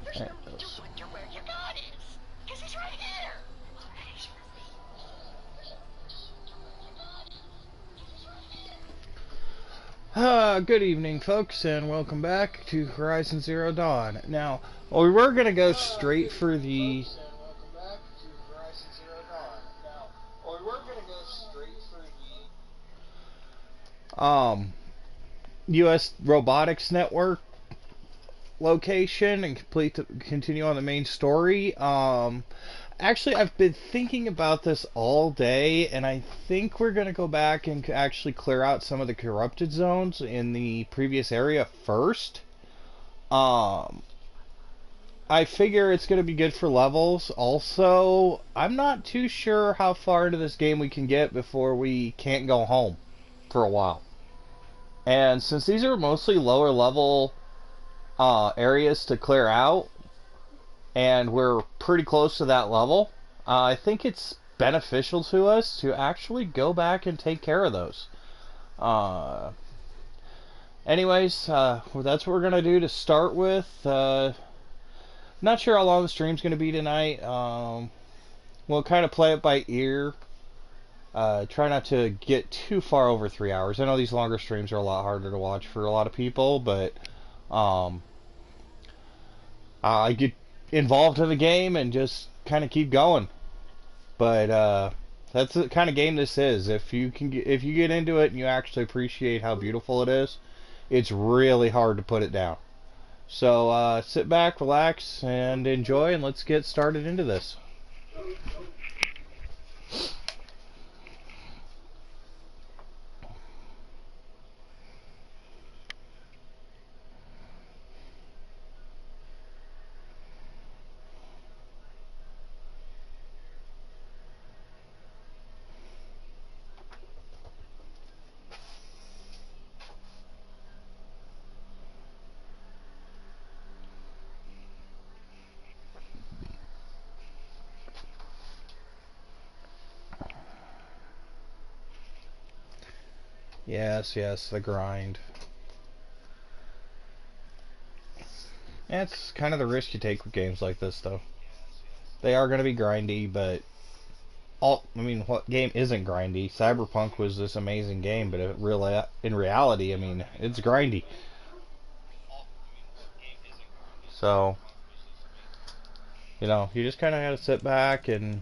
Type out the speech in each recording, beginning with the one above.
There it goes. Good evening, folks, and welcome back to Horizon Zero Dawn. Now, we were going to go straight for the... U.S. Robotics Network location and continue on the main story. Actually, I've been thinking about this all day, and I think we're going to go back and actually clear out some of the corrupted zones in the previous area first. I figure it's going to be good for levels. Also, I'm not too sure how far into this game we can get before we can't go home for a while. And since these are mostly lower level areas to clear out, and we're pretty close to that level, I think it's beneficial to us to actually go back and take care of those. Anyways, that's what we're going to do to start with. Not sure how long the stream's going to be tonight. We'll kind of play it by ear. Try not to get too far over 3 hours. I know these longer streams are a lot harder to watch for a lot of people, but I get involved in the game and just kind of keep going. But that's the kind of game this is. If you get into it and you actually appreciate how beautiful it is, it's really hard to put it down. So sit back, relax, and enjoy, and let's get started into this. Yes, the grind. That's kind of the risk you take with games like this, though. They are going to be grindy, but what game isn't grindy? Cyberpunk was this amazing game, but in reality, I mean, it's grindy. So, you just kind of got to sit back and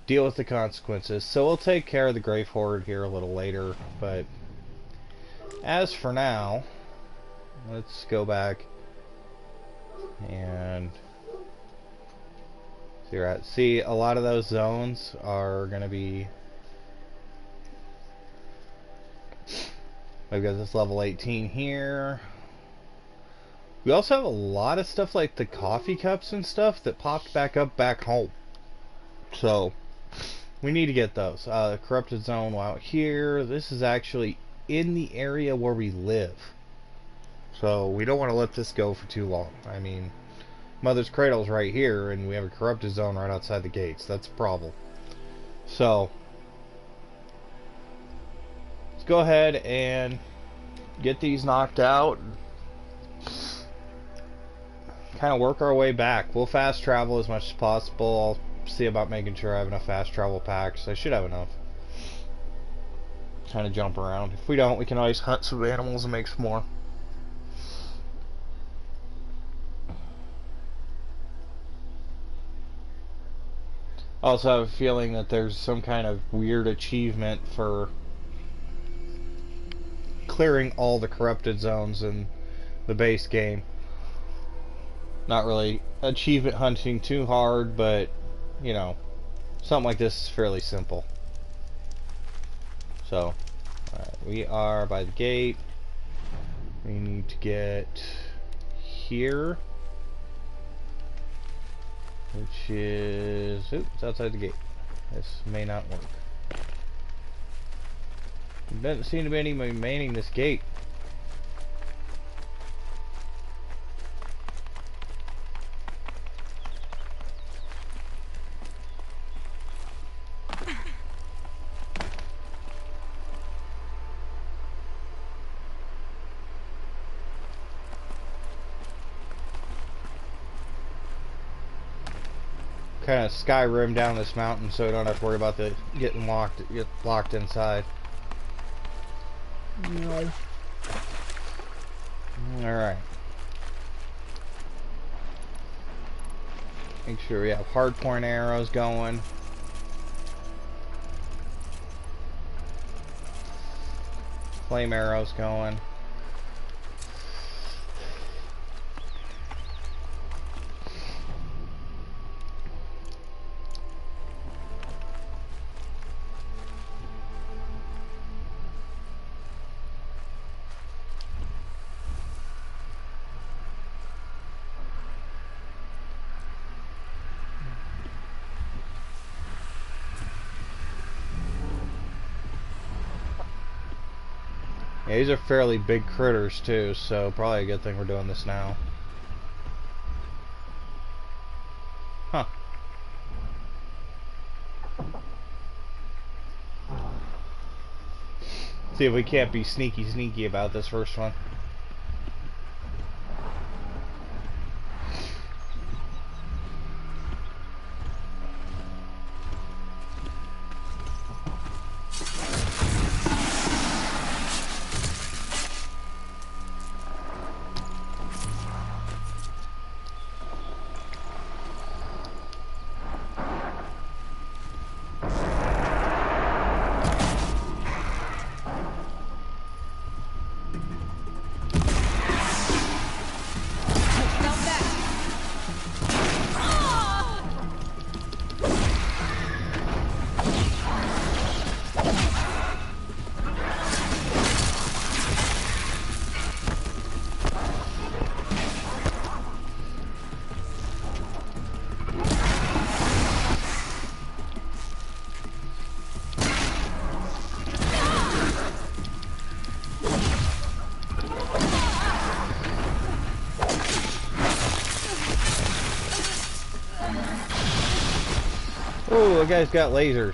deal with the consequences. So we'll take care of the Grave Horde here a little later, but as for now, let's go back and see where at. See, a lot of those zones are going to be... We've got this level 18 here. We also have a lot of stuff like the coffee cups and stuff that popped back up back home. So we need to get those. Corrupted zone out here. This is actually in the area where we live. So we don't want to let this go for too long. I mean, Mother's Cradle's right here, and we have a corrupted zone right outside the gates. That's a problem. So let's go ahead and get these knocked out. Kind of work our way back. We'll fast travel as much as possible. I'll see about making sure I have enough fast travel packs. I should have enough. Kind of jump around. If we don't, we can always hunt some animals and make some more. I also have a feeling that there's some kind of weird achievement for clearing all the corrupted zones in the base game. Not really achievement hunting too hard, but something like this is fairly simple. So, alright, we are by the gate. We need to get here, which is... Oops, it's outside the gate. This may not work. There doesn't seem to be anybody manning this gate. kind of Skyrim down this mountain, so we don't have to worry about the get locked inside. No. All right. Make sure we have hard point arrows going. Flame arrows going. Yeah, these are fairly big critters too, so probably a good thing we're doing this now. Huh. See if we can't be sneaky about this first one. Oh, the guy's got lasers.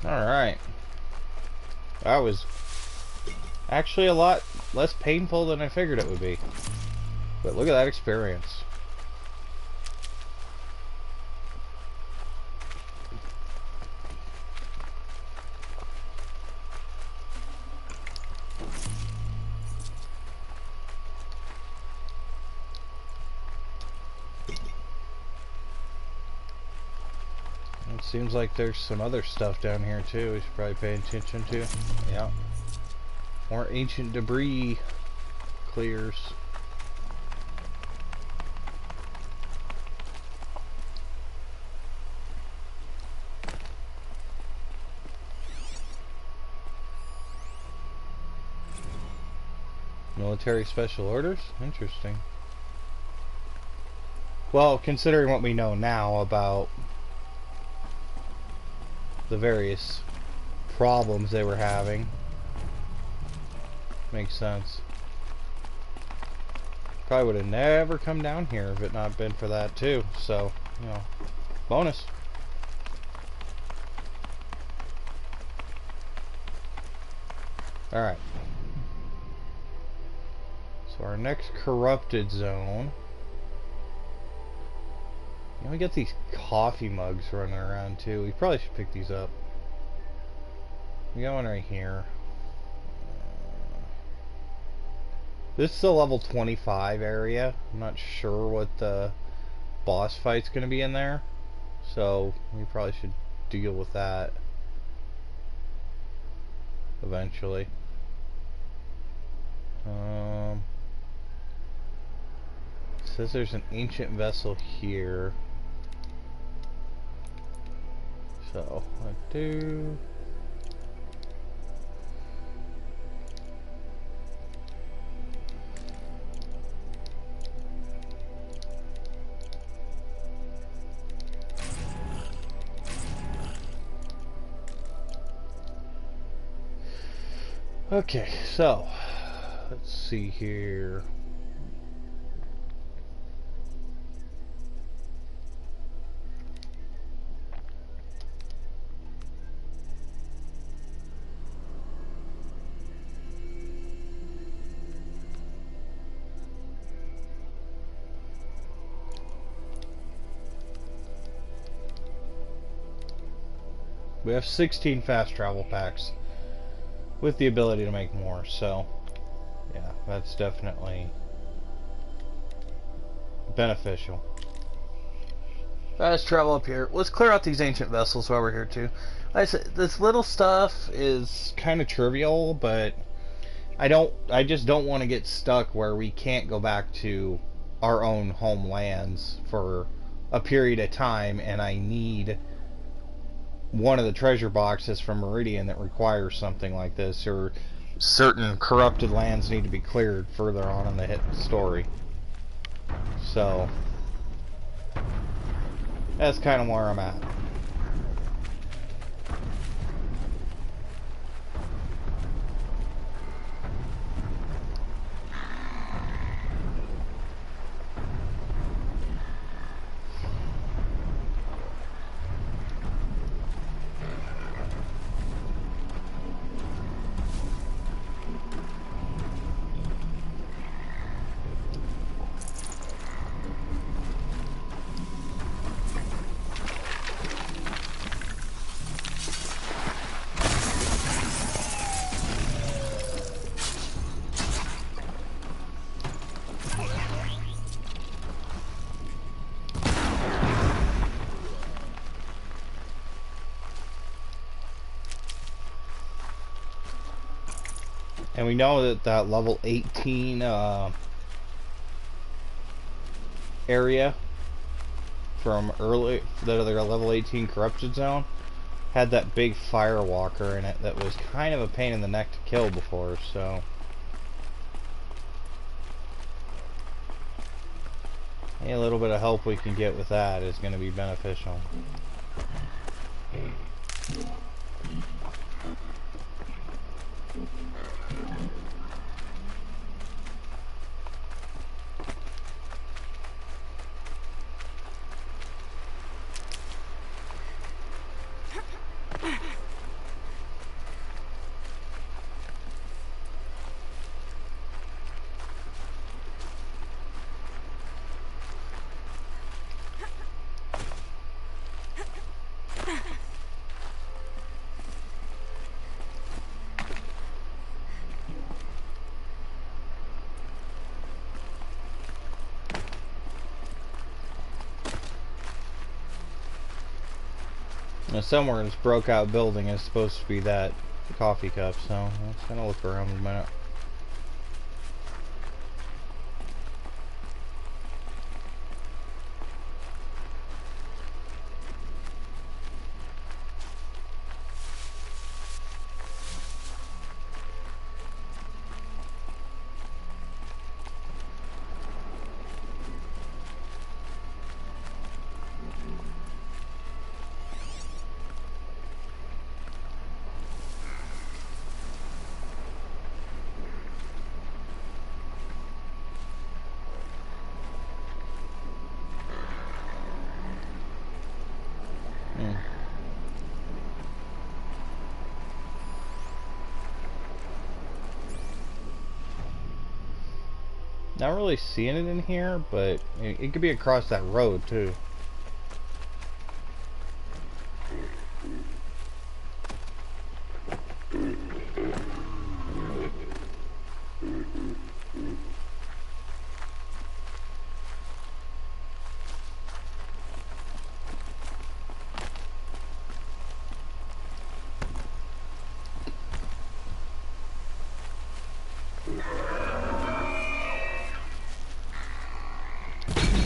Alright. That was actually a lot less painful than I figured it would be. But look at that experience. It seems like there's some other stuff down here too we should probably pay attention to. Yeah. More ancient debris clears. Military special orders? Interesting. Well, considering what we know now about the various problems they were having, makes sense. Probably would have never come down here if it not been for that too. So, you know, bonus. Alright. So our next corrupted zone. You know, we got these coffee mugs running around too. We probably should pick these up. We got one right here. This is the level 25 area. I'm not sure what the boss fight's going to be in there. So we probably should deal with that eventually. It says there's an ancient vessel here. So I do. Okay, so Let's see here. We have 16 fast travel packs with the ability to make more, so yeah, that's definitely beneficial. Fast travel up here. Let's clear out these ancient vessels while we're here too. Like I said, this little stuff is kind of trivial, but I just don't want to get stuck where we can't go back to our own homelands for a period of time, and I need one of the treasure boxes from Meridian that requires something like this, or certain corrupted lands need to be cleared further on in the story. So that's kind of where I'm at. And we know that that level 18 area from early, that other level 18 corrupted zone, had that big firewalker in it that was kind of a pain in the neck to kill before, so a little bit of help we can get with that is going to be beneficial. Now somewhere in this broke out building is supposed to be that coffee cup, so let's kind of look around a minute. Not really seeing it in here, but it could be across that road too.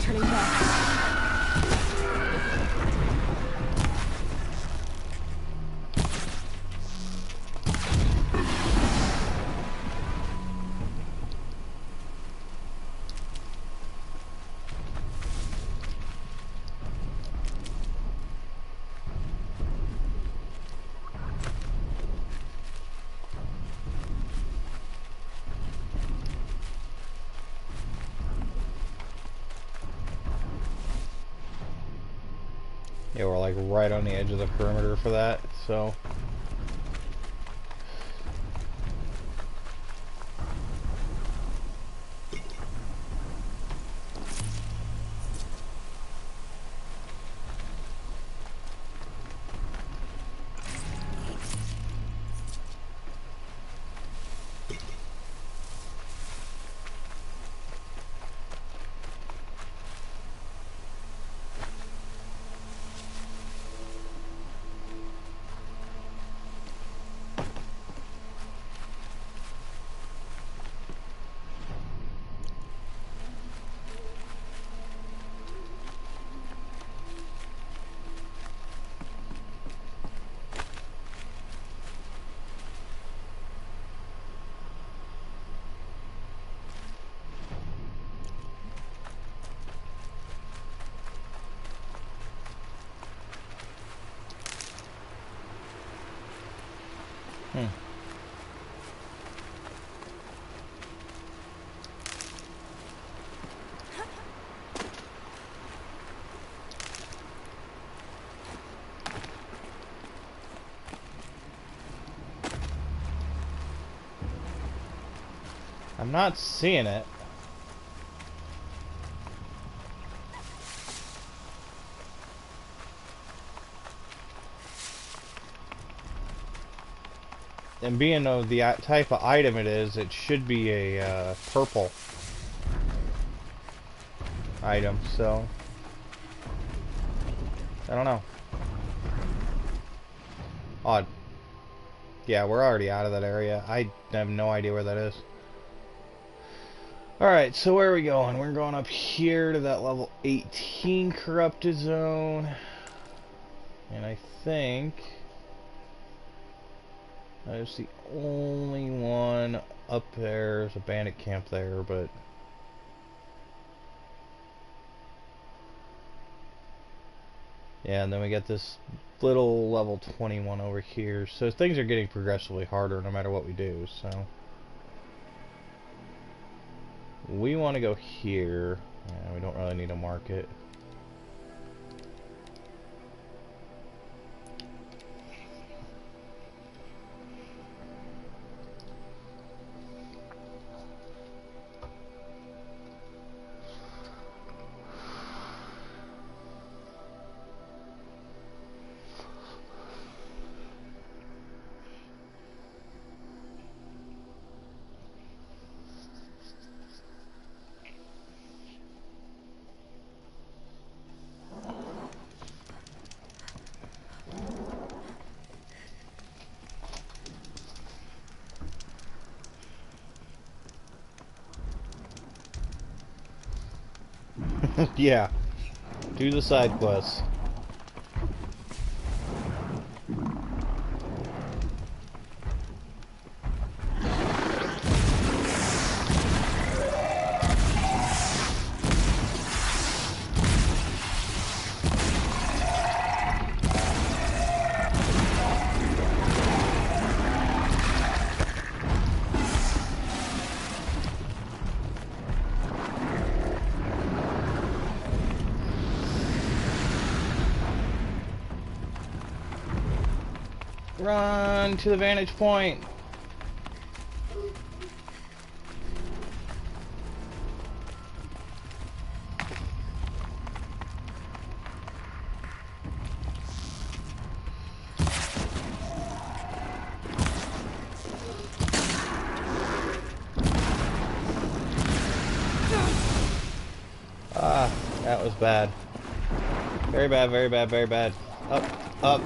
Turning back. Yeah, we're like right on the edge of the perimeter for that, so. I'm not seeing it. And being of the type of item it is, it should be a purple item, so I don't know. Odd. Yeah, we're already out of that area. I have no idea where that is. Alright, so where are we going? We're going up here to that level 18 corrupted zone. And I think that's the only one up there. There's a bandit camp there, but yeah, and then we got this little level 21 over here. So things are getting progressively harder no matter what we do, so we want to go here. Yeah, we don't really need to mark it. Yeah, do the side quests. Run to the vantage point. Ah, that was bad. Very bad, very bad, very bad. Up, up.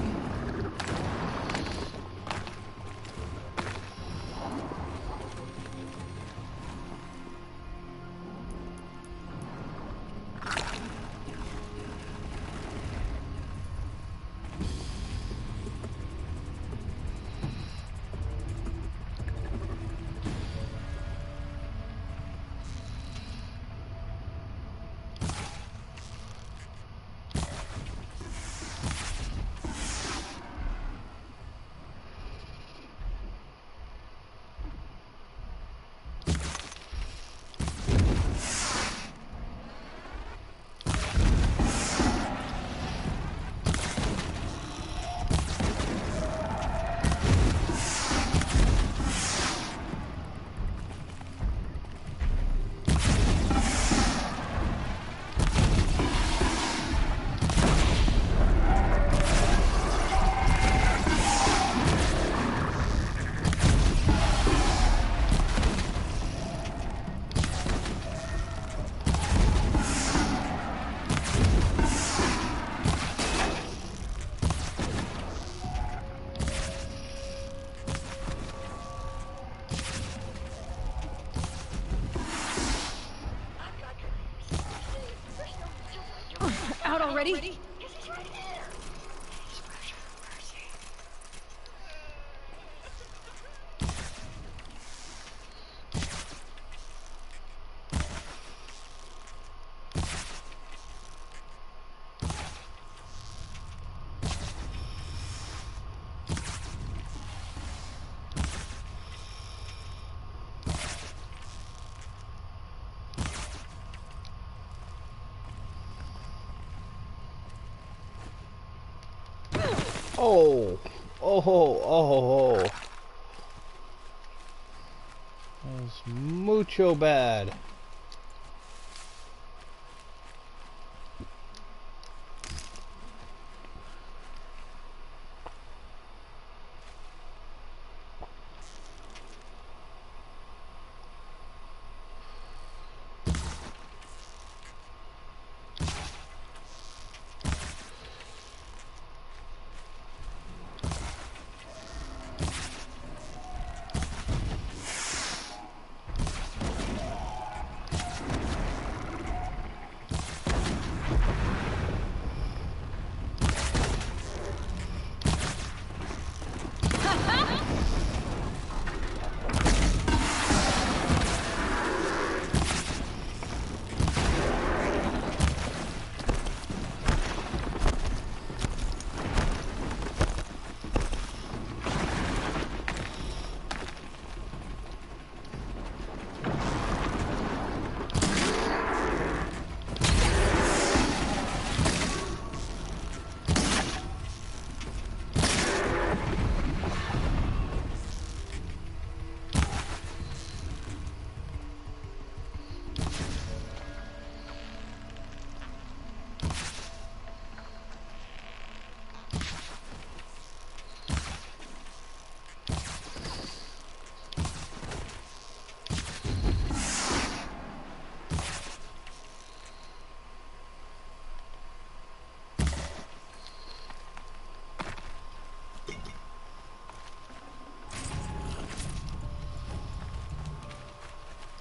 already? Oh, oh, oh, that was mucho bad.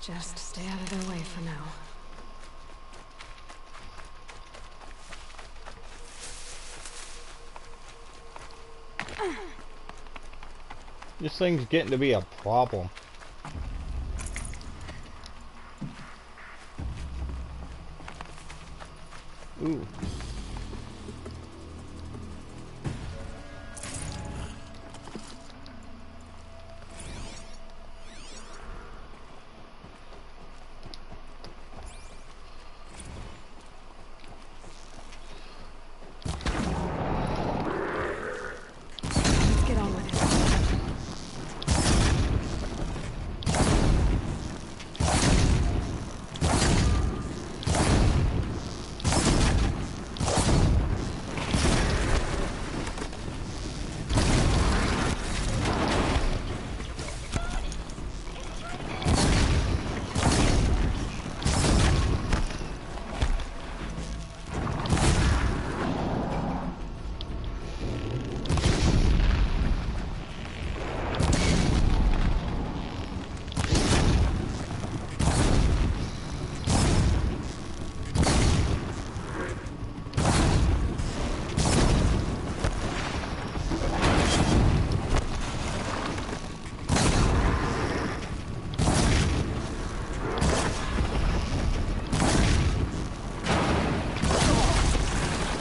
Just stay out of their way for now. This thing's getting to be a problem. Ooh. Let's get on with it.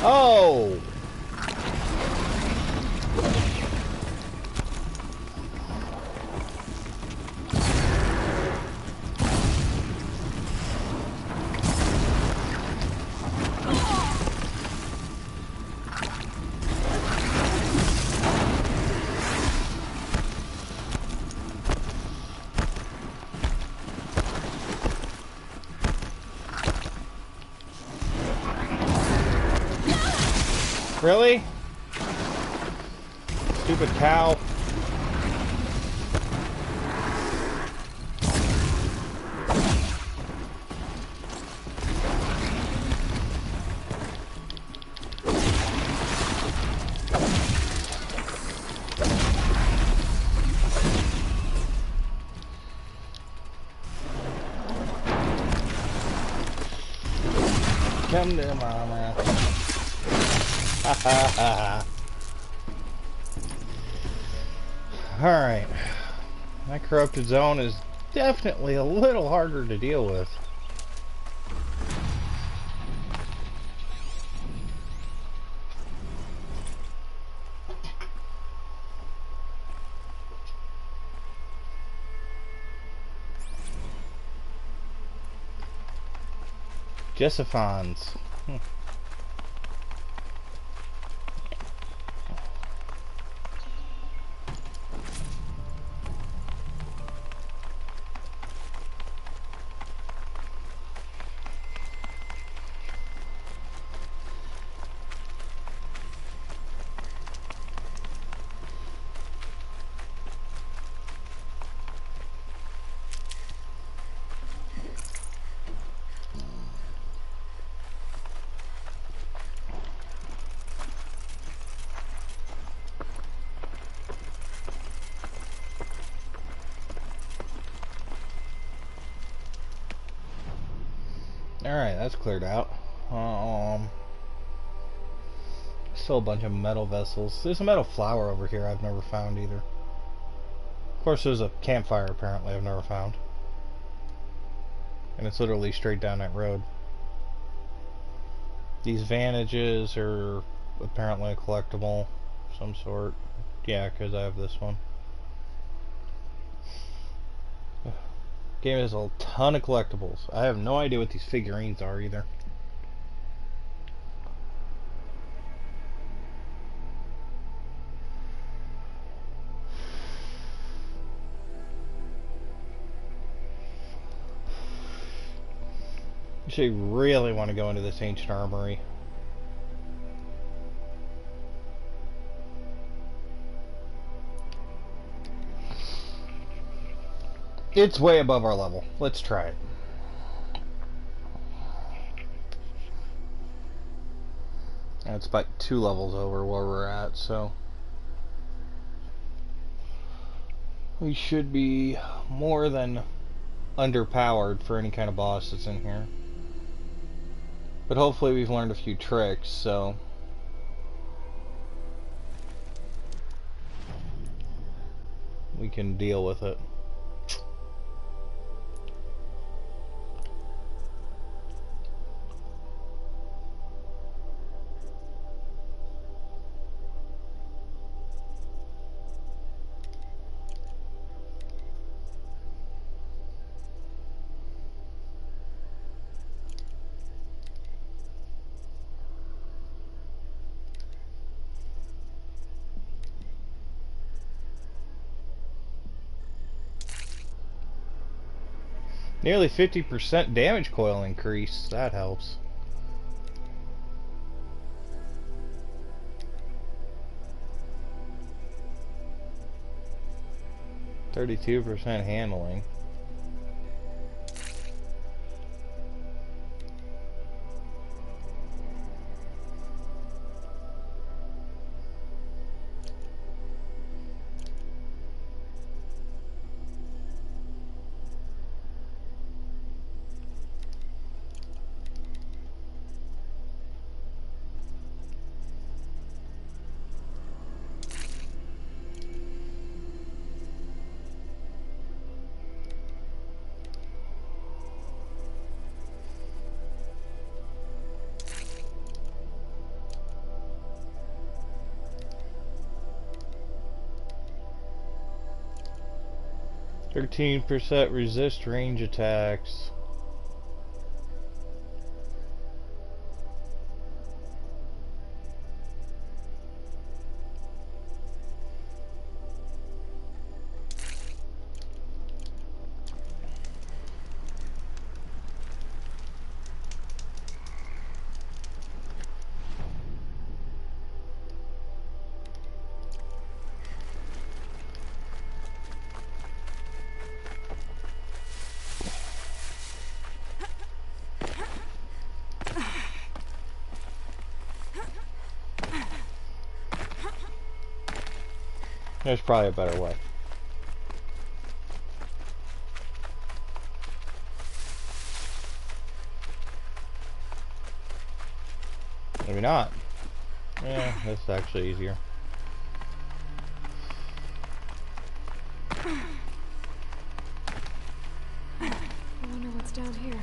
Oh! Really? Stupid cow. Come to mama. Alright. That corrupted zone is definitely a little harder to deal with. Jessifons. Alright, that's cleared out. Still a bunch of metal vessels. There's a metal flower over here I've never found either. Of course, there's a campfire apparently I've never found. And it's literally straight down that road. These vantages are apparently a collectible of some sort. Yeah, because I have this one. Game has a ton of collectibles. I have no idea what these figurines are either. Actually really want to go into this ancient armory. It's way above our level. Let's try it. And it's about 2 levels over where we're at, so we should be more than underpowered for any kind of boss that's in here. But hopefully we've learned a few tricks, so we can deal with it. Nearly 50% damage coil increase. That helps. %32 handling. %13 resist range attacks. There's probably a better way. Maybe not. Yeah, that's actually easier. I wonder what's down here.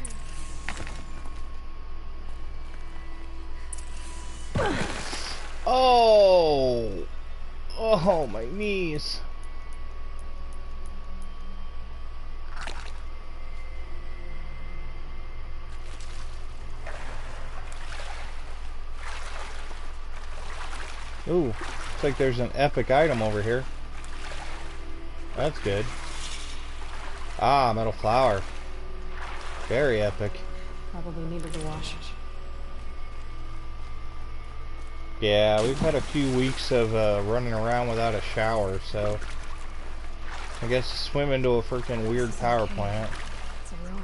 Oh! Oh, my knees. Ooh, looks like there's an epic item over here. That's good. Ah, metal flower. Very epic. Probably needed the wash. Yeah, we've had a few weeks of running around without a shower, so I guess swim into a freaking weird power plant. It's a ruin.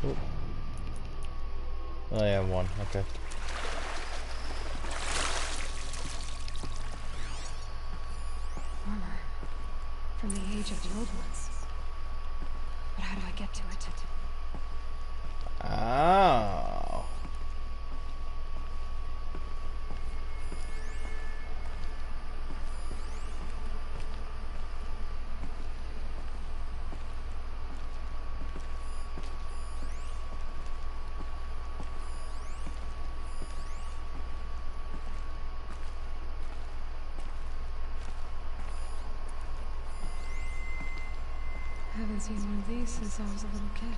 Ooh. Oh, yeah, one. Okay. Armor. From the age of the old ones. But how do I get to it? Oh. I haven't seen one of these since I was a little kid.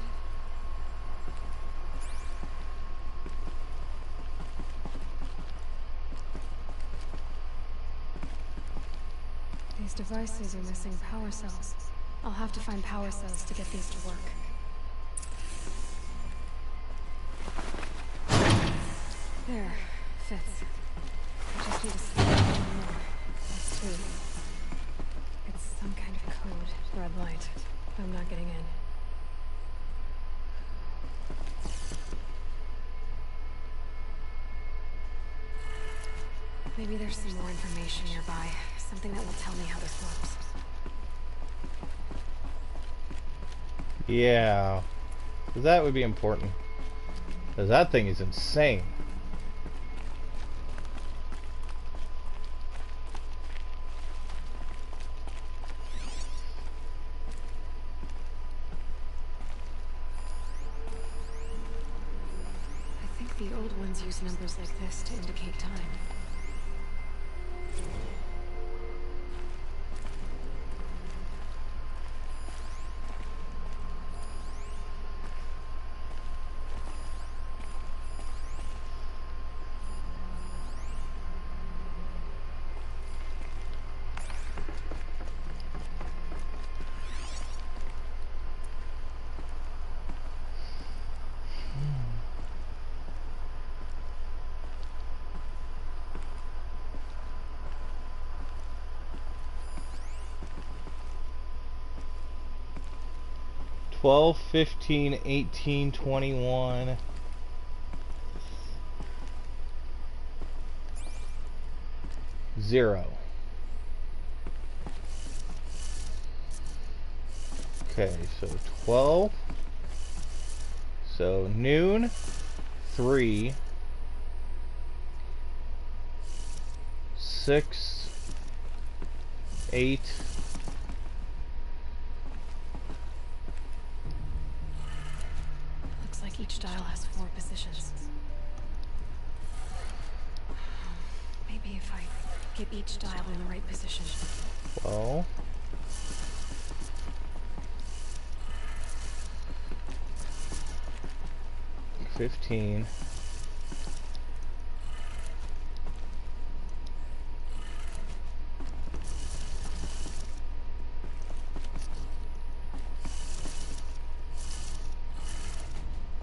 These devices are missing power cells. I'll have to find power cells to get these to work. There. Fits. I just need to see one more. That's two. It's some kind of code. Red light. I'm not getting in. Maybe there's some more information nearby. Something that will tell me how this works. Yeah. That would be important. Because that thing is insane. I think the old ones use numbers like this to indicate time. Twelve, 15, 18, 21. Zero. Okay, so 12. So noon, 3, 6, 8. Looks like each dial has 4 positions. Maybe if I get each dial in the right position. 12. 15.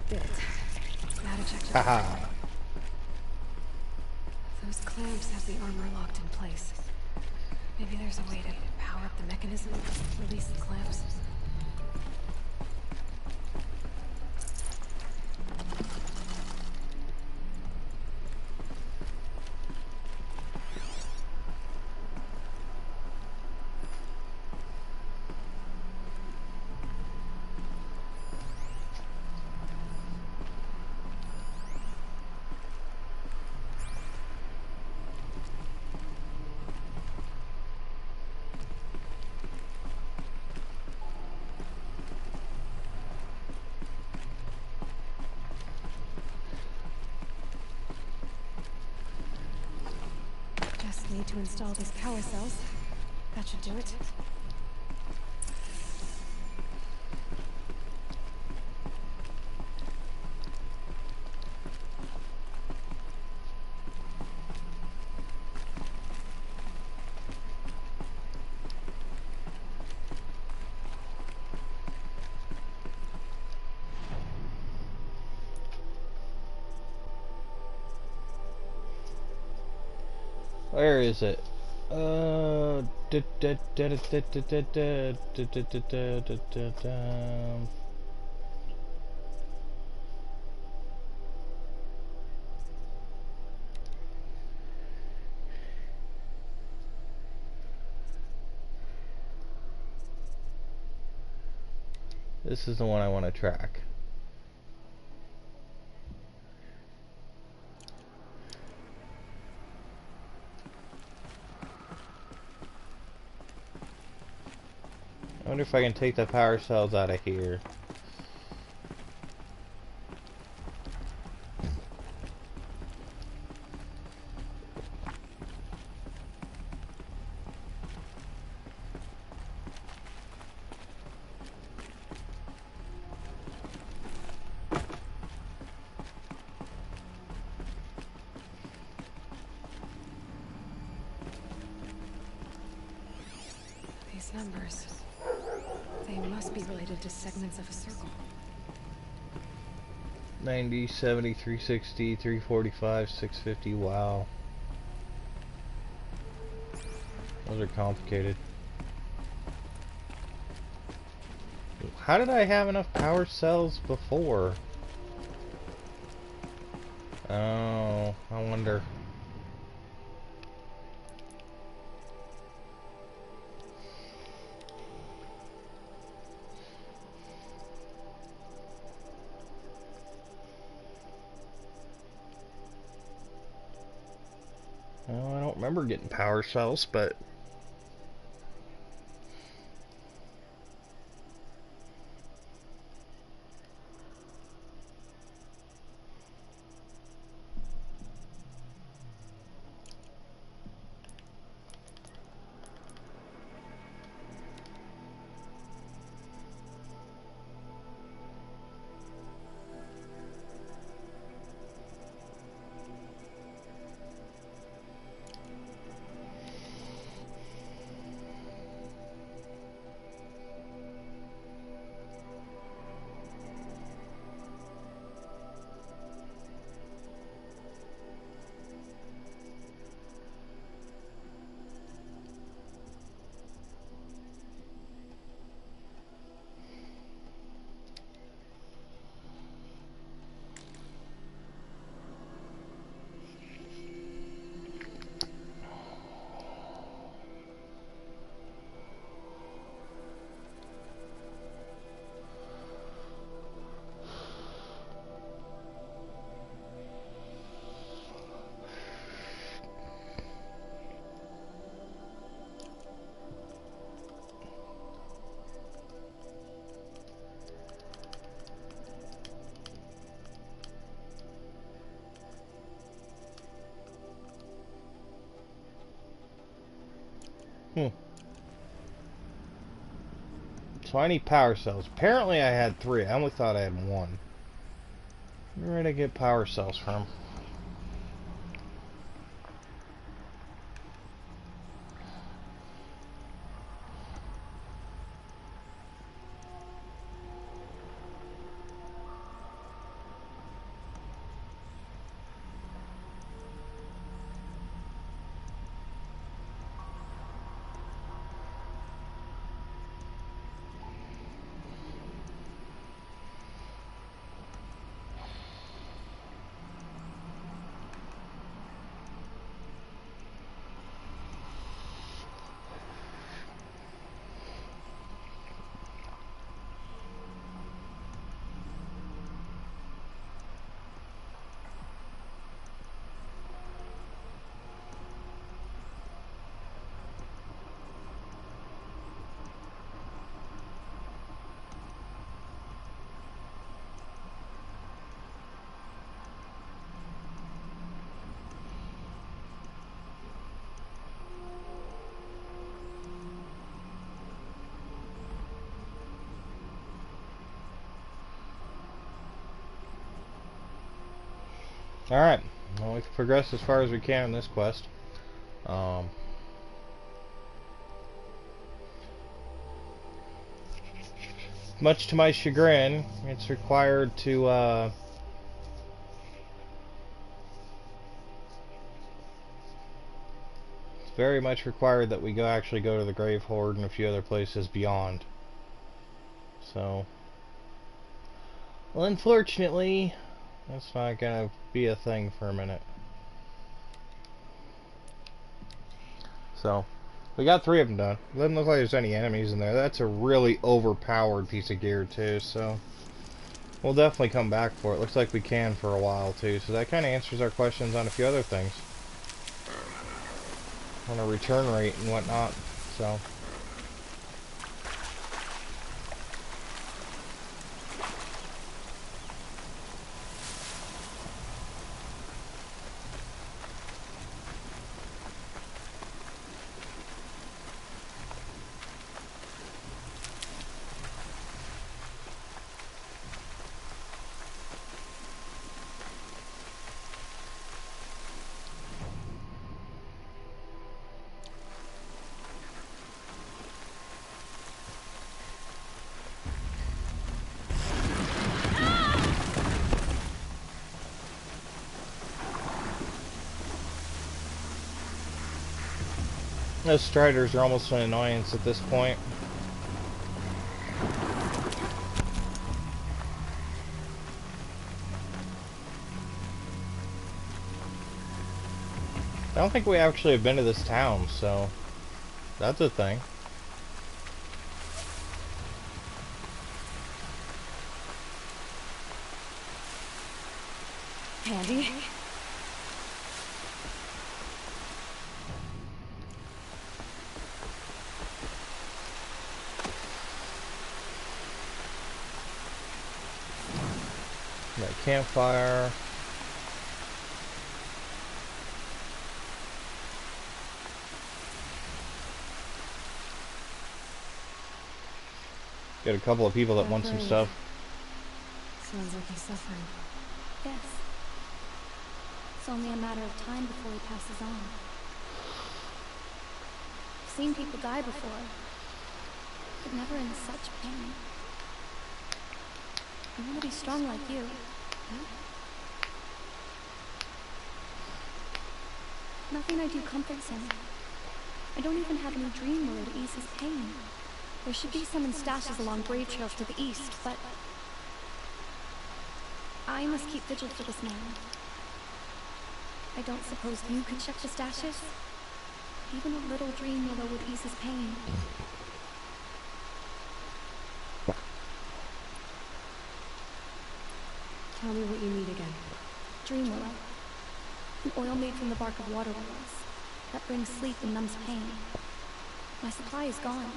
'Did it. Data checked. Haha. Those clamps have the armor locked in place. Maybe there's a way to power up the mechanism, release the clamps. need to install these power cells. That should do it. Where is it? This is the one I want to track. I wonder if I can take the power cells out of here. These numbers. They must be related to segments of a circle. 90, 70, 360, 345, 650, wow. Those are complicated. How did I have enough power cells before? Oh, I wonder. Well, I don't remember getting power cells, but so I need power cells. Apparently I had 3. I only thought I had 1. Where did I get power cells from? Alright. Well, we've progressed as far as we can in this quest. Um, much to my chagrin, it's required to, it's very much required that we actually go to the Grave Horde and a few other places beyond. So, well, unfortunately, that's not gonna be a thing for a minute. So, we got 3 of them done. Doesn't look like there's any enemies in there. That's a really overpowered piece of gear too, so we'll definitely come back for it. Looks like we can for a while too, so that kind of answers our questions on a few other things. On a return rate and whatnot, so. Those striders are almost an annoyance at this point. I don't think we actually have been to this town, so that's a thing. Andy? Got campfire. Got a couple of people that want some stuff. Sounds like he's suffering. Yes. It's only a matter of time before he passes on. I've seen people die before, but never in such pain. I want to be strong like you. Nothing I do comforts him. I don't even have any dream where to ease his pain. There should be some in stashes along grave trails to the east, but I must keep vigil for this man. I don't suppose you could check the stashes? Even a little dream willow would ease his pain. Tell me what you need again. Dream willow. An oil made from the bark of water lilies that brings sleep and numbs pain. My supply is gone,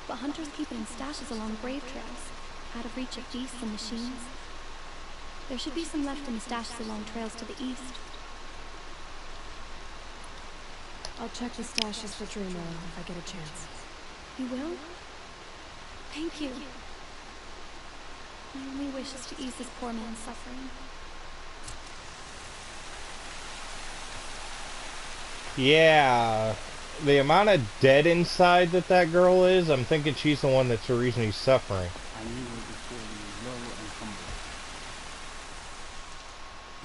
but hunters keep it in stashes along grave trails, out of reach of beasts and machines. There should be some left in the stashes along trails to the east. I'll check the stashes for Dream Willow if I get a chance. You will? Thank you. My only wish is to ease this poor man's suffering. Yeah, the amount of dead inside that girl is, I'm thinking she's the one that's the reason he's suffering. I knew her before you were low and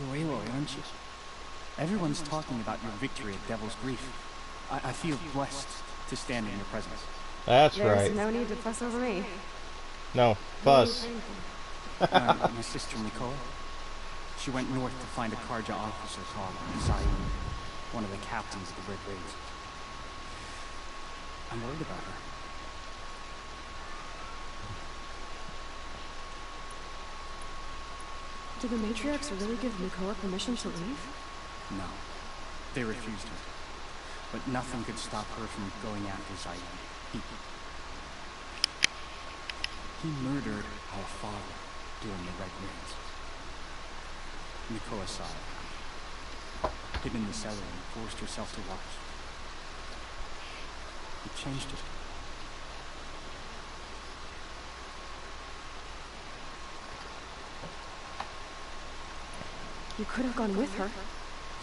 humble. You're Aloy, aren't you? Everyone's talking about your victory at Devil's Grief. I feel blessed to stand in your presence. That's There's right. no need to fuss over me. No, fuss. My sister Nicole, she went north to find a Karja officer called Zion, one of the captains of the Red Raids. I'm worried about her. Did the matriarchs really give Mikoa permission to leave? No, they refused her. But nothing could stop her from going after Zion. He murdered our father during the Red Raids. Mikoa saw it, hid in the cellar and forced herself to watch. It changed her. You could have gone with her.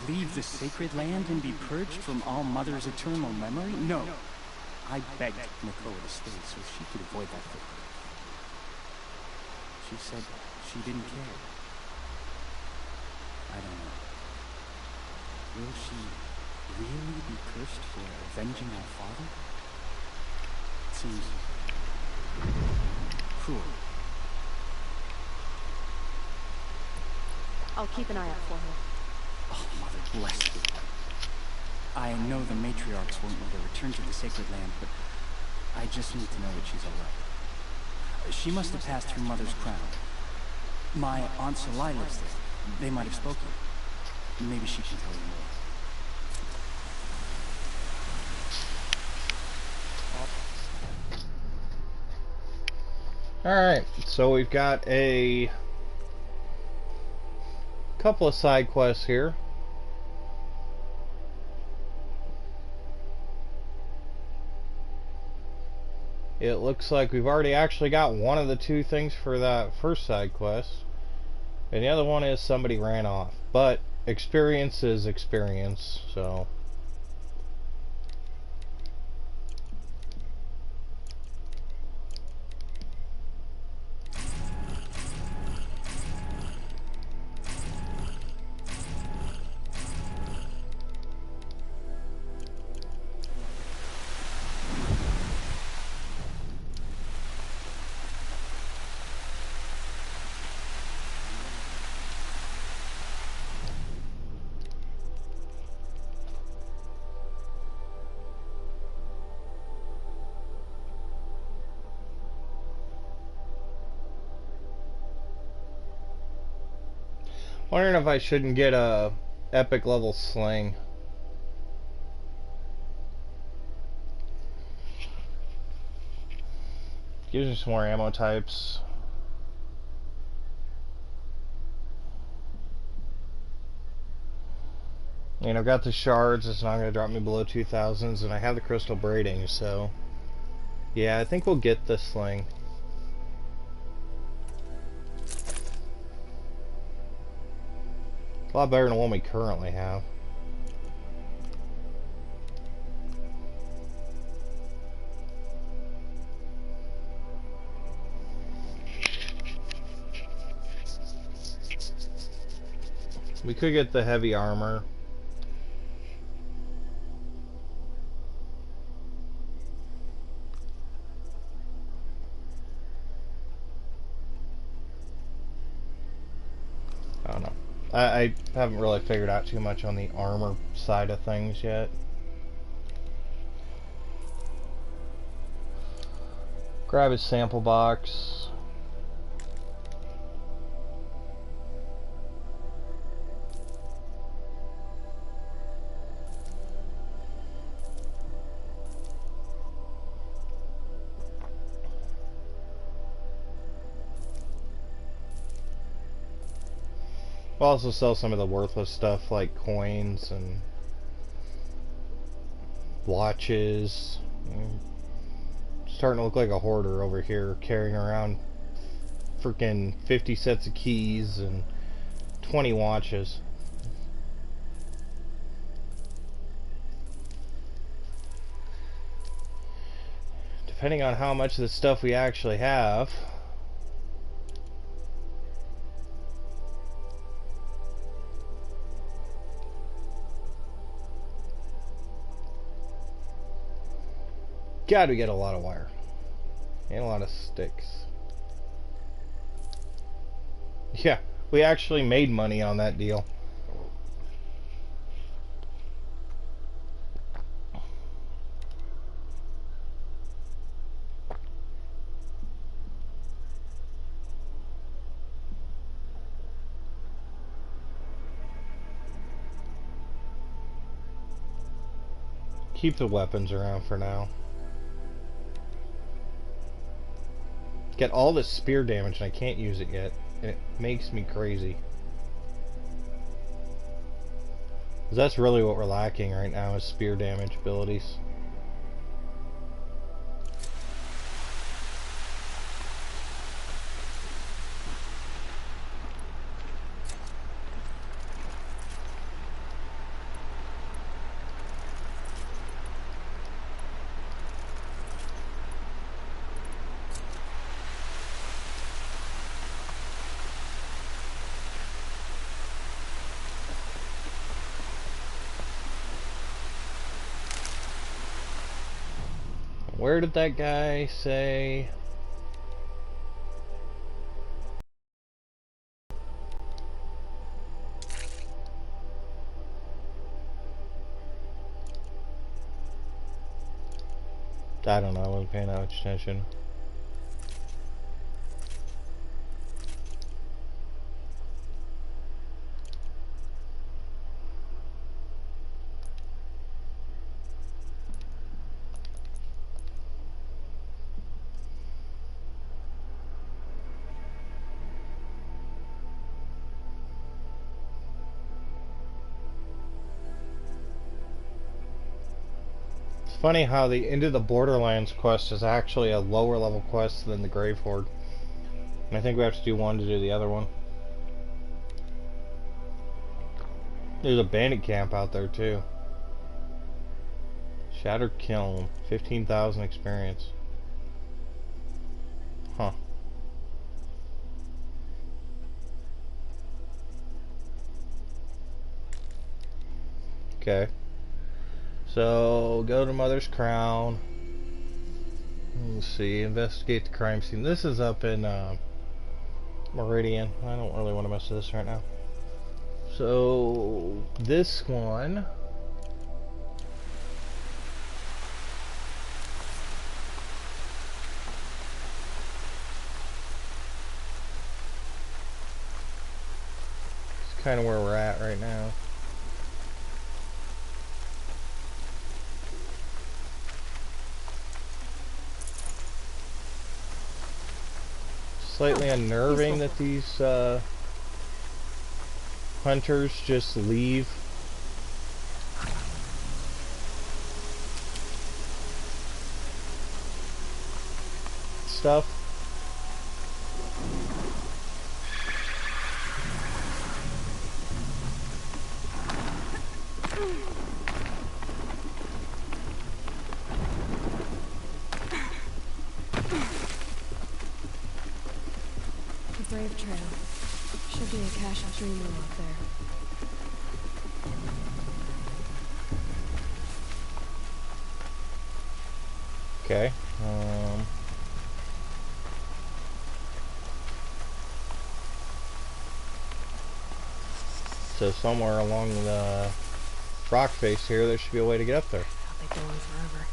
Leave the sacred land and be purged from all Mother's eternal memory? No. I begged Nicole to stay so she could avoid that fate. She said she didn't care. I don't know. Will she really be cursed for avenging our father? It seems cruel. I'll keep an eye out for her. Oh, Mother bless you. I know the matriarchs won't let her return to the sacred land, but I just need to know that she's alright. She must have passed her mother's crown. My Aunt Salai lives there. They might have spoken. Maybe she can tell you more. Alright, so we've got a couple of side quests here. It looks like we've already actually got one of the two things for that first side quest. And the other one is somebody ran off. But experience is experience, so... Wondering if I shouldn't get a epic level sling. Gives me some more ammo types. And I've got the shards, it's not going to drop me below 2000s, and I have the crystal braiding, so... Yeah, I think we'll get the sling. A lot better than the one we currently have. We could get the heavy armor. I don't know. I haven't really figured out too much on the armor side of things yet. Grab his sample box. We'll also sell some of the worthless stuff like coins and watches. Starting to look like a hoarder over here, carrying around freaking 50 sets of keys and 20 watches. Depending on how much of the stuff we actually have. God, we get a lot of wire. And a lot of sticks. Yeah, we actually made money on that deal. Keep the weapons around for now. Get all this spear damage and I can't use it yet. And it makes me crazy. 'Cause that's really what we're lacking right now is spear damage abilities. Where did that guy say? I don't know, I wasn't paying that much attention. Funny how the Into the Borderlands quest is actually a lower level quest than the Grave Horde. And I think we have to do one to do the other one. There's a bandit camp out there too. Shattered Kiln, 15,000 experience. Huh. Okay. So, go to Mother's Crown. Let's see, investigate the crime scene. This is up in Meridian. I don't really want to mess with this right now. So, this one... It's kind of where we're at right now. Slightly unnerving that these hunters just leave stuff. Brave Trail. Should be a cache of Dreamwell out there. Okay. So somewhere along the rock face here, there should be a way to get up there. Thought they'd go on forever.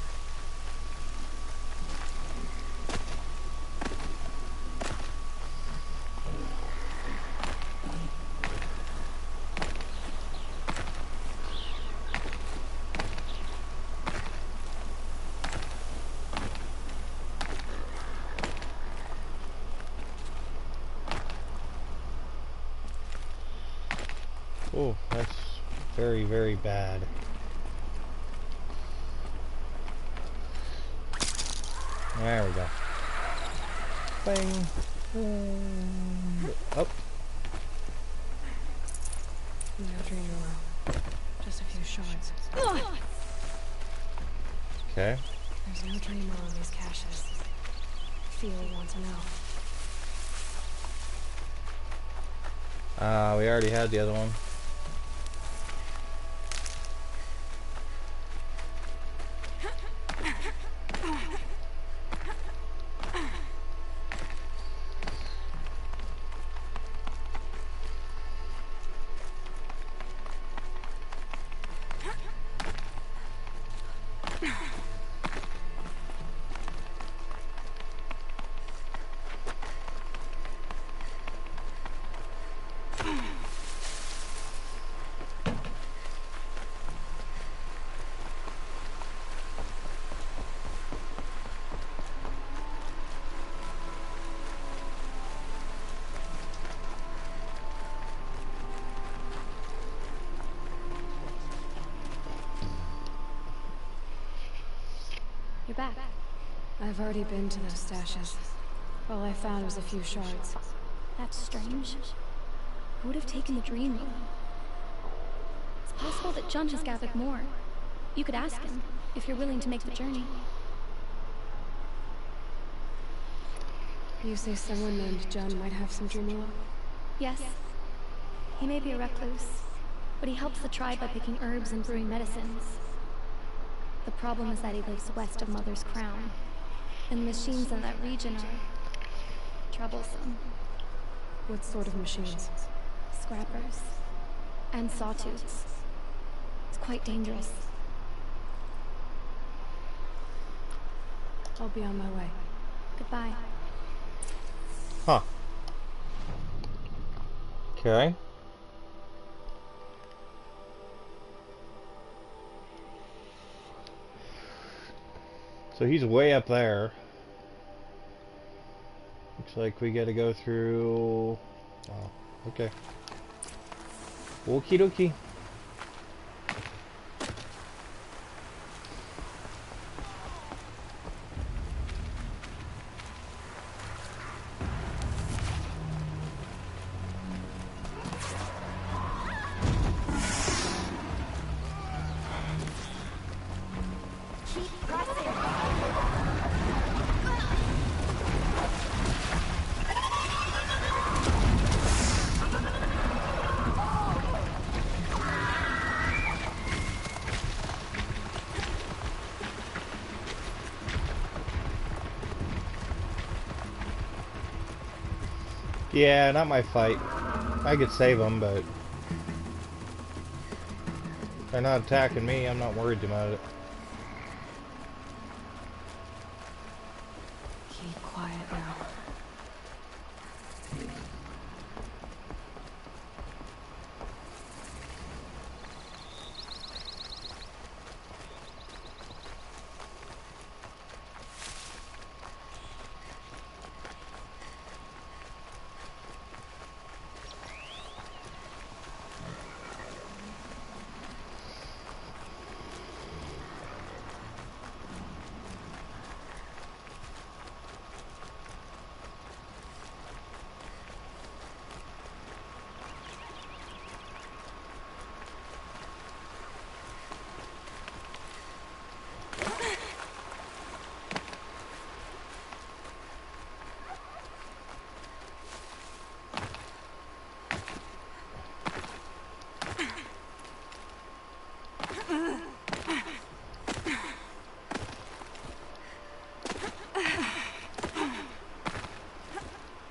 Oh, that's very, very bad. There we go. Bang. Up. No Dreamwell. Just a few shards. Okay. There's no Dreamwell in these caches. Feel want to know. We already had the other one. You're back. I've already been to those stashes. All I found was a few shards. That's strange. Who would have taken the dream room? It's possible that Jun has gathered more. You could ask him, if you're willing to make the journey. You say someone named Jun might have some Dreamwell? Yes. He may be a recluse, but he helps the tribe by picking herbs and brewing medicines. The problem is that he lives west of Mother's Crown, and the machines in that region are troublesome. What sort of machines? Scrappers. And sawtooths. It's quite dangerous. I'll be on my way. Goodbye. Huh. Okay. So he's way up there. Looks like we gotta go through... Oh, okay. Okie dokie. Yeah, not my fight. I could save them, but if they're not attacking me, I'm not worried about it. Keep quiet now.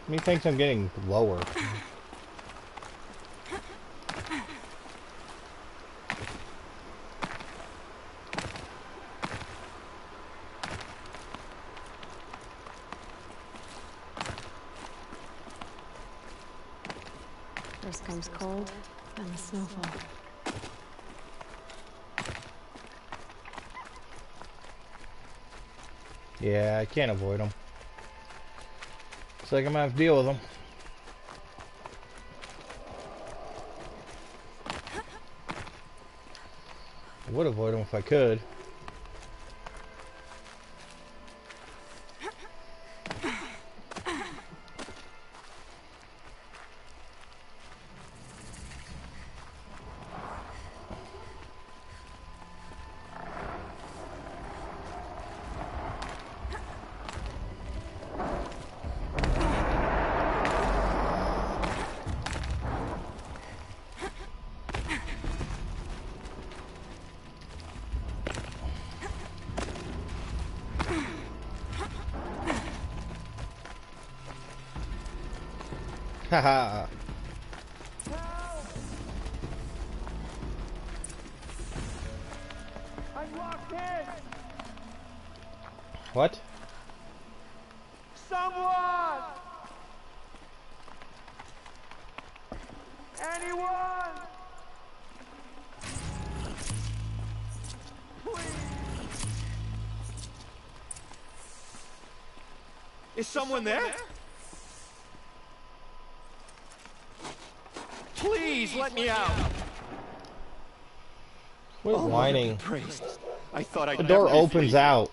Methinks I'm getting lower. First comes cold, then the snowfall. Yeah, I can't avoid them. Looks like I'm gonna have to deal with them. I would avoid them if I could. Haha. I'm locked in! What? Someone! Anyone! Please! Is someone there? Please let me out! Quit whining. Praised. I thought I'd The door never be opens free. out.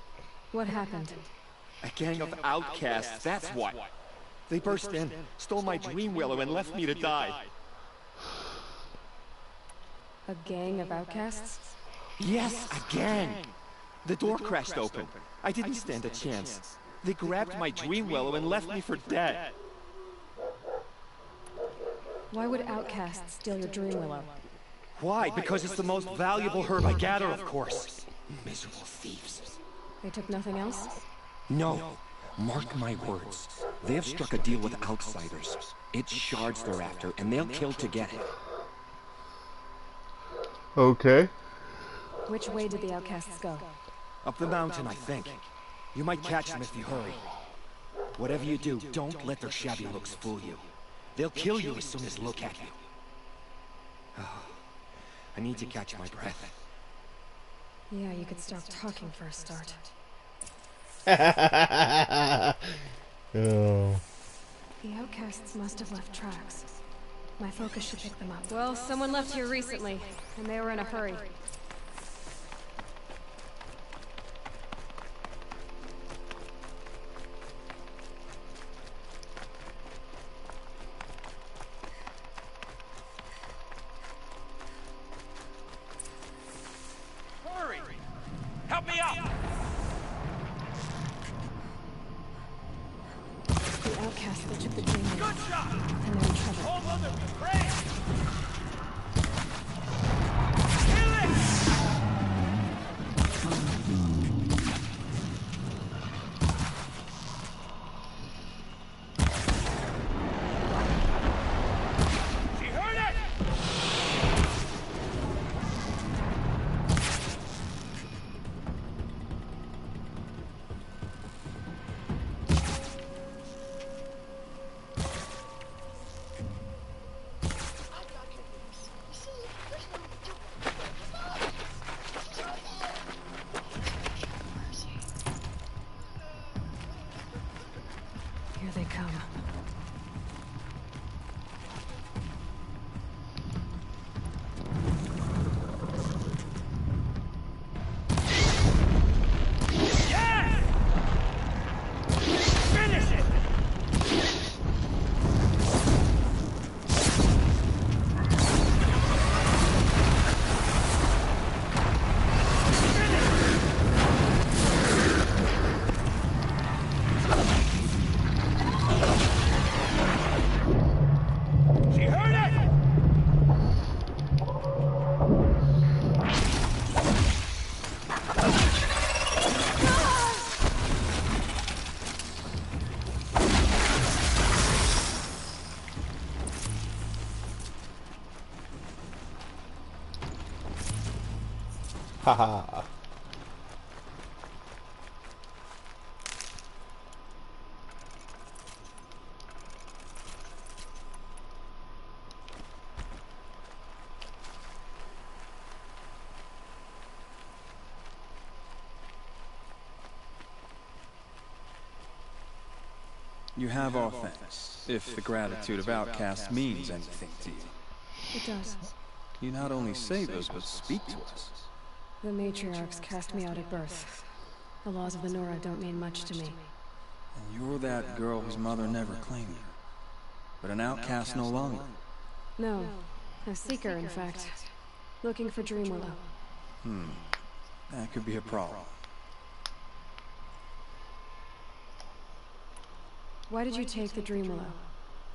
What happened? A gang of outcasts, that's what. They burst in, stole my dream willow, and left me to die. A gang of outcasts? Yes, a gang! The door crashed open. I didn't stand a chance. They grabbed my dream willow and left me for dead. Why would outcasts steal your dream willow? Why? Because it's the most valuable herb I gather, of course. Miserable thieves. They took nothing else? No. Mark my words. They have struck a deal with outsiders. It's shards they're after, and they'll kill to get it. Okay. Which way did the outcasts go? Up the mountain, I think. You might catch them if you hurry. Whatever you do, don't let their shabby looks fool you. They'll kill you as soon as they look at you. I need to catch my breath. Yeah, you could stop talking for a start. Oh. The outcasts must have left tracks. My focus should pick them up. Well, someone left here recently, and they were in a hurry. Hurry! Help me out! The outcasts that took the dream away, Good shot! and they're in trouble. Hold on to me, pray! Kill it! She heard it! Here they come. Yes! Finish it! She heard it! Haha. You have our thanks, if the gratitude of outcasts means anything to you. It does. You not only save us, but speak to us. The matriarchs cast me out at birth. The laws of the Nora don't mean much to me. And you're that girl whose mother never claimed you. But an outcast no longer. No, a seeker, in fact. Looking for Dreamwillow. That could be a problem. Why did you take the Dreamwillow?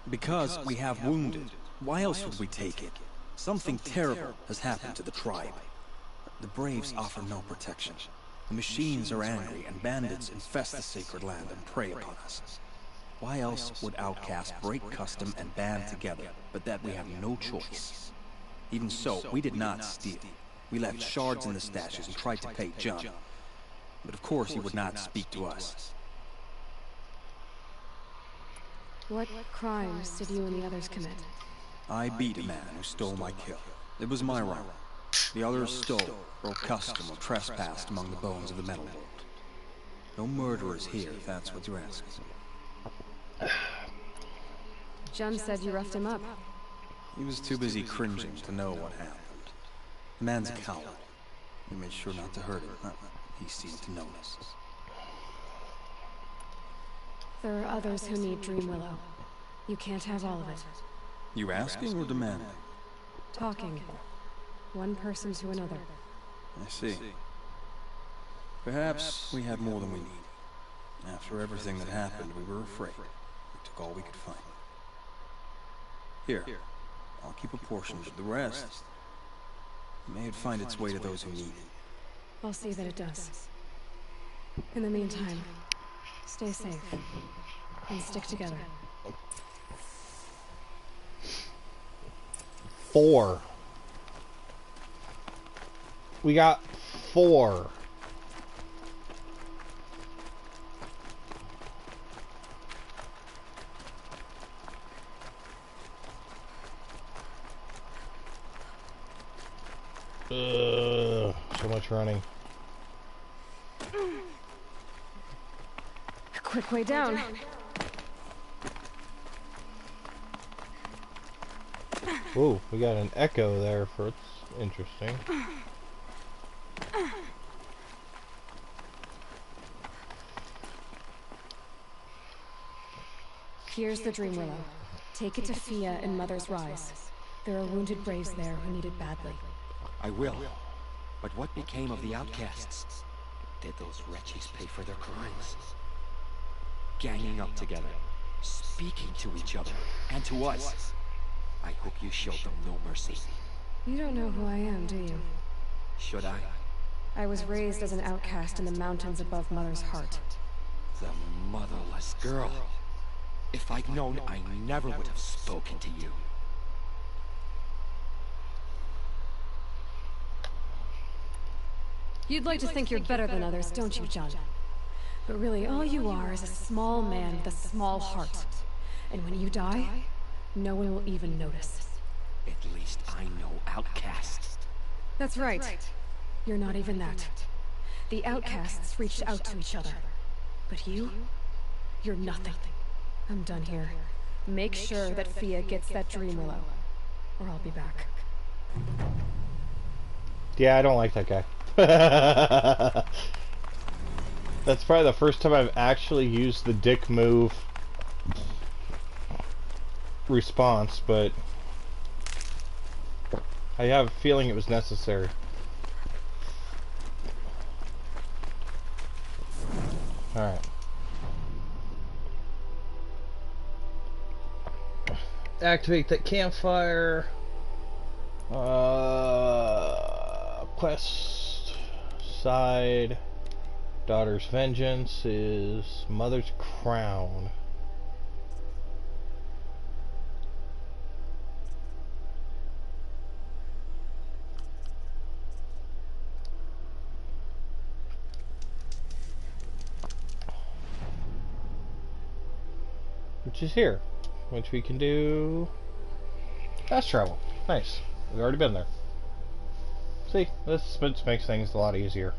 Because we have wounded. Why else would we take it? Something terrible has happened to the tribe. The Braves offer no protection. The machines are angry, and bandits infest the sacred land and prey upon us. Why else would outcasts break custom and band together, but that we have no choice? Even so, we did not steal. We left shards in the stashes and tried to pay John. But of course he would not speak to us. What crimes did you and the others commit? I beat a man who stole my kill. It was my right. The others stole, broke custom, or trespassed among the bones of the metal world. No murderers here, if that's what you're asking. Jun said you roughed him up. He was too busy cringing to know what happened. The man's a coward. We made sure not to hurt him. He seemed to notice. There are others who need Dreamwillow. You can't have all of it. You asking or demanding? Talking. One person to another. I see. Perhaps we had more than we needed. After everything that happened, we were afraid. We took all we could find. Here, I'll keep a portion, but the rest may find its way to those who need it. I'll see that it does. In the meantime, stay safe and stick together. 4. We got 4. So much running. Quick way down. Ooh, we got an echo there for it's interesting. Here's the Dream Willow. Take it to Fia and Mother's Rise. There are wounded braves there who need it badly. I will. But what became of the outcasts? Did those wretches pay for their crimes? Ganging up together, speaking to each other, and to us. I hope you showed them no mercy. You don't know who I am, do you? Should I? I was raised as an outcast in the mountains above Mother's heart. The motherless girl. If I'd known, I never would have spoken to you. You'd like to think you're better than others, don't you, John? But really, all you are is a small man with a small heart. And when you die, no one will even notice. At least I know outcasts. That's right. You're not even that. The outcasts reached out to each other. But you're nothing. I'm done here. Make sure that Fia gets that Dream Willow, or I'll be back. Yeah, I don't like that guy. That's probably the first time I've actually used the dick move response, but I have a feeling it was necessary. Alright. Activate that campfire. Quest side. Daughter's Vengeance is Mother's Crown. Which is here. Which we can do fast travel. Nice. We've already been there. See, this makes things a lot easier.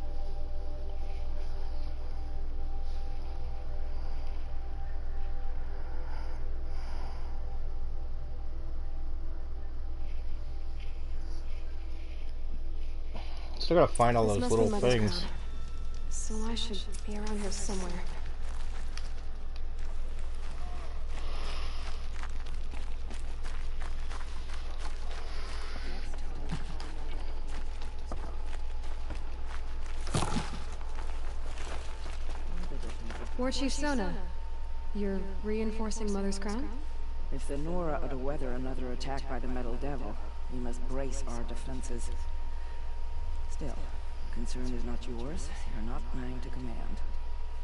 Still gotta find all those little things. So I should be around here somewhere. War Chief Sona, you're reinforcing Mother's Crown? If the Nora are to weather another attack by the Metal Devil, we must brace our defenses. Still, concern is not yours. You're not mine to command.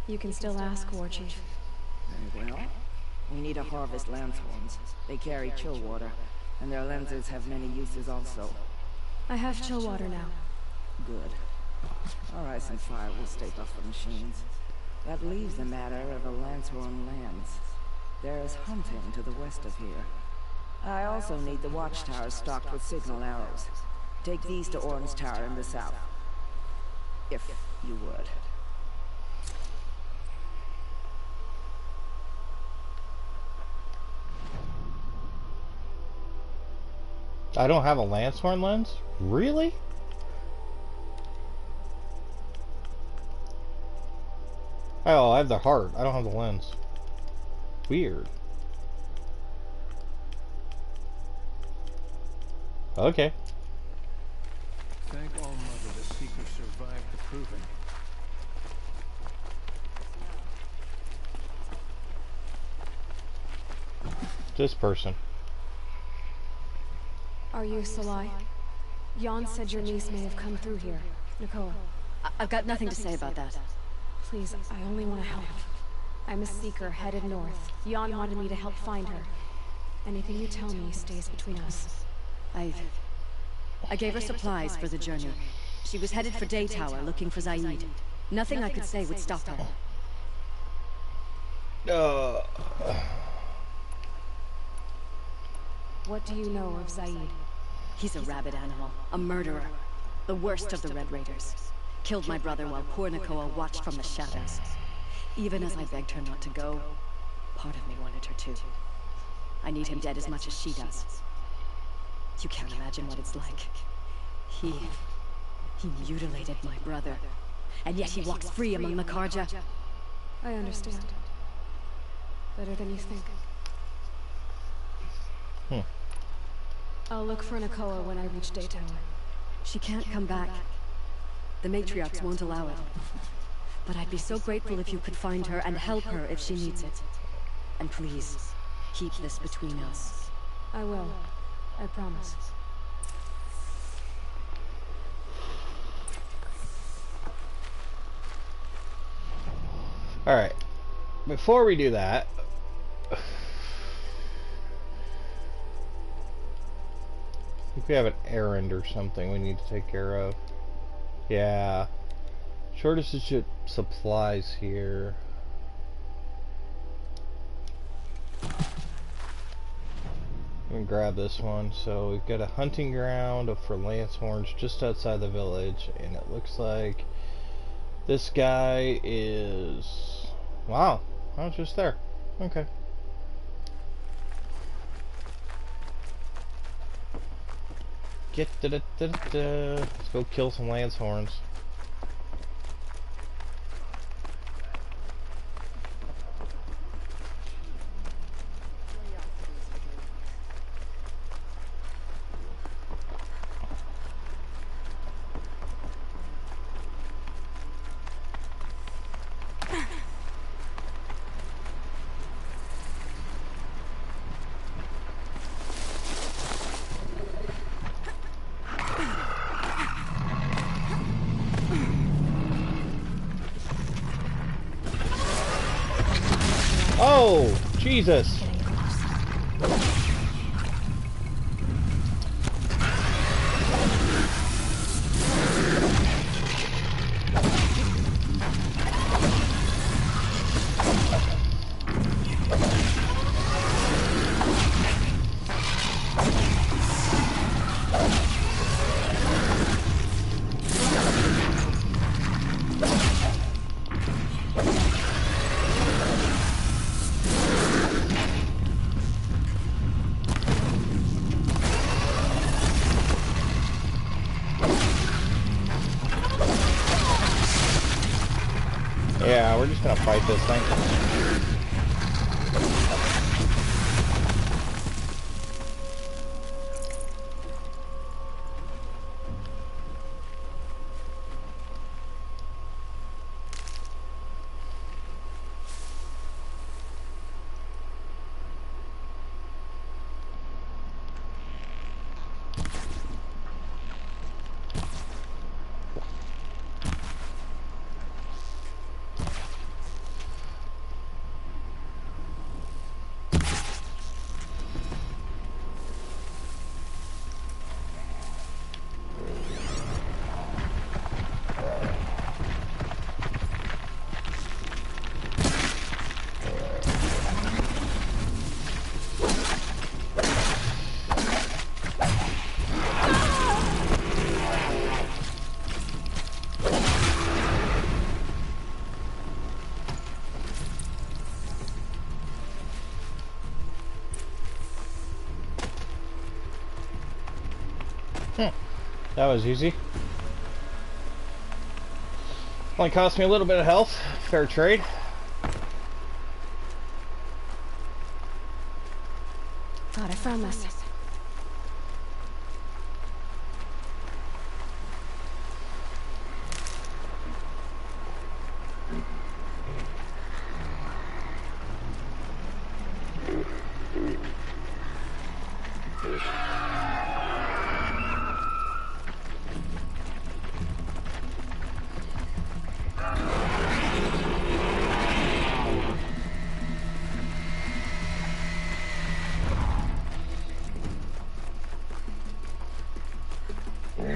You can still ask, War Chief. Very well. We need to harvest lanthorns. They carry chill water, and their lenses have many uses also. I have chill water now. Good. Our ice and fire will stave off the machines. That leaves the matter of the Lanthorn lands. There is hunting to the west of here. I also need the watchtowers stocked with signal arrows. Take these to Orn's Tower in the south. If you would. I don't have a Lanthorn lens? Really? Oh, I have the heart. I don't have the lens. Weird. Okay. Thank All Mother the Seeker survived the proving. This person. Are you Salai? Jan said your niece may have come through here. Nakoa. I've got nothing to say about that. Please, I only want to help. I'm a seeker headed north. Jan wanted me to help find her. Anything you tell me stays between us. I gave her supplies for the journey. She was headed for Day Tower looking for Zaid. Nothing I could say would stop her. What do you know of Zaid? He's a rabid animal, a murderer. The worst of the Red Raiders. Killed my brother while poor Nakoa watched from the shadows. Even as I begged her not to go, part of me wanted her to. I need him dead as much as she does. You can't imagine what it's like. He mutilated my brother. And yet he walks free among the Carja. I understand. Better than you think. I'll look for Nakoa when I reach Day Tower. She can't come back. The matriarchs won't allow it. But I'd be so grateful if you could find her and help her if she needs it. And please, keep this between us. I will. I promise. Alright. Before we do that... I think we have an errand or something we need to take care of. Yeah. Shortage of supplies here. I'm gonna grab this one. So we've got a hunting ground for lance horns just outside the village, and it looks like this guy is... Wow, I was just there. Okay. Let's go kill some lance horns. Oh, Jesus. Yeah, we're just gonna fight this thing. That was easy. Only cost me a little bit of health. Fair trade. Thought I found this.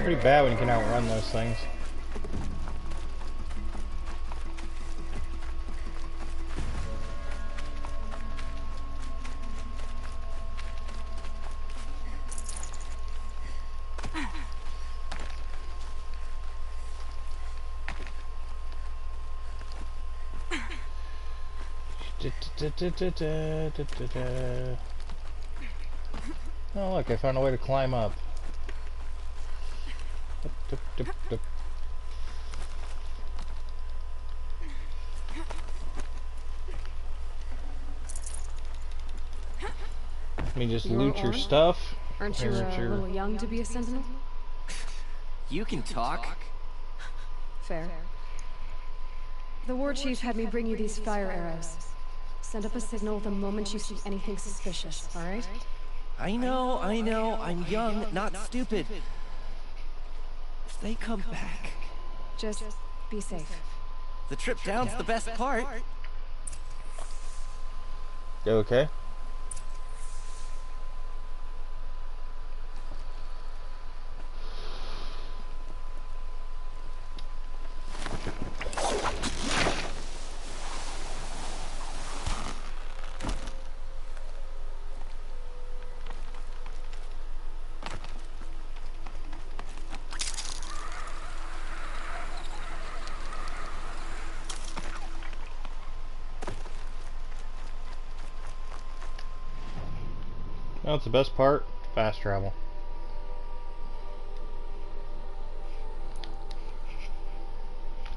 Pretty bad when you can outrun those things. Oh look, I found a way to climb up. Let me just loot your stuff. Aren't you a little young to be a sentinel? You can talk. Fair. The war chief had me bring you these fire arrows. Send up a signal the moment you see anything suspicious, alright? I know, I'm young, not stupid. If they come back... Just be safe. The trip down's the best part. You okay? That's the best part. Fast travel.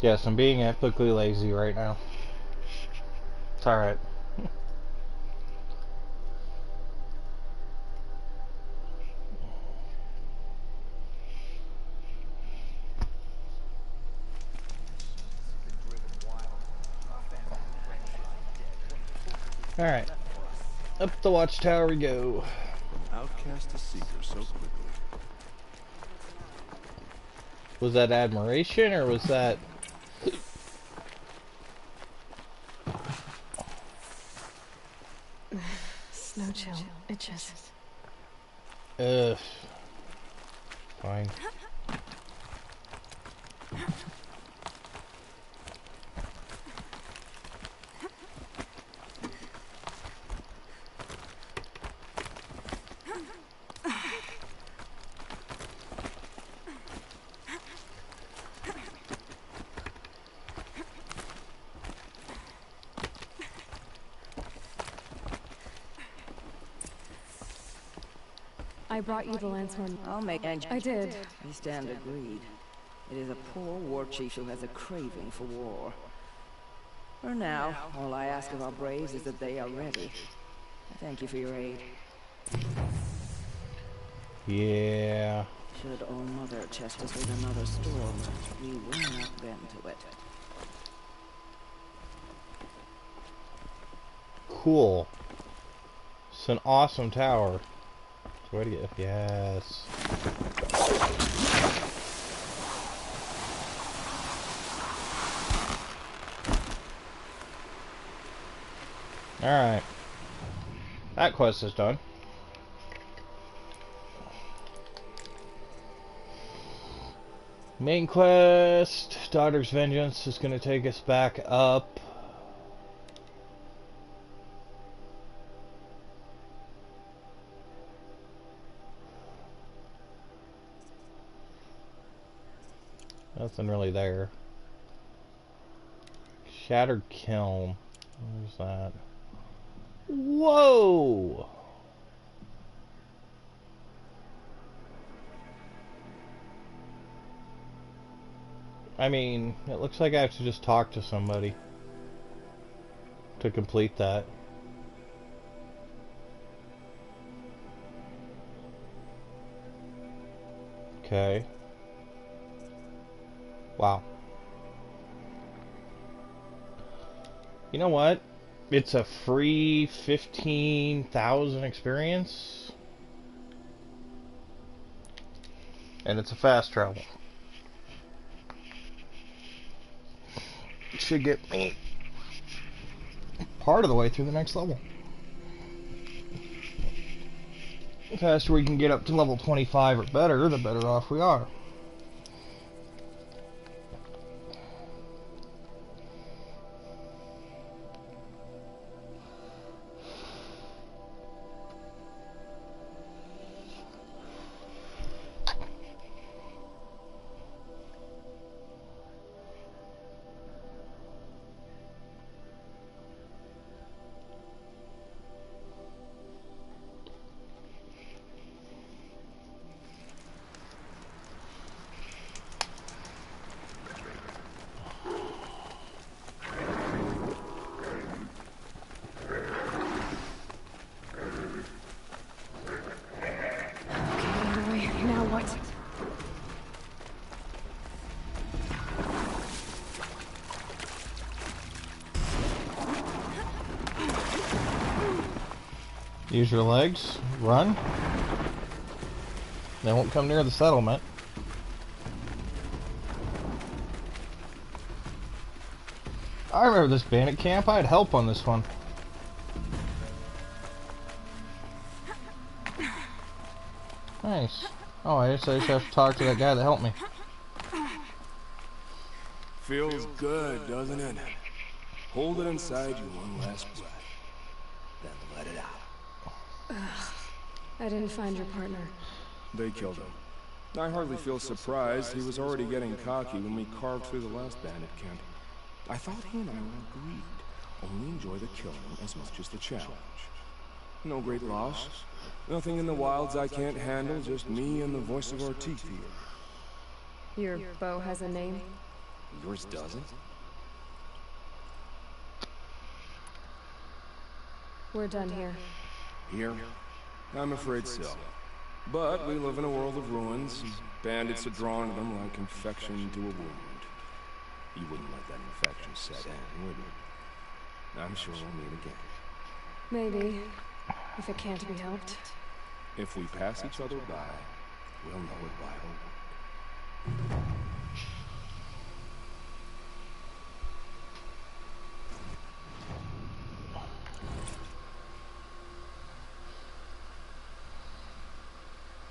Yes, I'm being epically lazy right now. It's alright. Alright. Up the watchtower we go. Outcast a seeker so quickly. Was that admiration or was that... Snow chill. Itches. Ugh. Fine. I brought you the Lancehorn. I'll make an... I did. We stand agreed. It is a poor war chief who has a craving for war. For now, all I ask of our braves is that they are ready. Thank you for your aid. Yeah. Should All Mother test us with another storm, we will not bend to it. Cool. It's an awesome tower. So where to get... Yes. Alright. That quest is done. Main quest, Daughter's Vengeance is going to take us back up. Nothing really there. Shattered Kiln. Where's that? Whoa! I mean, it looks like I have to just talk to somebody to complete that. Okay. Wow. You know what? It's a free 15,000 experience. And it's a fast travel. It should get me part of the way through the next level. The faster we can get up to level 25 or better, the better off we are. Use your legs. Run. They won't come near the settlement. I remember this bandit camp. I had help on this one. Nice. Oh, I just have to talk to that guy that helped me. Feels good, doesn't it? Hold it inside you one last breath. Then let it out. I didn't find your partner. They killed him. I hardly feel surprised. He was already getting cocky when we carved through the last bandit camp. I thought he and I were agreed. Only enjoy the killing as much as the challenge. No great loss. Nothing in the wilds I can't handle, just me and the voice of our teeth here. Your bow has a name? Yours doesn't? We're done here. Here? I'm afraid so. But we live in a world of ruins. Bandits are drawn to them like infection to a wound. You wouldn't let that infection set in, would you? I'm sure we'll meet again. Maybe. If it can't be helped. If we pass each other by, we'll know it by our work.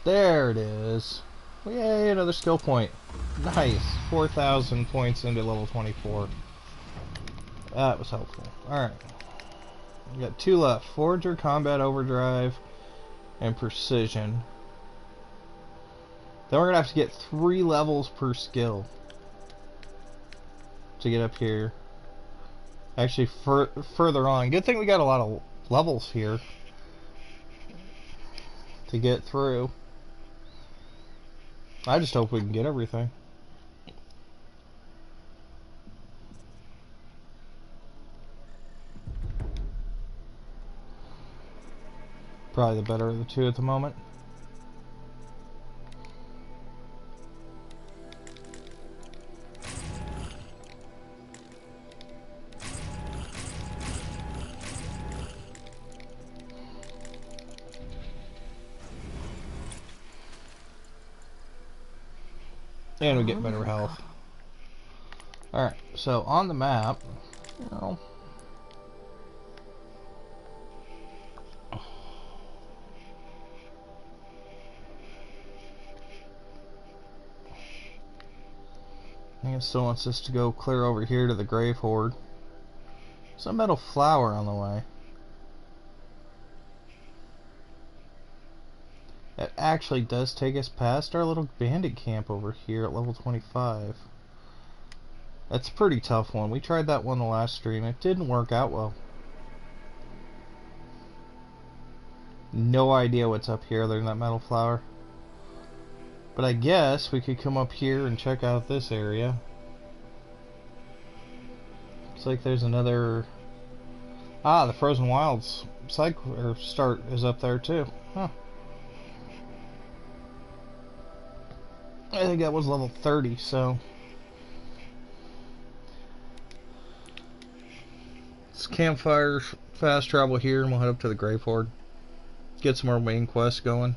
There it is. Yay, another skill point. Nice. 4,000 points into level 24. That was helpful. Alright. We got 2 left. Forager, Combat Overdrive, and Precision. Then we're going to have to get 3 levels per skill to get up here. Actually, further on. Good thing we got a lot of levels here to get through. I just hope we can get everything. Probably the better of the two at the moment. And we get better health. Alright, so on the map, I guess still wants us to go clear over here to the Grave Hoard. Some metal flower on the way. That actually does take us past our little bandit camp over here at level 25. That's a pretty tough one. We tried that one the last stream. It didn't work out well. No idea what's up here other than that metal flower. But I guess we could come up here and check out this area. Looks like there's another... Ah, the Frozen Wilds start is up there too. Huh. I think that was level 30, so... It's campfire, fast travel here, and we'll head up to the Grave Hoard. Get some more main quests going.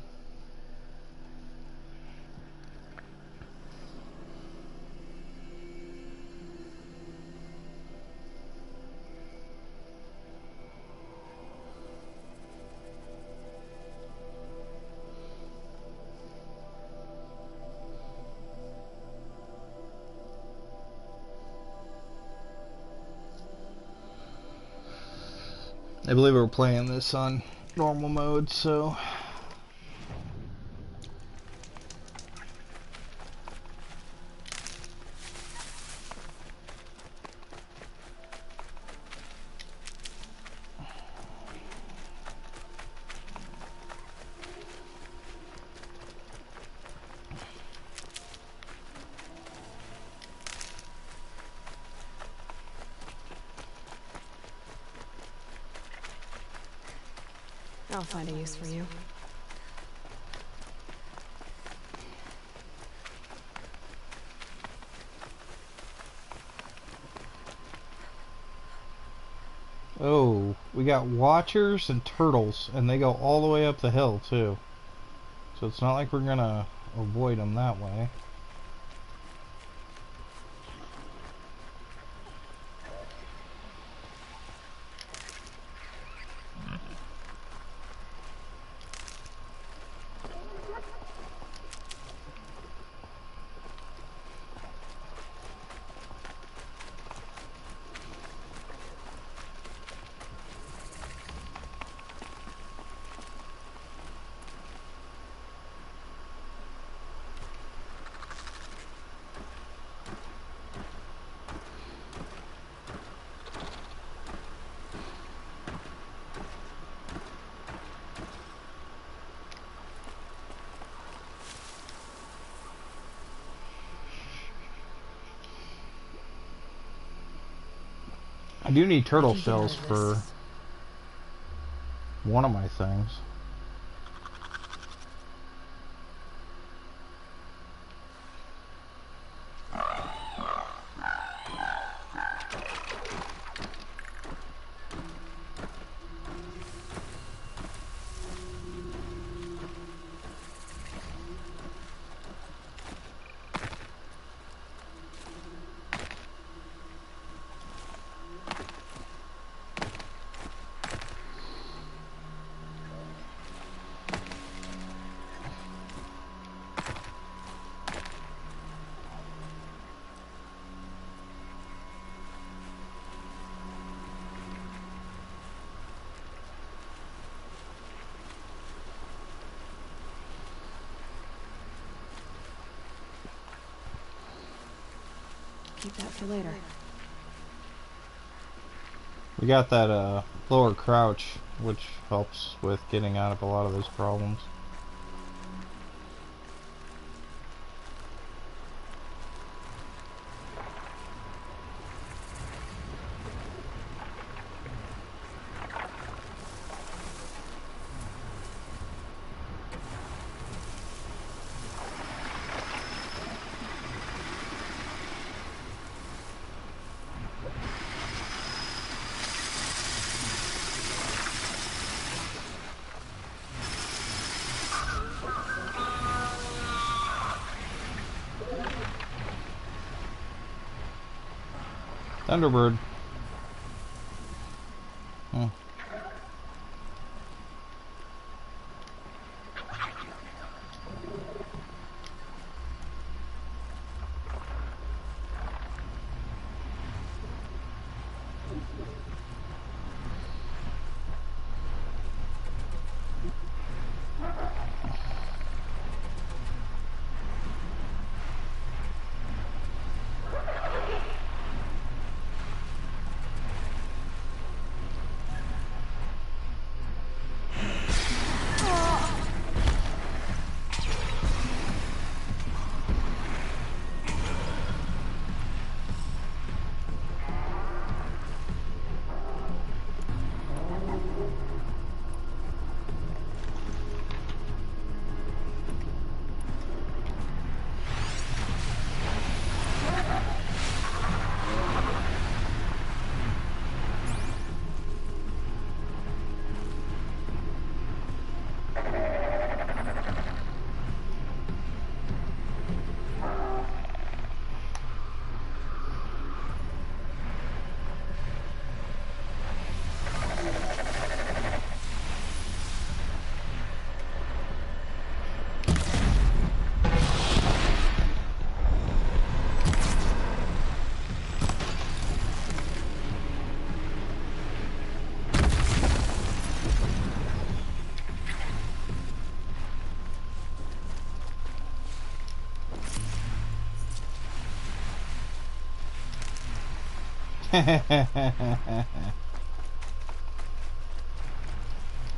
I believe we're playing this on normal mode, so... I'll find a use for you. Oh, we we got watchers and turtles, and they go all the way up the hill too. So it's not like we're gonna avoid them that way. I do need turtle shells for one of my things. Keep that for later. We got that lower crouch, which helps with getting out of a lot of those problems. Thunderbird. Hmm.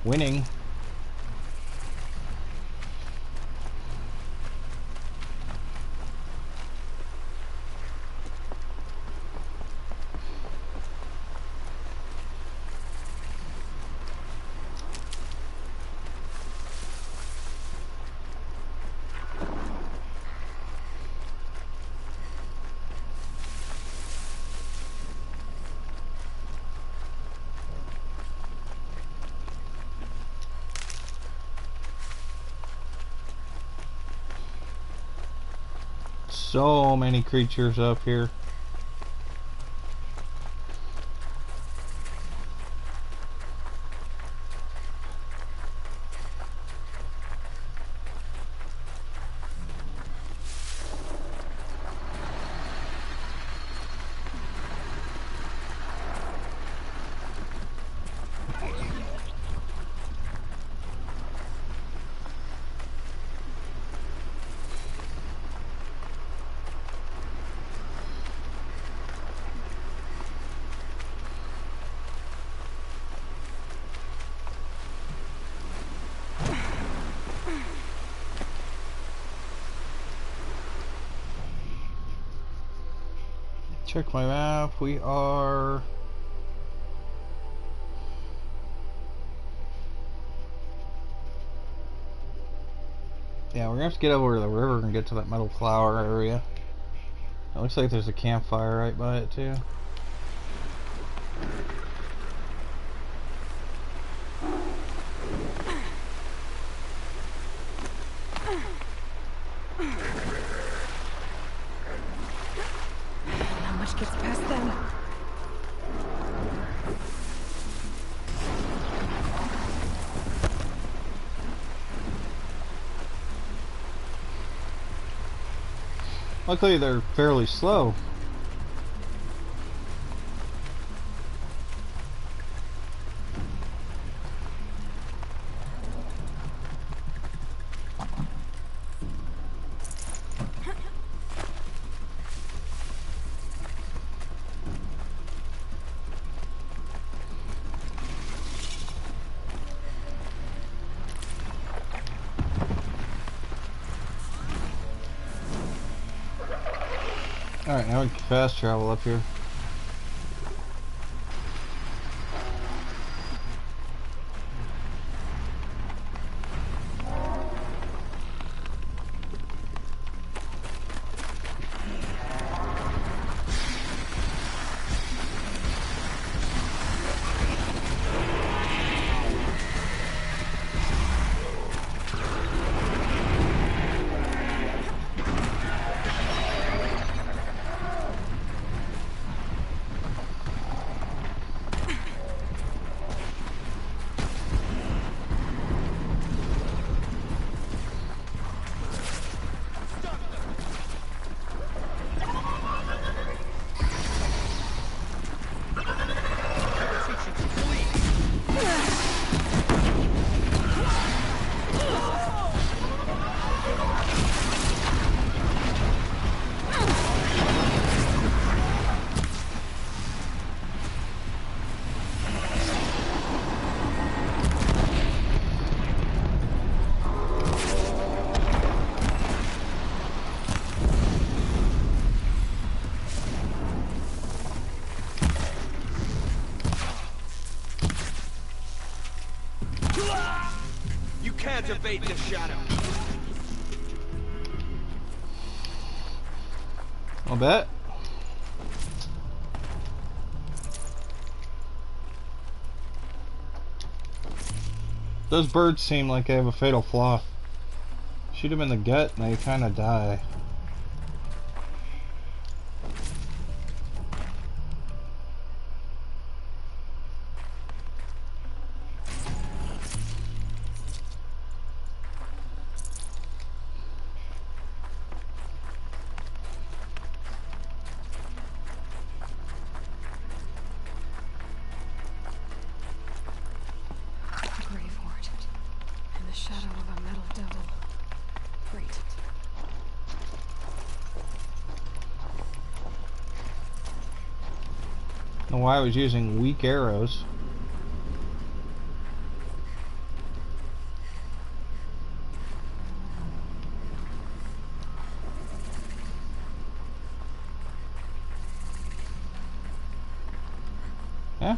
Winning. so many creatures up here. Check my map. We are... Yeah, we're gonna have to get over to the river and get to that metal flower area. It looks like there's a campfire right by it too. Not much gets past them. Luckily they're fairly slow. Alright, now we can fast travel up here. You can't evade the shadow. I'll bet. Those birds seem like they have a fatal flaw. Shoot them in the gut and they kind of die. Know why I was using weak arrows. Yeah.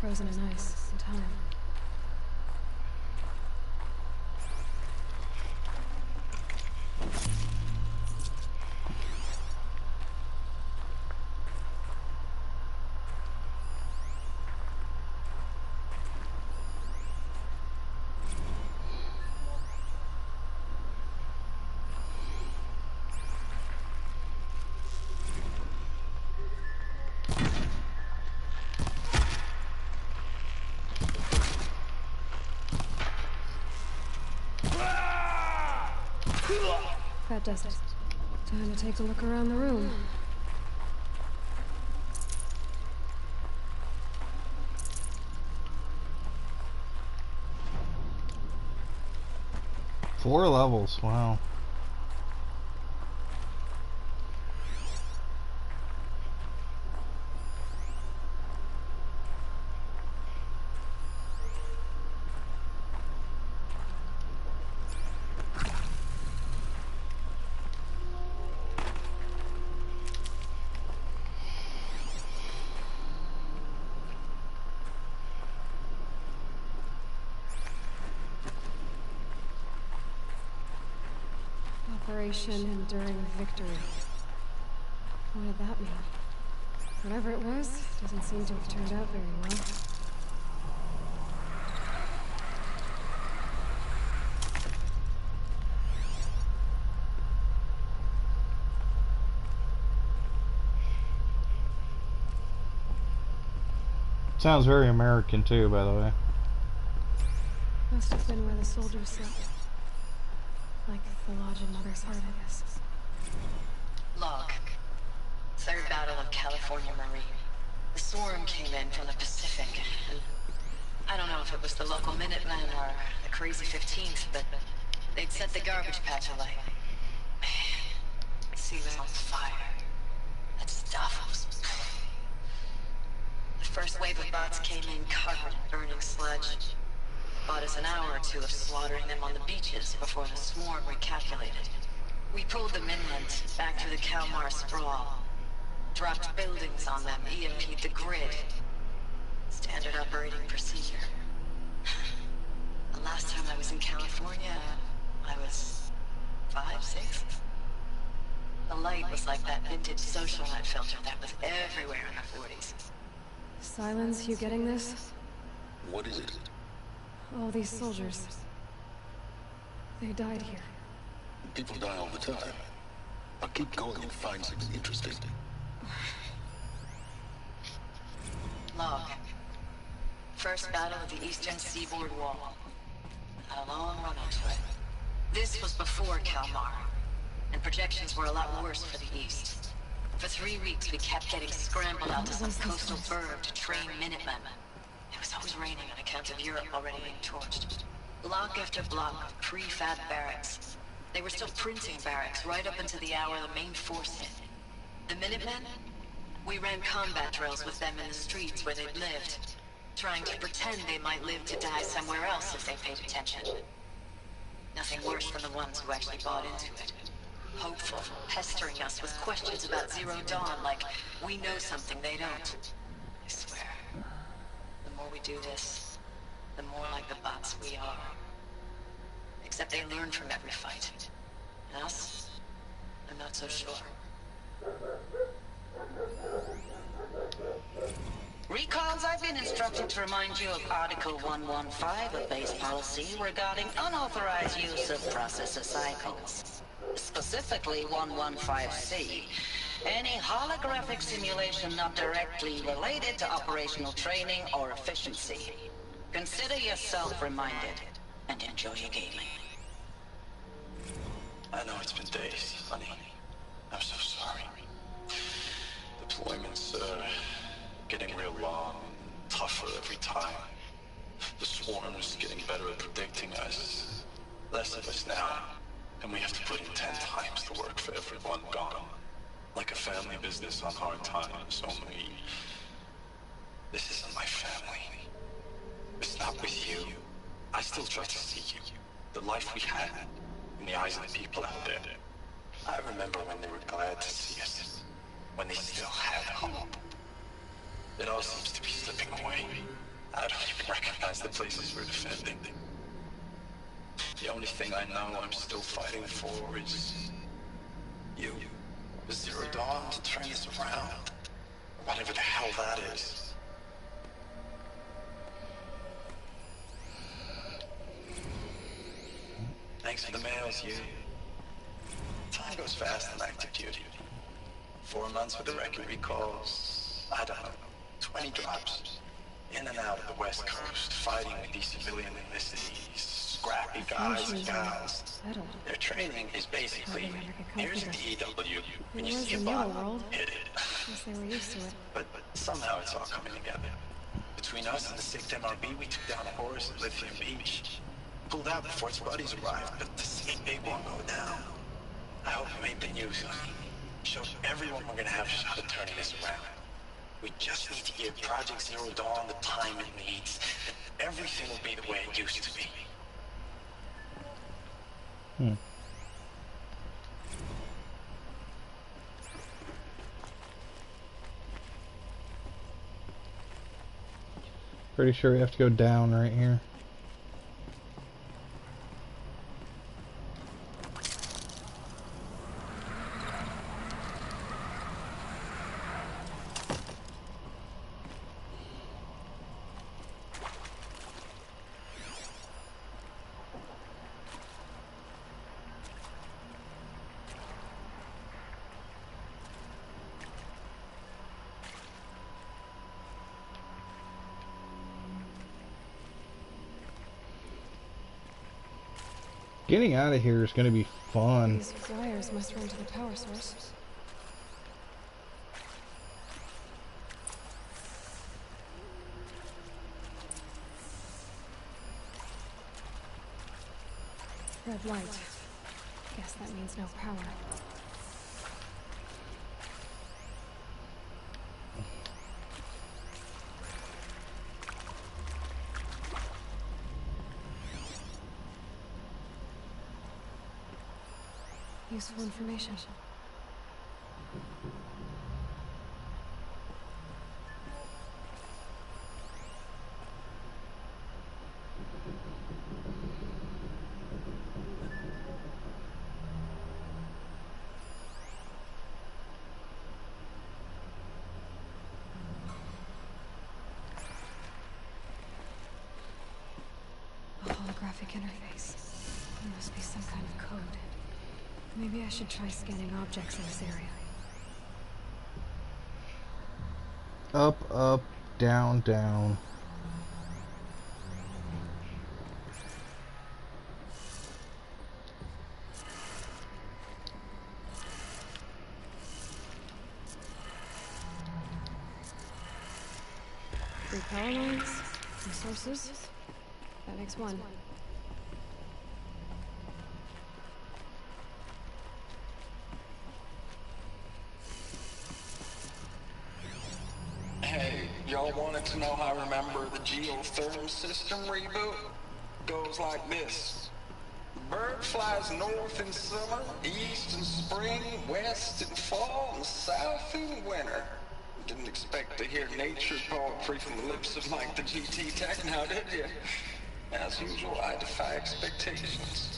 frozen in ice in time. That does it. Time to take a look around the room. Four levels, wow. Operation Enduring Victory. What did that mean? Whatever it was, doesn't seem to have turned out very well. Sounds very American too, by the way. Must have been where the soldiers slept. Like the lodge in Mother's Heart, I guess. Log. Third Battle of California Marine. The swarm came in from the Pacific, and I don't know if it was the local Minutemen or the Crazy 15th, but they'd set the garbage patch alight. Man, the sea was on fire. That stuff was... The first wave of bots came in covered in burning sludge. Bought us an hour or two of slaughtering them on the beaches before the swarm recalculated. We pulled them inland, back through the Kalmar sprawl. Dropped buildings on them, EMP'd the grid. Standard operating procedure. The last time I was in California, I was 5, 6? The light was like that vintage social net filter that was everywhere in the 40s. Silence, you getting this? What is it? All these soldiers. They died here. People die all the time. I'll keep going and find something interesting. Log. First battle of the Eastern Seaboard Wall. Had a long run into it. This was before Kalmar, and projections were a lot worse for the East. For 3 weeks, we kept getting scrambled out to some coastal burg to train Minutemen. It was always raining on account of Europe already being torched. Block after block of prefab barracks. They were still printing barracks right up until the hour the main force hit. The Minutemen? We ran combat drills with them in the streets where they'd lived, trying to pretend they might live to die somewhere else if they paid attention. Nothing worse than the ones who actually bought into it. Hopeful, pestering us with questions about Zero Dawn like we know something they don't. I swear, the more we do this, the more like the bots we are. Except they learn from every fight. And us? I'm not so sure. Recalls, I've been instructed to remind you of Article 115 of base policy regarding unauthorized use of processor cycles. Specifically 115C. Any holographic simulation not directly related to operational training or efficiency. Consider yourself reminded and enjoy your gaming. I know it's been days, honey. I'm so sorry. Deployments are getting real long and tougher every time. The swarm's getting better at predicting us. Less of us now, and we have to put in 10 times the work for everyone gone. Like a family business on hard times, only... This isn't my family. It's not with you. I still try to see you. The life we had in the eyes of the people out there. I remember when they were glad to see us. When they still had hope. It all seems to be slipping away. I don't even recognize the places we're defending. The only thing I know I'm still fighting for is you. Zero Dawn to turn this around. Whatever the hell that is. Thanks for the mails, you. Time goes fast in active duty. 4 months with the record recalls. I don't know. 20 drops. In and out of the West Coast, fighting with these civilian ethnicities. Scrappy guys and gals. Their training is basically, here's a DEW. When you see a bomb, hit it. Guess they were used to it. But somehow it's all coming together. Between us and the 6th MRB, we took down a horse at Lithium Beach. Pulled out before its buddies arrived, but the CA won't go down. I hope you made the news, honey. Showed everyone we're gonna have a shot at turning this around. We just need to give Project Zero Dawn the time it needs, and everything will be the way it used to be. Pretty sure we have to go down right here. Getting out of here is going to be fun. These wires must run to the power source. Red light. Guess that means no power. Useful information. A holographic interface. There must be some kind of code. Maybe I should try scanning objects in this area. Up, up, down, down. Three power lines, resources. That makes one. Y'all wanted to know how I remember the geotherm system reboot? Goes like this. Bird flies north in summer, east in spring, west in fall, and south in winter. Didn't expect to hear nature poetry from the lips of Mike the GT Tech now, did you? As usual, I defy expectations.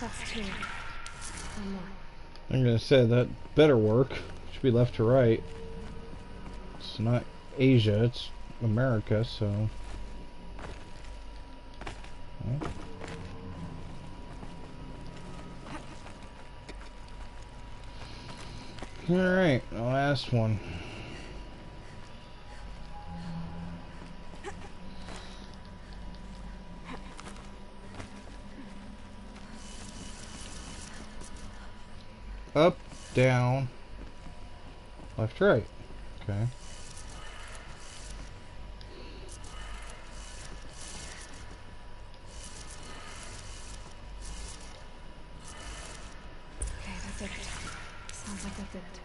That's two. One more. I'm gonna say that better work. Should be left to right. It's not Asia, it's America, so. Okay. Alright, the last one. Up, down, left, right. Okay. Okay, that did it. Sounds like that did it.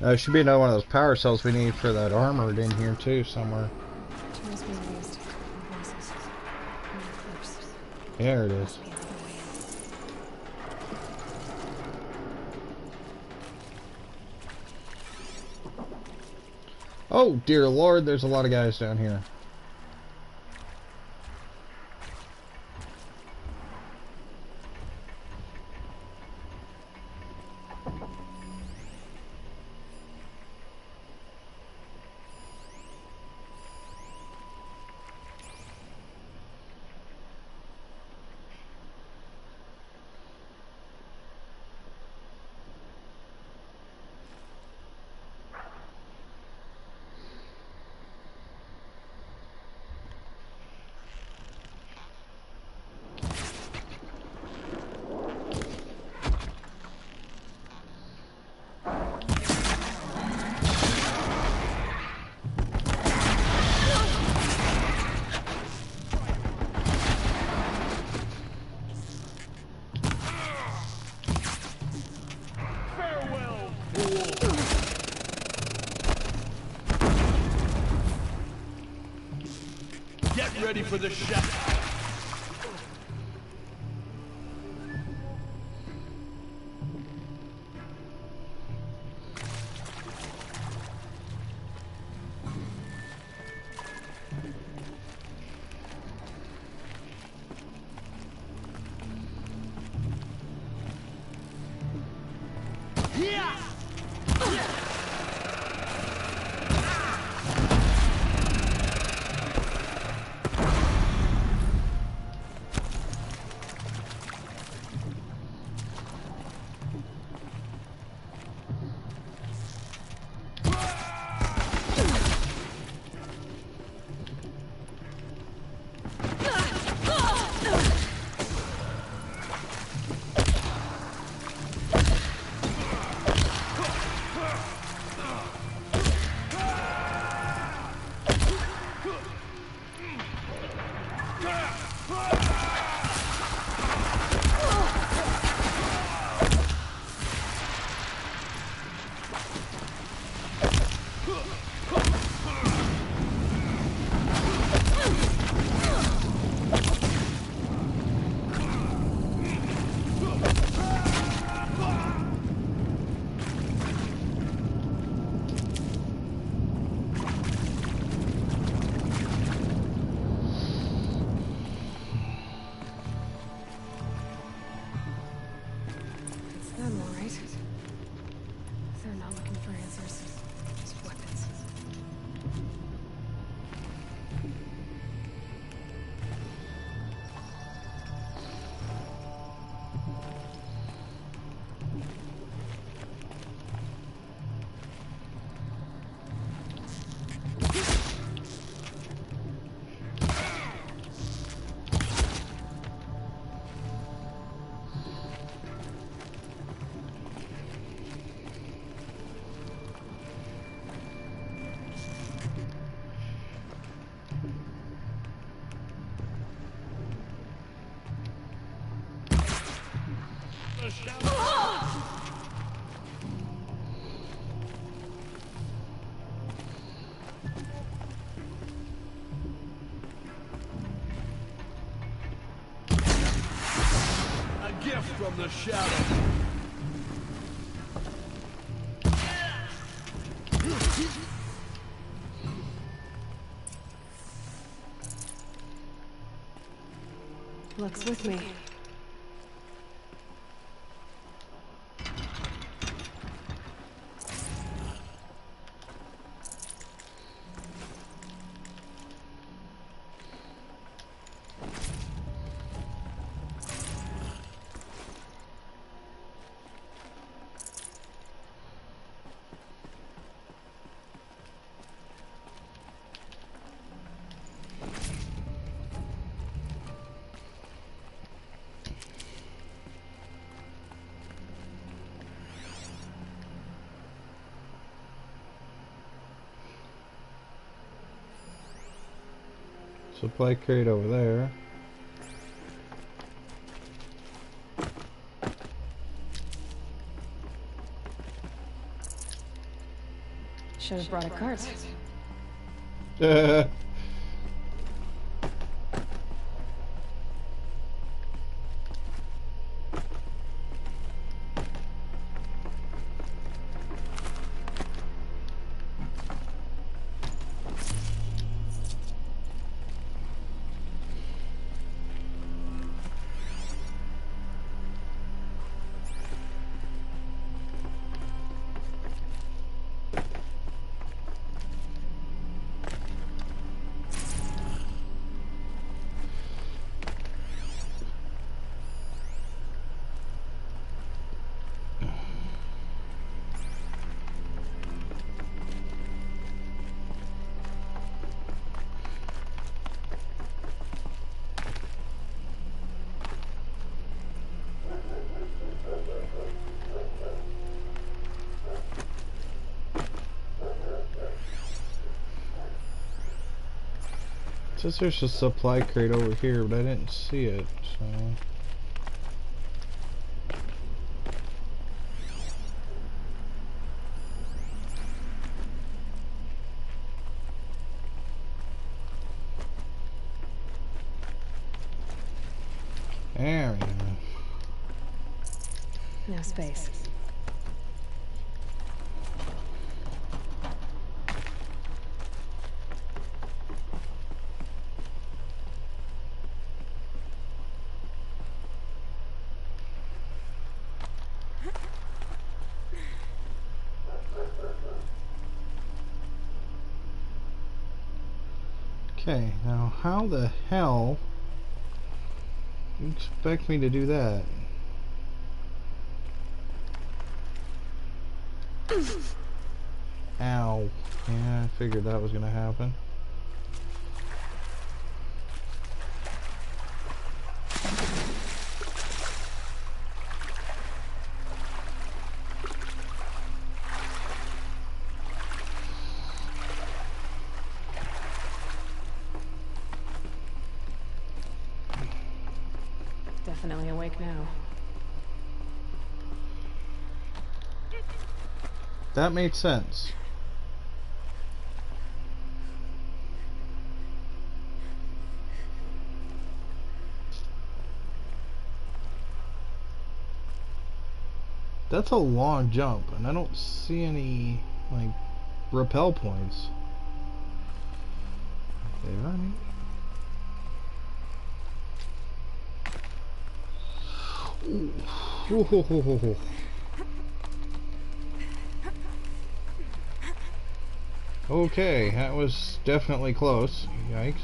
Should be another one of those power cells we need for that armored in here too somewhere. Tools being used. Voices. Clips. There it is. Oh dear Lord, there's a lot of guys down here. Get ready for the shot. From the shadow. Lux with me. Supply crate over there. should have brought a cart. It says there's a supply crate over here, but I didn't see it, so... There we go. No space. Okay, now how the hell do you expect me to do that? Ow. Yeah, I figured that was gonna happen. Definitely awake now. That made sense. That's a long jump, and I don't see any, like, rappel points. Okay, running. Ooh. Okay, that was definitely close. Yikes.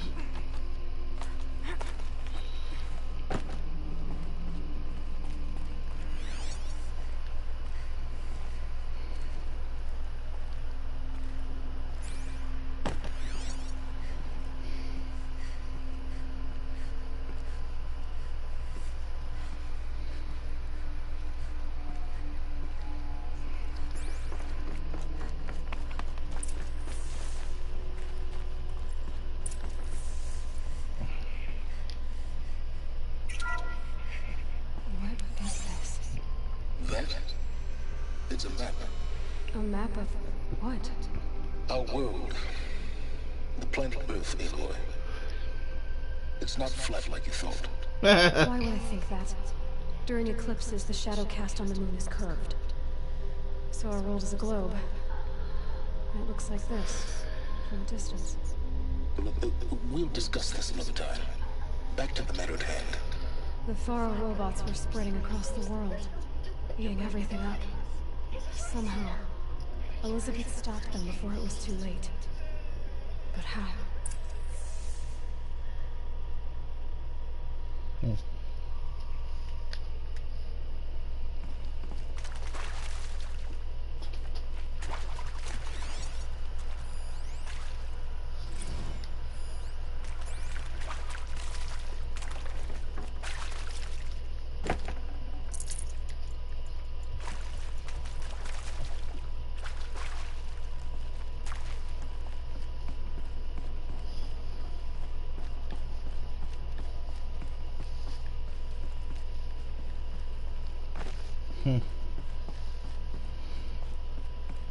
It's a map. A map of what? Our world. The planet Earth, Aloy. It's not flat like you thought. Why would I think that? During eclipses, the shadow cast on the moon is curved. So our world is a globe. It looks like this, from a distance. We'll discuss this another time. Back to the matter at hand. The Faro robots were spreading across the world, eating everything up. Somehow, Elizabeth stopped them before it was too late. But how?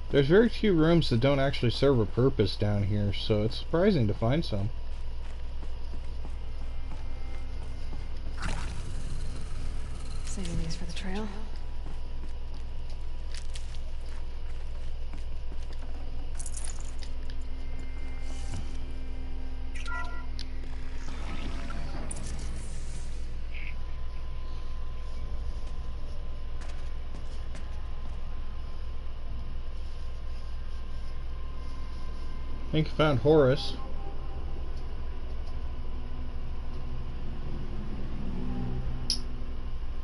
There's very few rooms that don't actually serve a purpose down here, so it's surprising to find some. Saving these for the trail. I think you found Horus.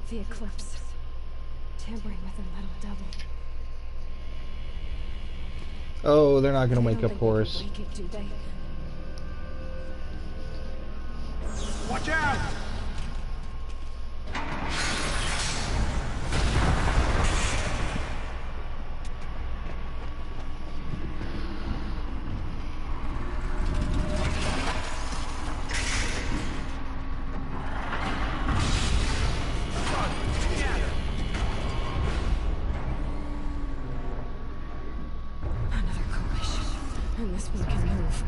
The Eclipse. Tampering with the metal devil. Oh, they're not gonna wake up Horus. Wake it, do they? Watch out! Another coalition. And this one can move.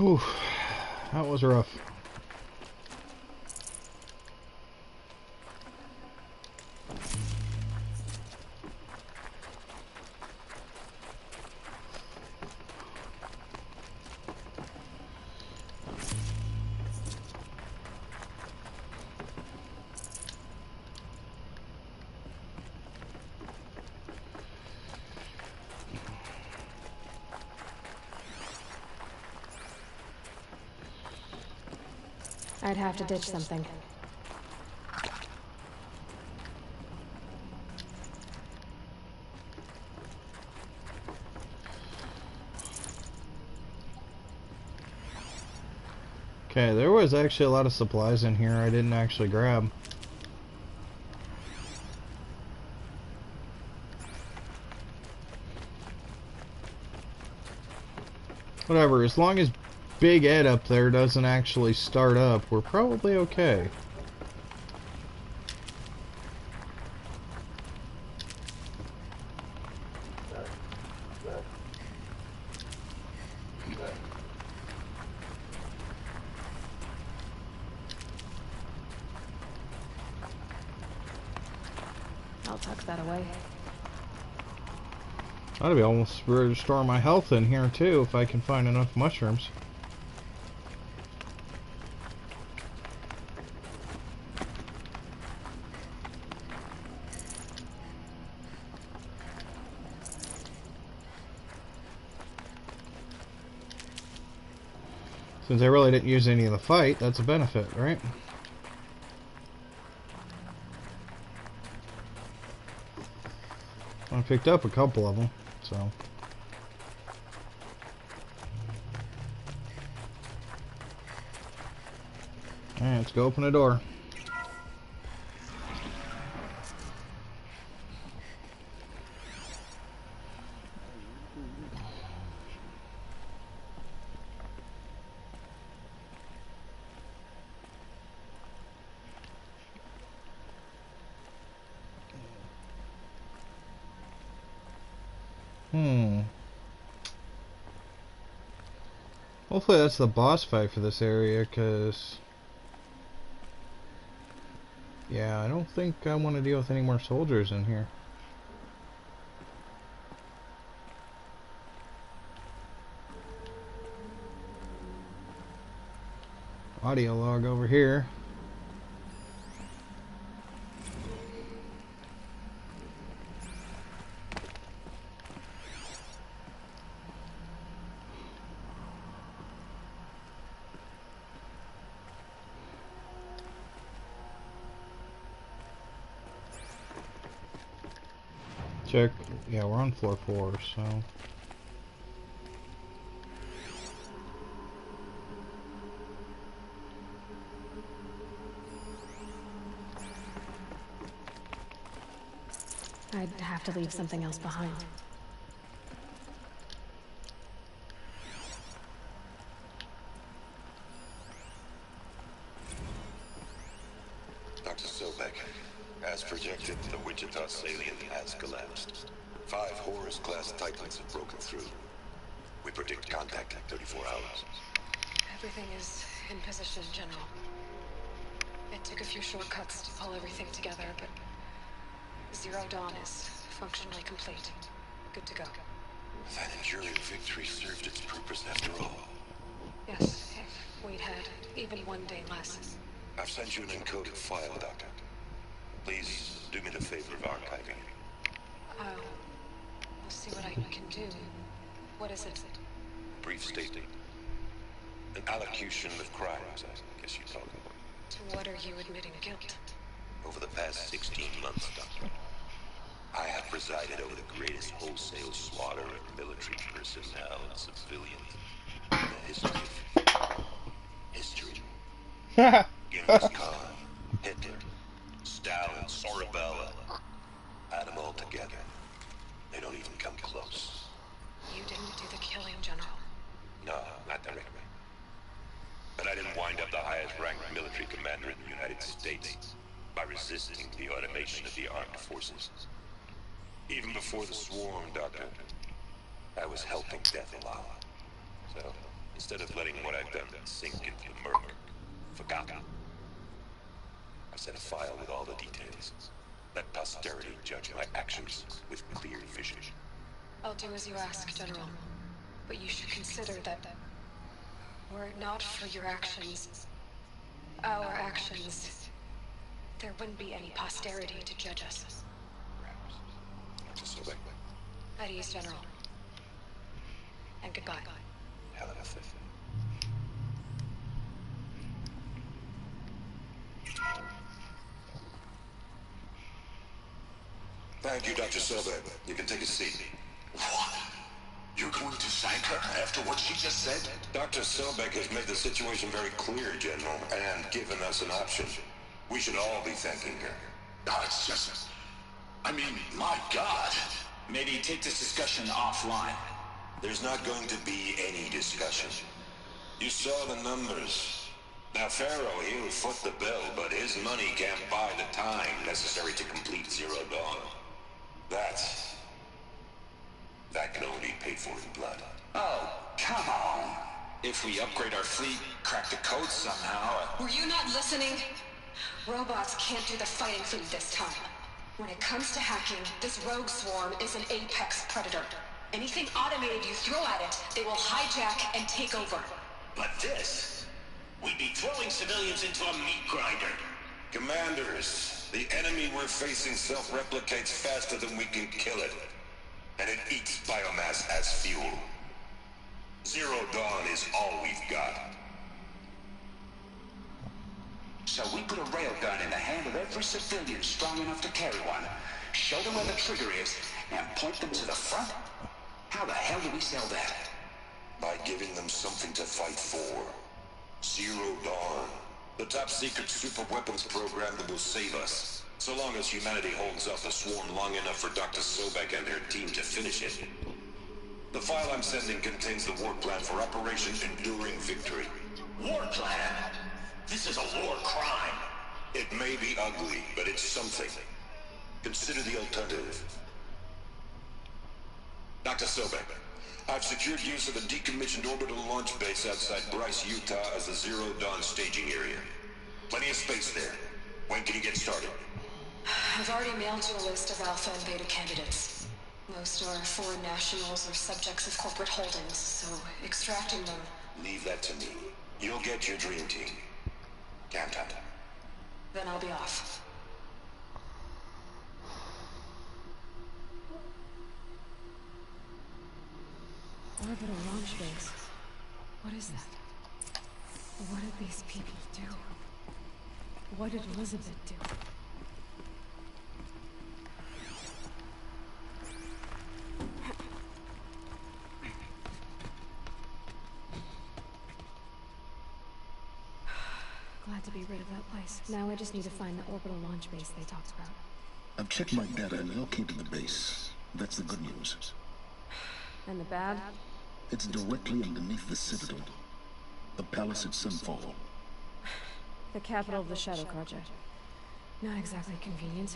Whew, that was rough. I'd have to ditch something. Okay, there was actually a lot of supplies in here I didn't actually grab. Whatever, as long as Big Ed up there doesn't actually start up, we're probably okay. I'll tuck that away. I'd be almost ready to restore my health in here too if I can find enough mushrooms. Since I really didn't use any of the fight, that's a benefit, right? I picked up a couple of them, so. Alright, let's go open the door. Hopefully that's the boss fight for this area, because... yeah, I don't think I want to deal with any more soldiers in here. Audio log over here. Check. Yeah, we're on floor 4, so... I'd have to leave something else behind. Dr. Sobek, as projected, the Wichita salient has collapsed. 5 Horus-class Titans have broken through. We predict contact in 34 hours. Everything is in position, General. It took a few shortcuts to pull everything together, but Zero Dawn is functionally complete. Good to go. That enduring victory served its purpose after all. Yes, if we'd had even one day less. I've sent you an encoded file, Doctor. Please do me the favor of archiving it. I'll see what I can do. What is it? Brief statement. An allocution of crimes, I guess you'd call it. To what are you admitting guilt? Over the past 16 months, Doctor, I have presided over the greatest wholesale slaughter of military personnel and civilians in the history. Genghis Khan, Hitler, Stalin, Sorabella, add them all together. They don't even come close. You didn't do the killing, General. No, not directly. But I didn't wind up the highest-ranked military commander in the United States by resisting the automation of the armed forces. Even before the swarm, Doctor, I was helping death along. So, Instead of letting what I've done sink into the murk, forgotten. I set a file with all the details. Let posterity judge my actions with clear vision. I'll do as you ask, General. But you should consider that were it not for your actions, our actions, there wouldn't be any posterity to judge us. Dr. Sobek. At ease, General. And goodbye. Helena Fifth. Thank you, Dr. Sobek. You can take a seat. What? You're going to thank her after what she just said? Dr. Sobek has made the situation very clear, General, and given us an option. We should all be thanking her. Oh, it's just... I mean, my God. Maybe take this discussion offline. There's not going to be any discussion. You saw the numbers. Now, Pharaoh, he'll foot the bill, but his money can't buy the time necessary to complete Zero Dawn. That can only be paid for in blood. Oh, come on. If we upgrade our fleet, crack the code somehow... Were you not listening? Robots can't do the fighting for you this time. When it comes to hacking, this rogue swarm is an apex predator. Anything automated you throw at it, they will hijack and take over. But this... we'd be throwing civilians into a meat grinder. Commanders, the enemy we're facing self-replicates faster than we can kill it. And it eats biomass as fuel. Zero Dawn is all we've got. So we put a railgun in the hand of every civilian strong enough to carry one, show them where the trigger is, and point them to the front? How the hell do we sell that? By giving them something to fight for. Zero Dawn. The top-secret super-weapons program that will save us. So long as humanity holds off the swarm long enough for Dr. Sobek and their team to finish it. The file I'm sending contains the war plan for Operation Enduring Victory. War plan? This is a war crime. It may be ugly, but it's something. Consider the alternative. Dr. Sobek, I've secured use of a decommissioned orbital launch base outside Bryce, Utah as the Zero Dawn staging area. Plenty of space there. When can you get started? I've already mailed you a list of Alpha and Beta candidates. Most are foreign nationals or subjects of corporate holdings, so extracting them... Leave that to me. You'll get your dream team. Count on it. Then I'll be off. Orbital launch base. What is that? What did these people do? What did Elizabeth do? Glad to be rid of that place. Now I just need to find the orbital launch base they talked about. I've checked my data and located the base. That's the good news. And the bad? It's directly underneath the Citadel. The palace at Sunfall. The capital of the Shadow Project. Not exactly convenient.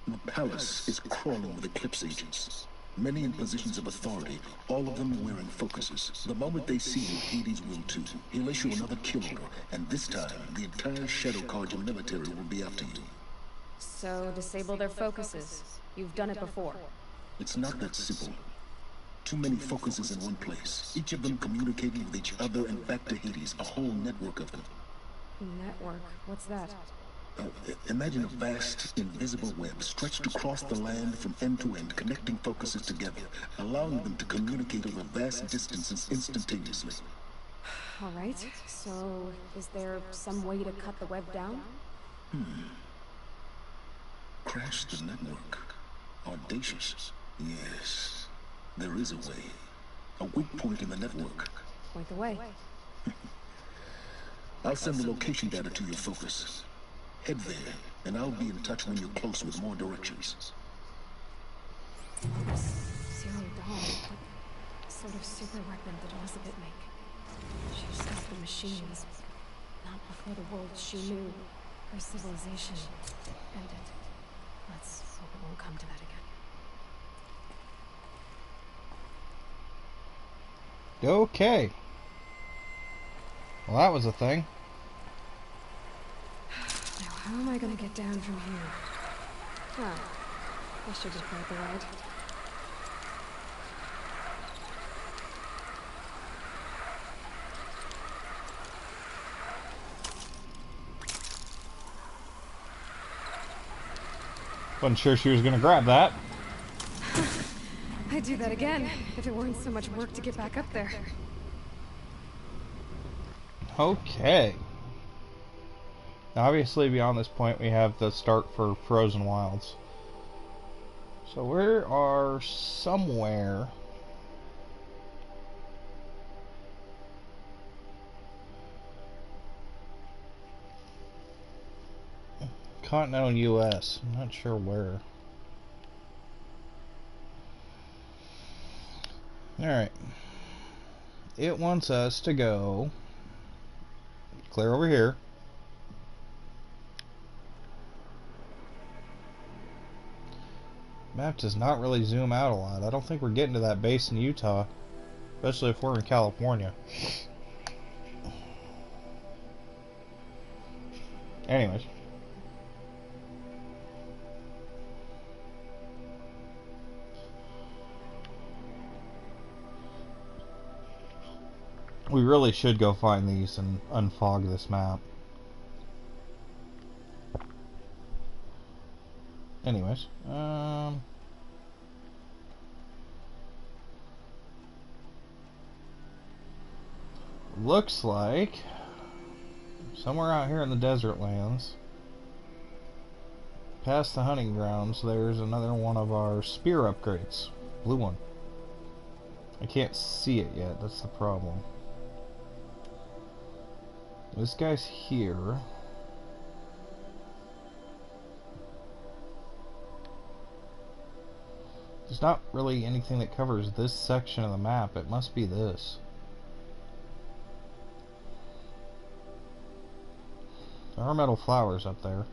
The palace is crawling with Eclipse agents. Many in positions of authority, all of them wearing focuses. The moment they see you, Hades will too. He'll issue another kill order, and this time, the entire Shadow Carja military will be after you. So, disable their focuses. You've done it before. It's not that simple. Too many focuses in one place, each of them communicating with each other and back to Hades, a whole network of them. Network? What's that? Imagine a vast, invisible web stretched across the land from end to end, connecting focuses together, allowing them to communicate over vast distances instantaneously. All right, so is there some way to cut the web down? Crash the network. Audacious. Yes, there is a way. A weak point in the network. Point the way. I'll send the location data to your focus. Head there, and I'll be in touch when you're close with more directions. Zero Dawn. What sort of super weapon did Elizabeth make? She says the machines. Not before the world she knew. Her civilization ended. Let's hope it won't come to that again. Okay. Well, that was a thing. Now, how am I gonna get down from here? Ah, I should just grab the ride. Wasn't sure she was gonna grab that. I'd do that again, if it weren't so much work to get back up there. Okay. Now, obviously, beyond this point, we have the start for Frozen Wilds. So we are somewhere. Continental U.S. I'm not sure where. Alright. It wants us to go clear over here. Map does not really zoom out a lot. I don't think we're getting to that base in Utah, especially if we're in California. Anyways. We really should go find these and unfog this map. Anyways, looks like somewhere out here in the desert lands, past the hunting grounds, there's another one of our spear upgrades. Blue one. I can't see it yet, that's the problem. This guy's here. There's not really anything that covers this section of the map. It must be this. There are metal flowers up there.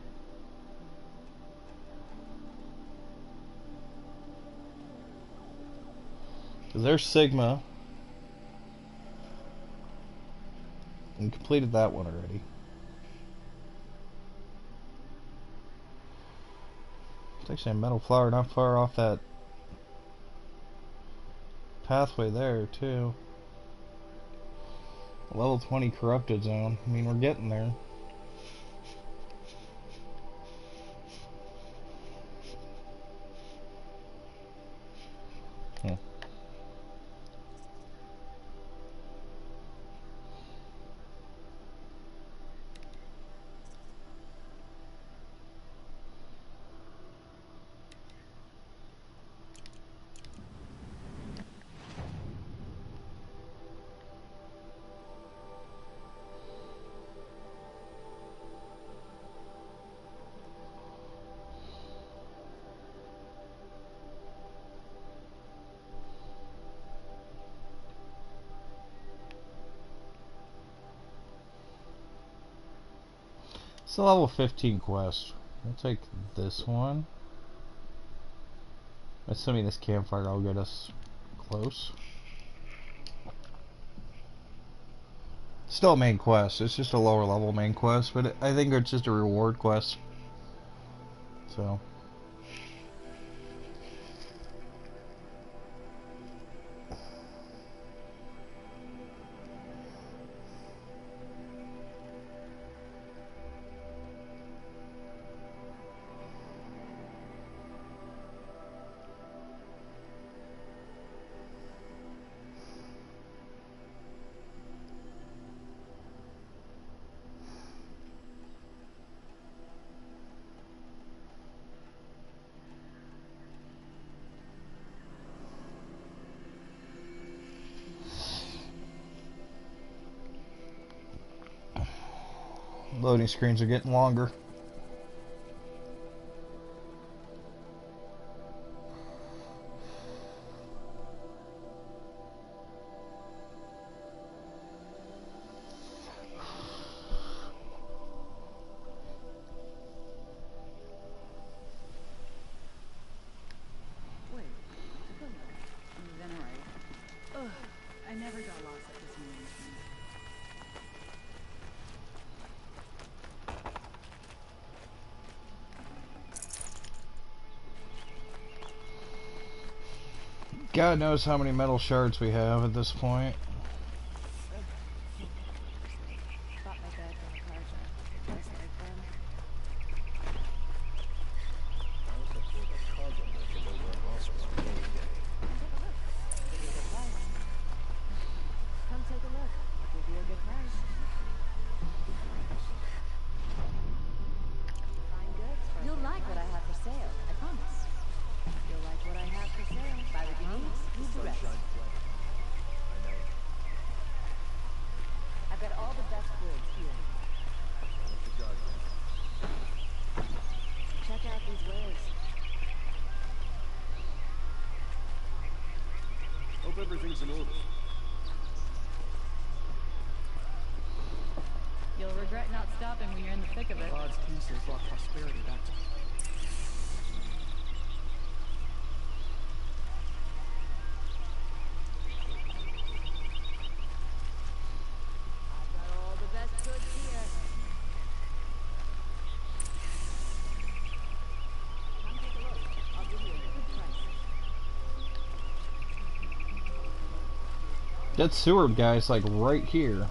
There's Sigma. And completed that one already. It's actually a metal flower not far off that pathway there too. Level 20 corrupted zone. I mean, we're getting there. It's a level 15 quest. We'll take this one. Assuming this campfire will get us close. Still a main quest. It's just a lower level main quest, but I think it's just a reward quest. So. Loading screens are getting longer. God knows how many metal shards we have at this point. Everything's in order. You'll regret not stopping when you're in the thick of it. God's peace has brought prosperity back to I've got all the best goods here. Come take a look. I'll give you a good price. That Seward guy's like right here.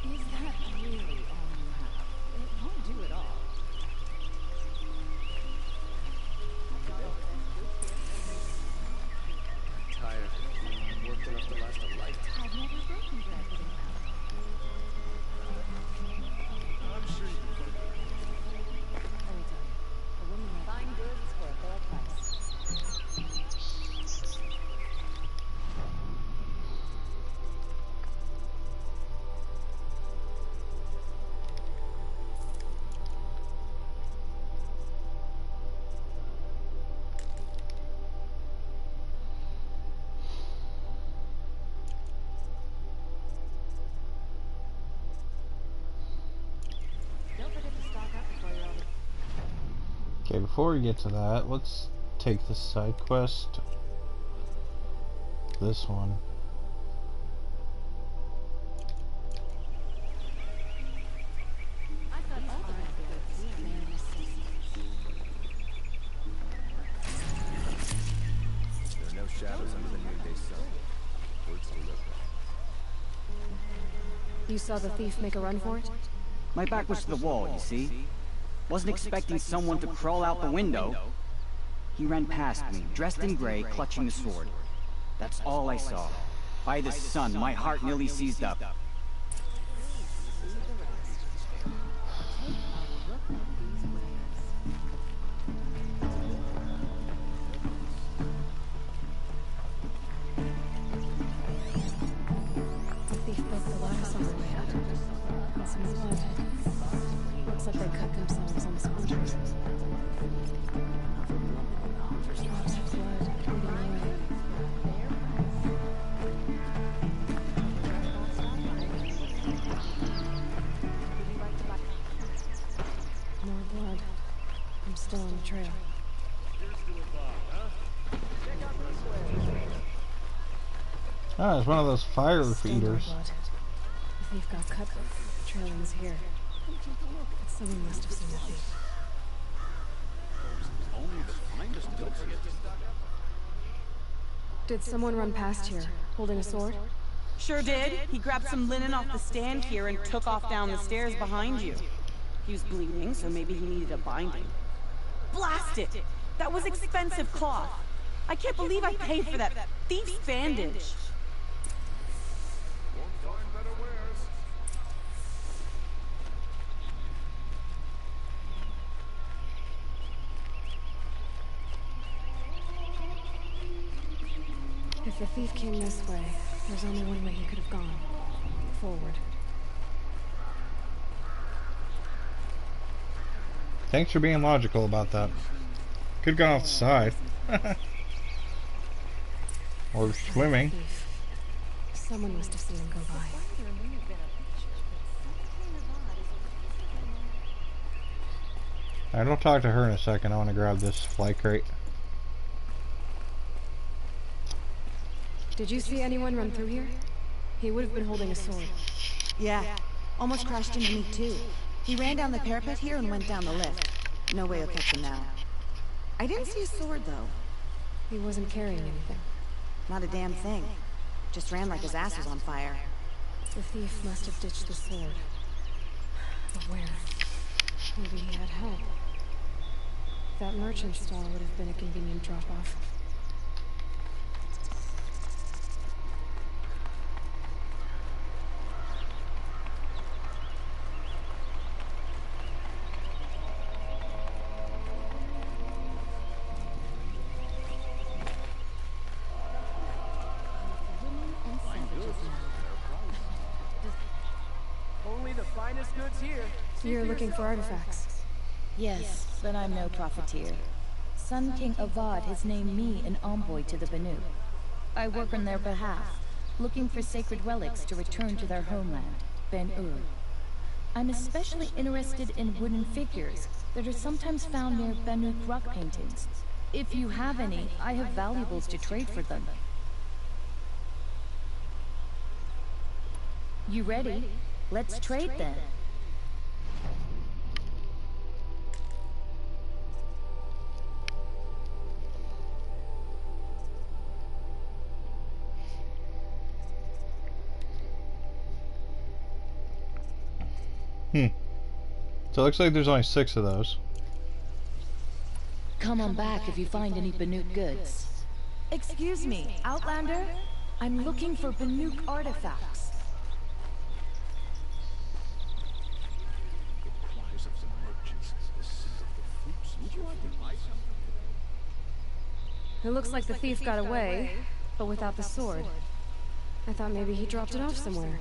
Is that really all you have? It won't do it all. I'm tired. I've worked enough to last a lifetime. I've never broken bread with him. I'm sure you can. Let me tell you, a woman may find goods for a fair price. Don't forget to stock up before you're on the... Okay, before we get to that, let's take this side quest. This one. I thought all the bad goods were mere necessities. There are no shadows under the noonday sun. Words to live by. You saw the thief make a run for it? My back was to the wall, you see. Wasn't expecting someone to crawl out the window. He ran past me, dressed in gray, clutching the sword. That's all I saw. By the sun, my heart nearly seized up. The thief broke the lattice on their way out. And some blood. Looks like they cut themselves on the splinters. Drops of blood leading the way. More blood. I'm still on the trail. Ah, it's one of those fire Still more feeders. blood. The thief got cut. The trail ends here. But someone must have seen the thief. Only the finest goods get to Did someone run past here, holding a sword? Sure did. He grabbed some linen off the stand here and took off down the stairs behind you. He was bleeding, so maybe he needed a binding. Blast it! That was expensive cloth. I can't believe I paid for that thief's bandage. If the thief came this way, there's only one way he could have gone. Forward. Thanks for being logical about that. Could have gone off the side. Or swimming. Someone must have seen him go by. Alright, I'll talk to her in a second. I want to grab this fly crate. Did you see anyone run through here? He would have been holding a sword. Yeah, almost crashed into me too. He ran down the parapet here and went down the lift. No way I'll catch him now. I didn't see a sword though. He wasn't carrying anything. Not a damn thing. Just ran like his ass was on fire. The thief must have ditched the sword. But where? Maybe he had help. That merchant stall would have been a convenient drop-off. Only the finest goods here. You're looking for artifacts. Yes, but I'm no profiteer. Sun King Avad has named me an envoy to the Banu. I work on their behalf, looking for sacred relics to return to their homeland, Ben-Ur. I'm especially interested in wooden figures that are sometimes found near Banuk rock paintings. If you have any, I have valuables to trade for them. You ready? Let's trade then. So it looks like there's only 6 of those. Come on back if you find any Banuk goods. Excuse me, Outlander? I'm looking for Banuk artifacts. It looks like the thief got away, but without the sword. I thought maybe he dropped it off somewhere.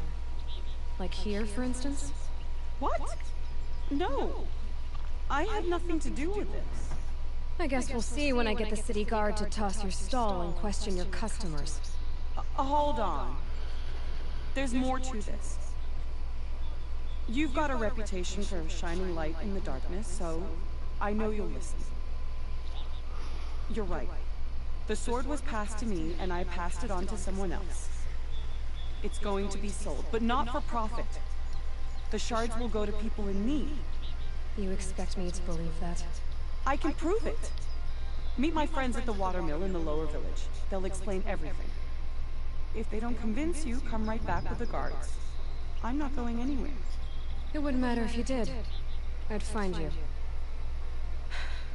Like here, for instance? What? No. I had nothing to do with this. I guess we'll see when I get the city guard to toss your stall and question your customers. Hold on. There's more to this. You've got a reputation for shining light in the darkness, so I know you'll listen. You're right. The sword was passed to me, and I passed it on to someone else. It's going to be sold, but not for profit. The shards will go to people in need. You expect me to believe that? I can prove it. Meet my friends at the watermill in the lower village. They'll explain everything. If they don't convince you, come right back with the guards. I'm not going anywhere. It wouldn't matter if you did. I'd find you.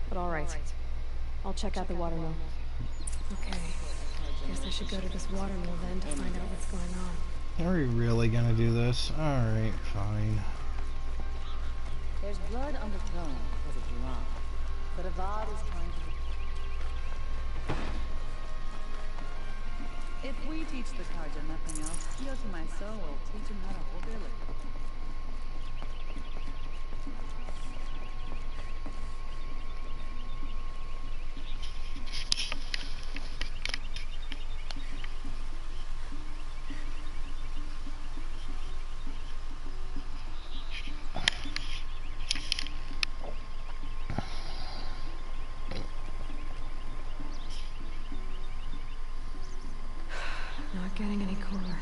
But all right. I'll check out the watermill. Okay. Guess I should go to this watermill then to find out what's going on. Are we really gonna do this? Alright, fine. There's blood on the throne because of Duran, but Avad is trying to... If we teach the Karja nothing else, Kyoto Maiso will teach him how to hold their liquor. Not getting any cooler.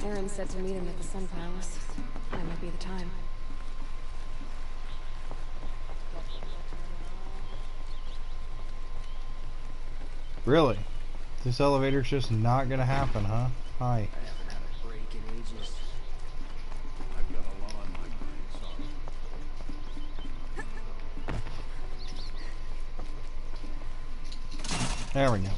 Aaron said to meet him at the Sun Palace. That might be the time. Really? This elevator's just not gonna happen, huh? Hi. There we go.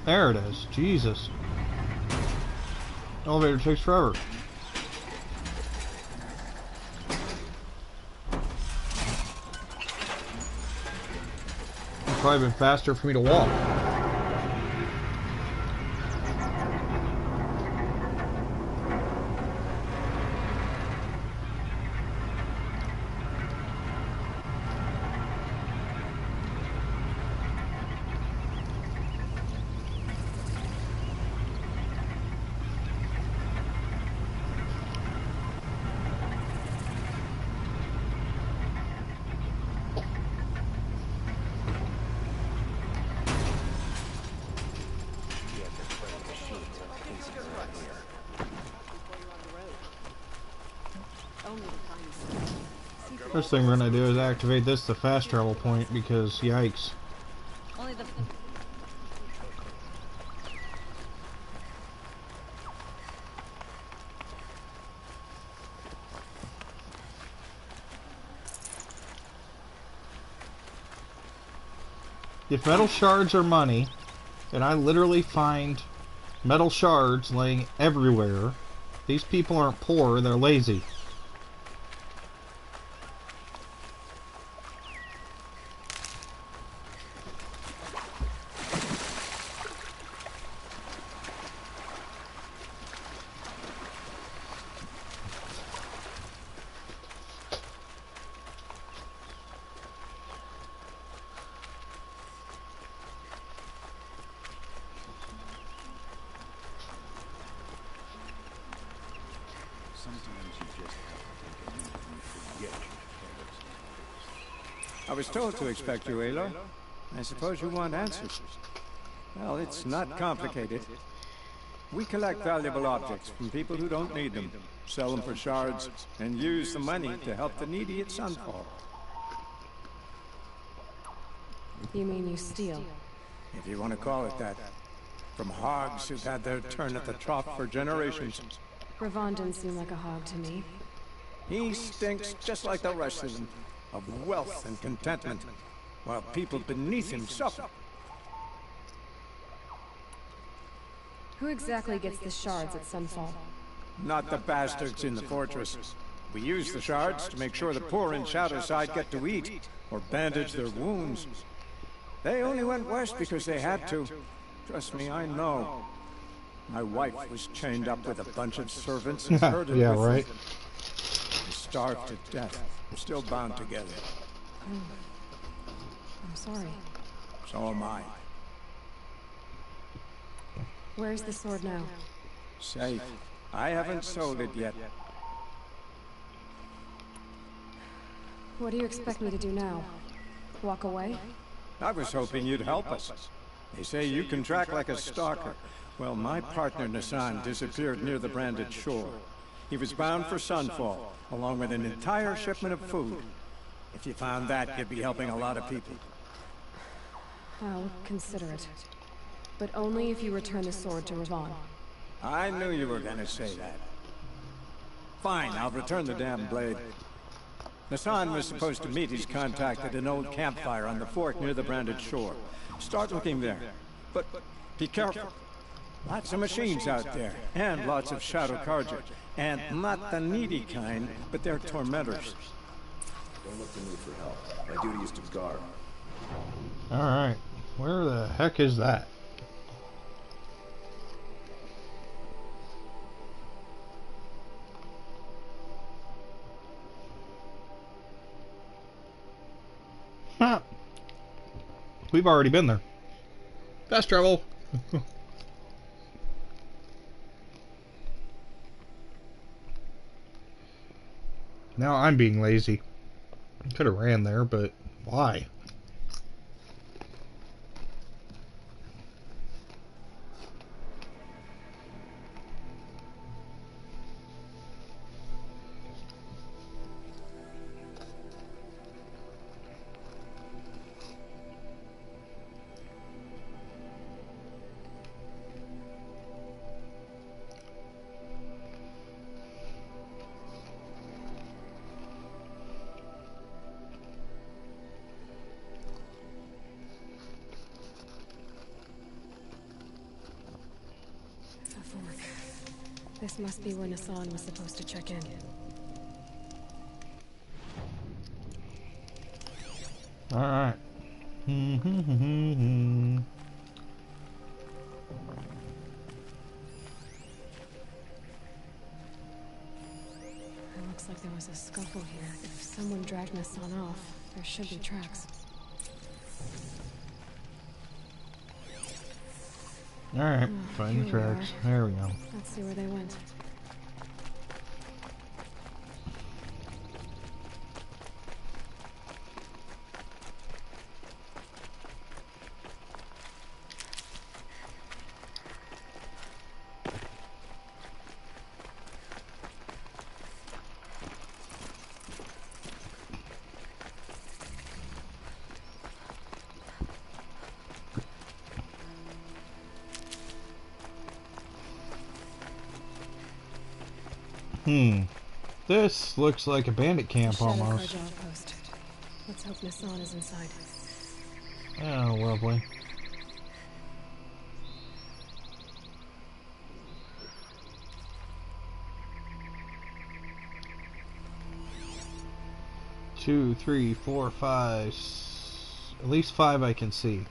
There it is. Jesus. Elevator takes forever. It's probably been faster for me to walk. First thing we're gonna do is activate this to fast travel point because yikes. Only the... If metal shards are money, and I literally find metal shards laying everywhere, these people aren't poor, they're lazy. I was told to expect you, Aloy. I suppose you want answers. Well, it's not complicated. We collect valuable objects from people who don't need them, sell them for shards, and use the money to help the needy at Sunfall. You mean you steal? If you want to call it that. From hogs who've had their turn at the trough for generations. Ravon didn't seem like a hog to me. He stinks just like the rest of them, of wealth and contentment, while people beneath him suffer. Who exactly gets the shards at Sunfall? Not the bastards in the fortress. We use the shards to make sure the poor in Shadowside get to eat, or bandage their wounds. They only went west because they had to. Trust me, I know. My wife was chained up with a bunch of servants and herded yeah, with right. them. They starved to death. Still bound together. I'm sorry. So am I. Where's the sword now? Safe. I haven't sold it yet. What do you expect me to do now? Walk away? I was hoping you'd help us. They say you can track like a stalker. Well, my partner Nassan disappeared near the branded shore. He was bound for Sunfall, along with an entire shipment of food. If you found that, you'd be helping a lot of people. I'll consider it. But only if you return the sword to Ravon. I knew you were gonna say that. Fine, I'll return the damn blade. Nassan was supposed to meet his contact at an old campfire on the fork near the branded shore. Start looking there. But be careful. Lots of machines out there, and lots of Shadow Carja. And not the needy kind, but they're tormentors. Don't look to me for help. My duty is to guard. Alright. Where the heck is that? Huh. We've already been there. Fast travel. Now I'm being lazy. Could have ran there, but why? This must be where Nassan was supposed to check in. Alright. It looks like there was a scuffle here. If someone dragged Nassan off, there should be tracks. Alright, find the tracks. There we go. Let's see where they went. This looks like a bandit camp Shadow almost. Carja outpost. Let's hope Nassan is inside. Oh, lovely. Two, three, four, five. At least 5 I can see.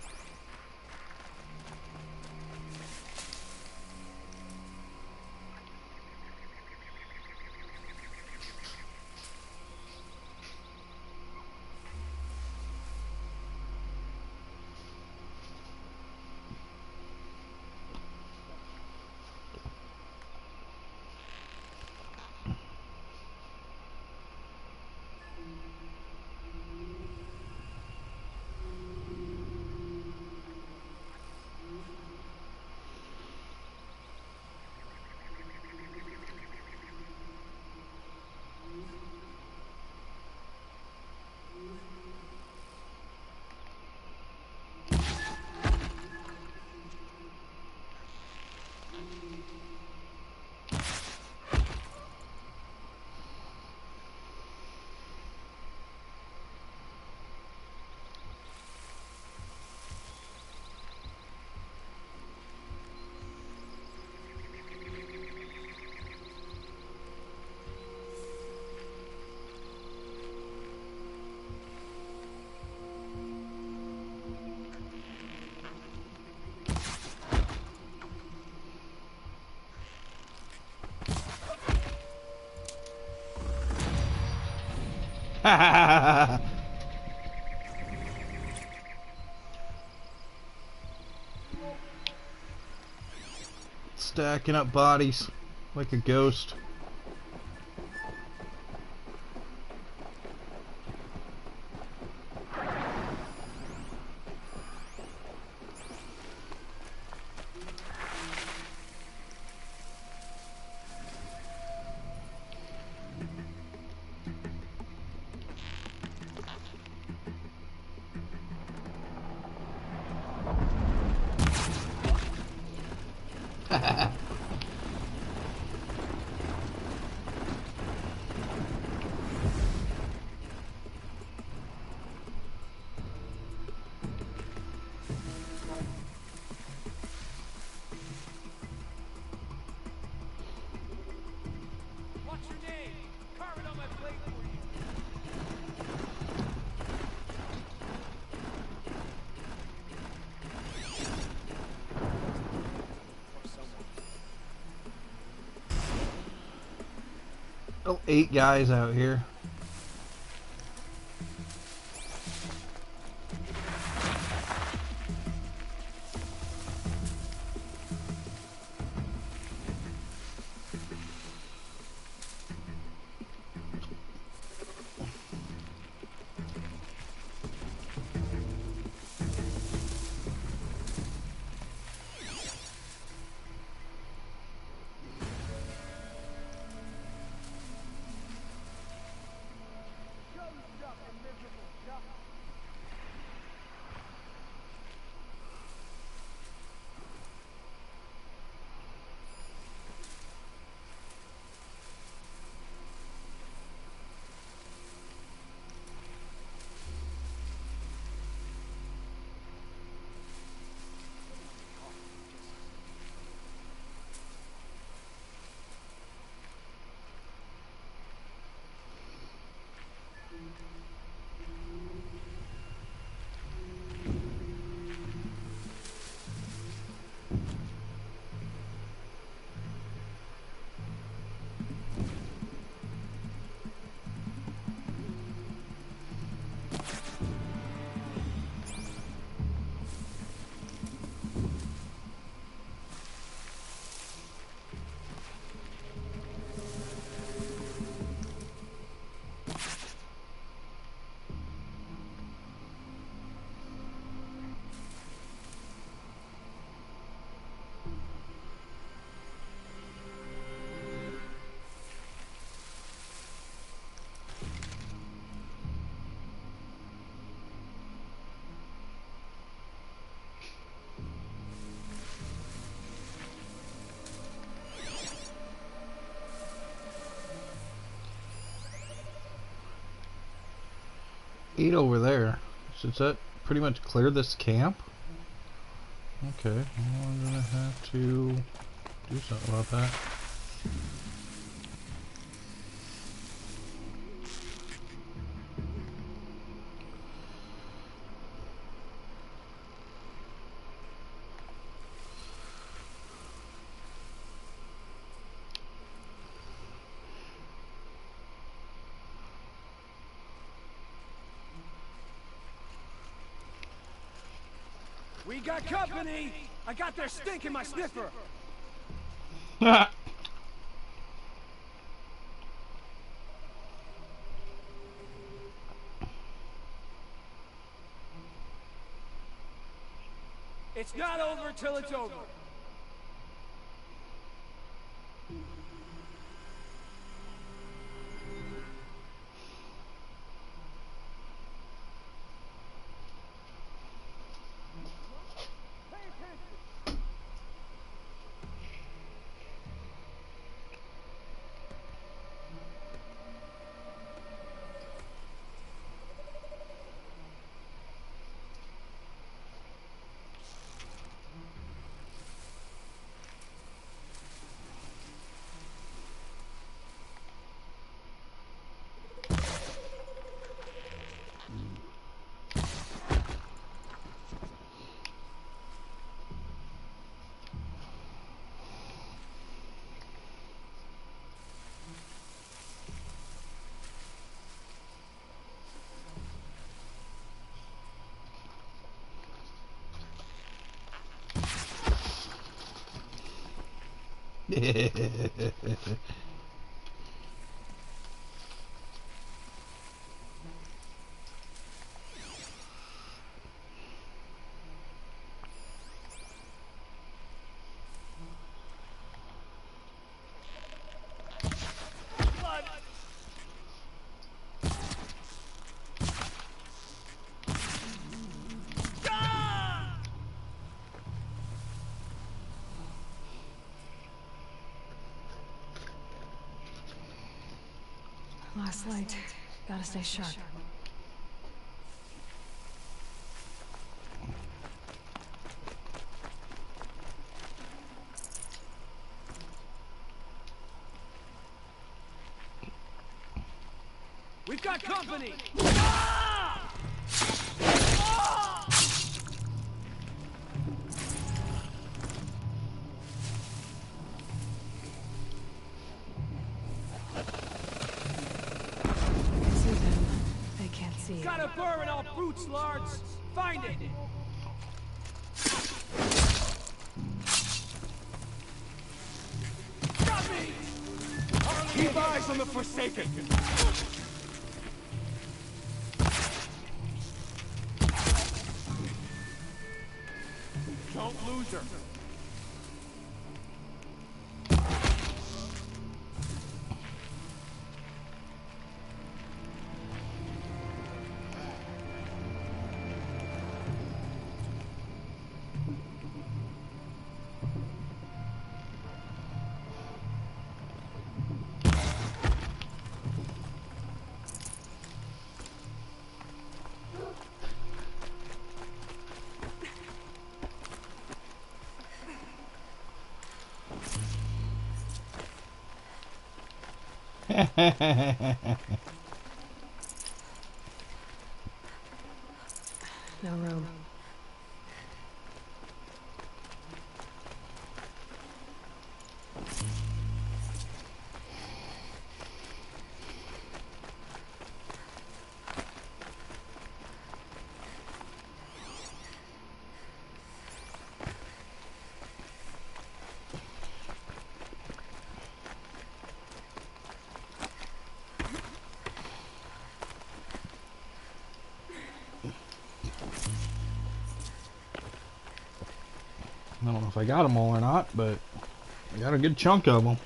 Stacking up bodies like a ghost. Oh, 8 guys out here. 8 over there. Does that pretty much clear this camp? Okay, well, I'm gonna have to do something about that. We got company! I got their stink in my sniffer! It's not over till it's over. Last light. Gotta stay sharp. We've got company! Got a burr in all boots, Lards! Find it! Got me! Keep eyes on the Forsaken! Don't lose her! No room. I don't know if I got them all or not, but I got a good chunk of them.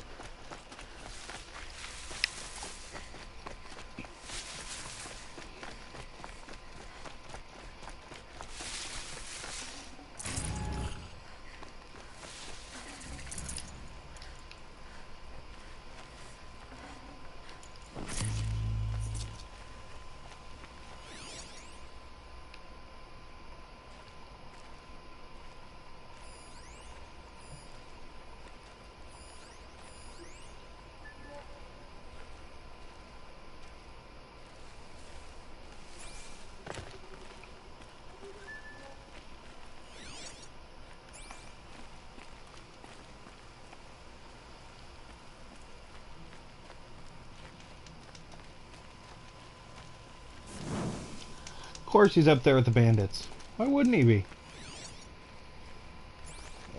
course he's up there with the bandits. Why wouldn't he be?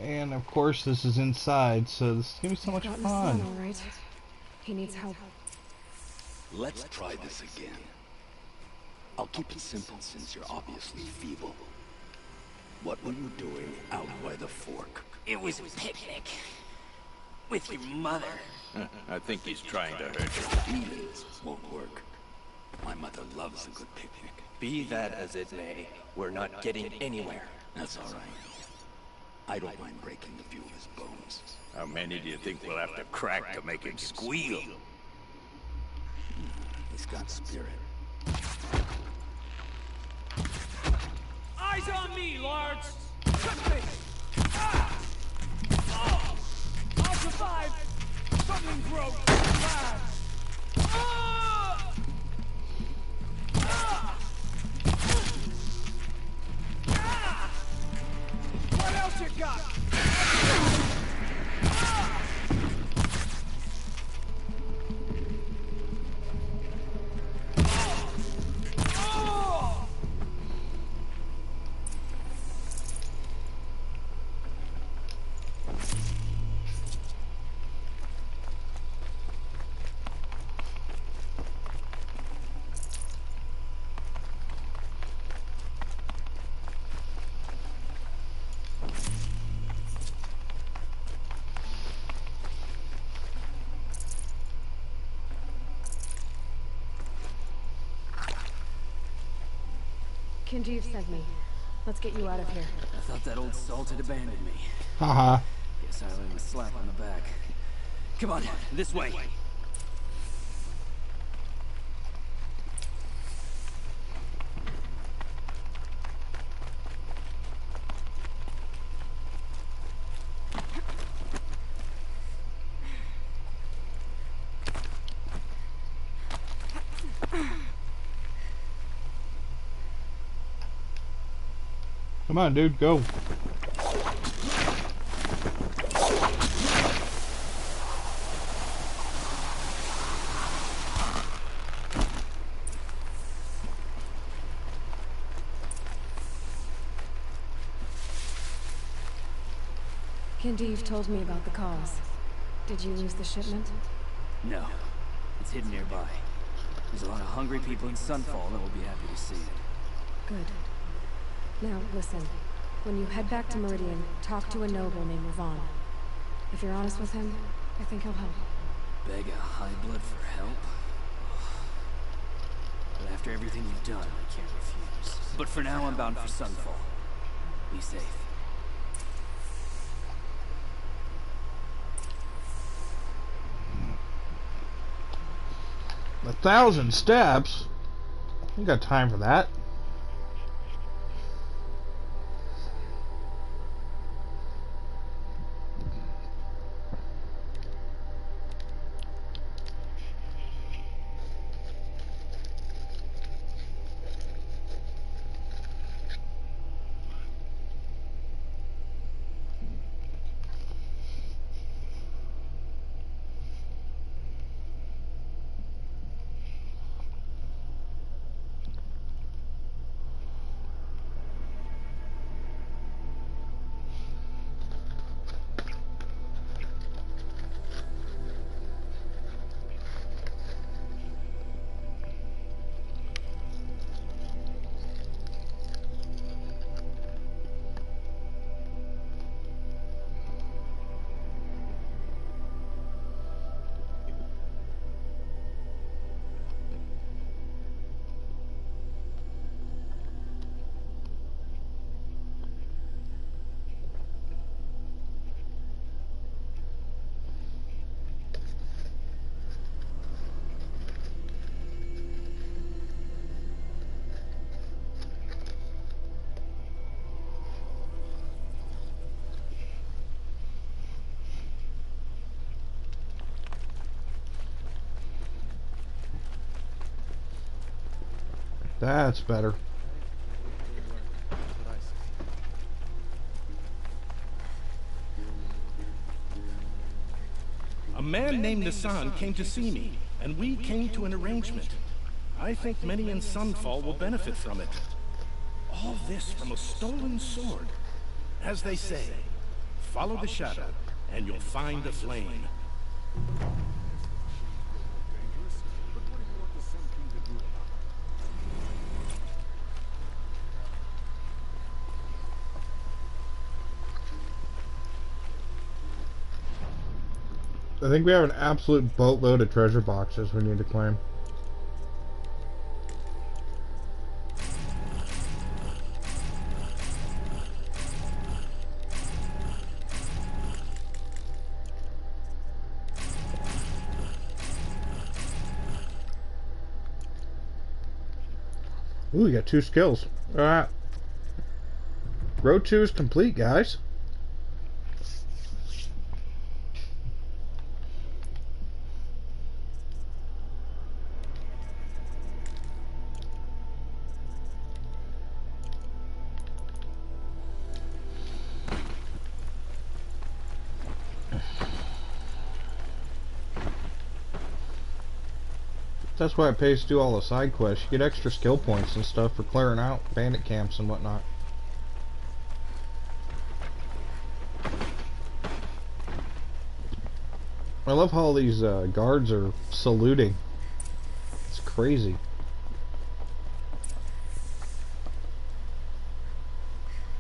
And of course this is inside, so this is gonna be so much fun. All right. He needs help. Let's try this again. I'll keep it simple since you're obviously feeble. What were you doing out by the fork? It was a picnic. With your mother. I think he's trying to hurt you. Feelings won't work. My mother loves a good picnic. Be that as it may, we're not getting anywhere. That's all right. I don't mind breaking a few of his bones. How many do you think we'll have to crack to make him squeal? He's got spirit. Eyes on me, Lars! Trust me! Ah! Oh! I'll survive! Something broke! Ah! Ah! Ah! Ah! What else you got? Ah! Oh! Kinjeev sent me. Let's get you out of here. I thought that old salt had abandoned me. Haha. Guess I owe him a slap on the back. Come on, this way. Come on, dude, go. Kinjeev told me about the cause. Did you lose the shipment? No. It's hidden nearby. There's a lot of hungry people in Sunfall that will be happy to see it. Good. Now, listen. When you head back to Meridian, talk to a noble named Ravon. If you're honest with him, I think he'll help. Beg a high blood for help? But after everything you've done, I can't refuse. But for now, I'm bound for Sunfall. Be safe. A 1,000 steps? You got time for that. That's better. A man named Nissan came to see me, and we came to an arrangement. I think many in Sunfall will benefit from it. All this from a stolen sword. As they say, follow the shadow, and you'll find the flame. I think we have an absolute boatload of treasure boxes we need to claim. Ooh, we got 2 skills. Alright. Road 2 is complete, guys. That's why it pays to do all the side quests. You get extra skill points and stuff for clearing out bandit camps and whatnot. I love how all these guards are saluting. It's crazy.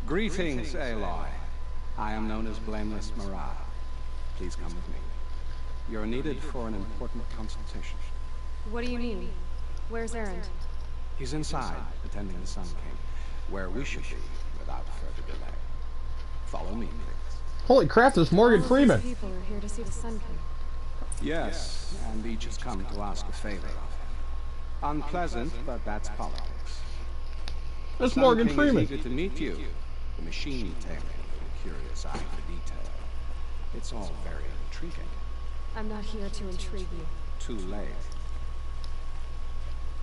Greetings, Aloy. I am known as Blameless Murad. Please come with me. You're needed for an important consultation. What do you mean? Where's Erend? He's inside, attending the Sun King, where we should be without further delay. Follow me, please. Holy crap, there's Morgan Freeman. People are here to see the Sun King. Yes, and each has come to ask a favor of him. Unpleasant, but that's politics. That's Morgan Freeman. Is eager to meet you. The machine tailor with a curious eye for detail. It's all very intriguing. I'm not here to intrigue you. Too late.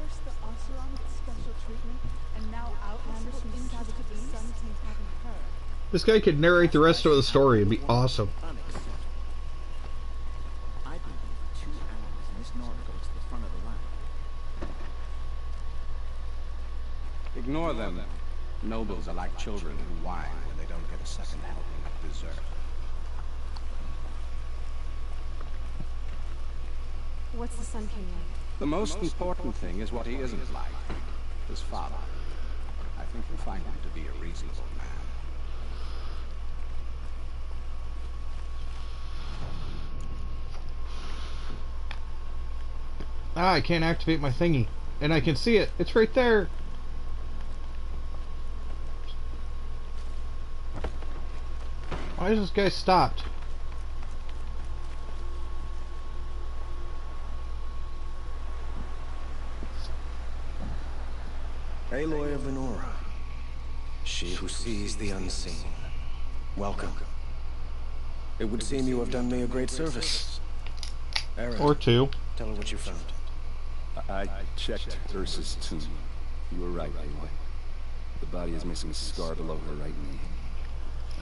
First the Oseram gets special treatment, and now Outlanders from inside the Sun King haven't heard. This guy could narrate the rest of the story. It'd be awesome. I believe 2 hours and Miss Nora goes to the front of the line. Ignore them. Nobles are like children who whine when they don't get a second helping of dessert. What's the Sun King like? The most important thing is what he isn't like. His father. I think you'll find him to be a reasonable man. Ah, I can't activate my thingy. And I can see it. It's right there. Why is this guy stopped? Aloy of Venora, she who sees the unseen. Welcome. It would seem you have done me a great service. Erend, Or 2. tell her what you found. I checked Ursa's tomb. You were right, Aloy. The body is missing a scar below her right knee.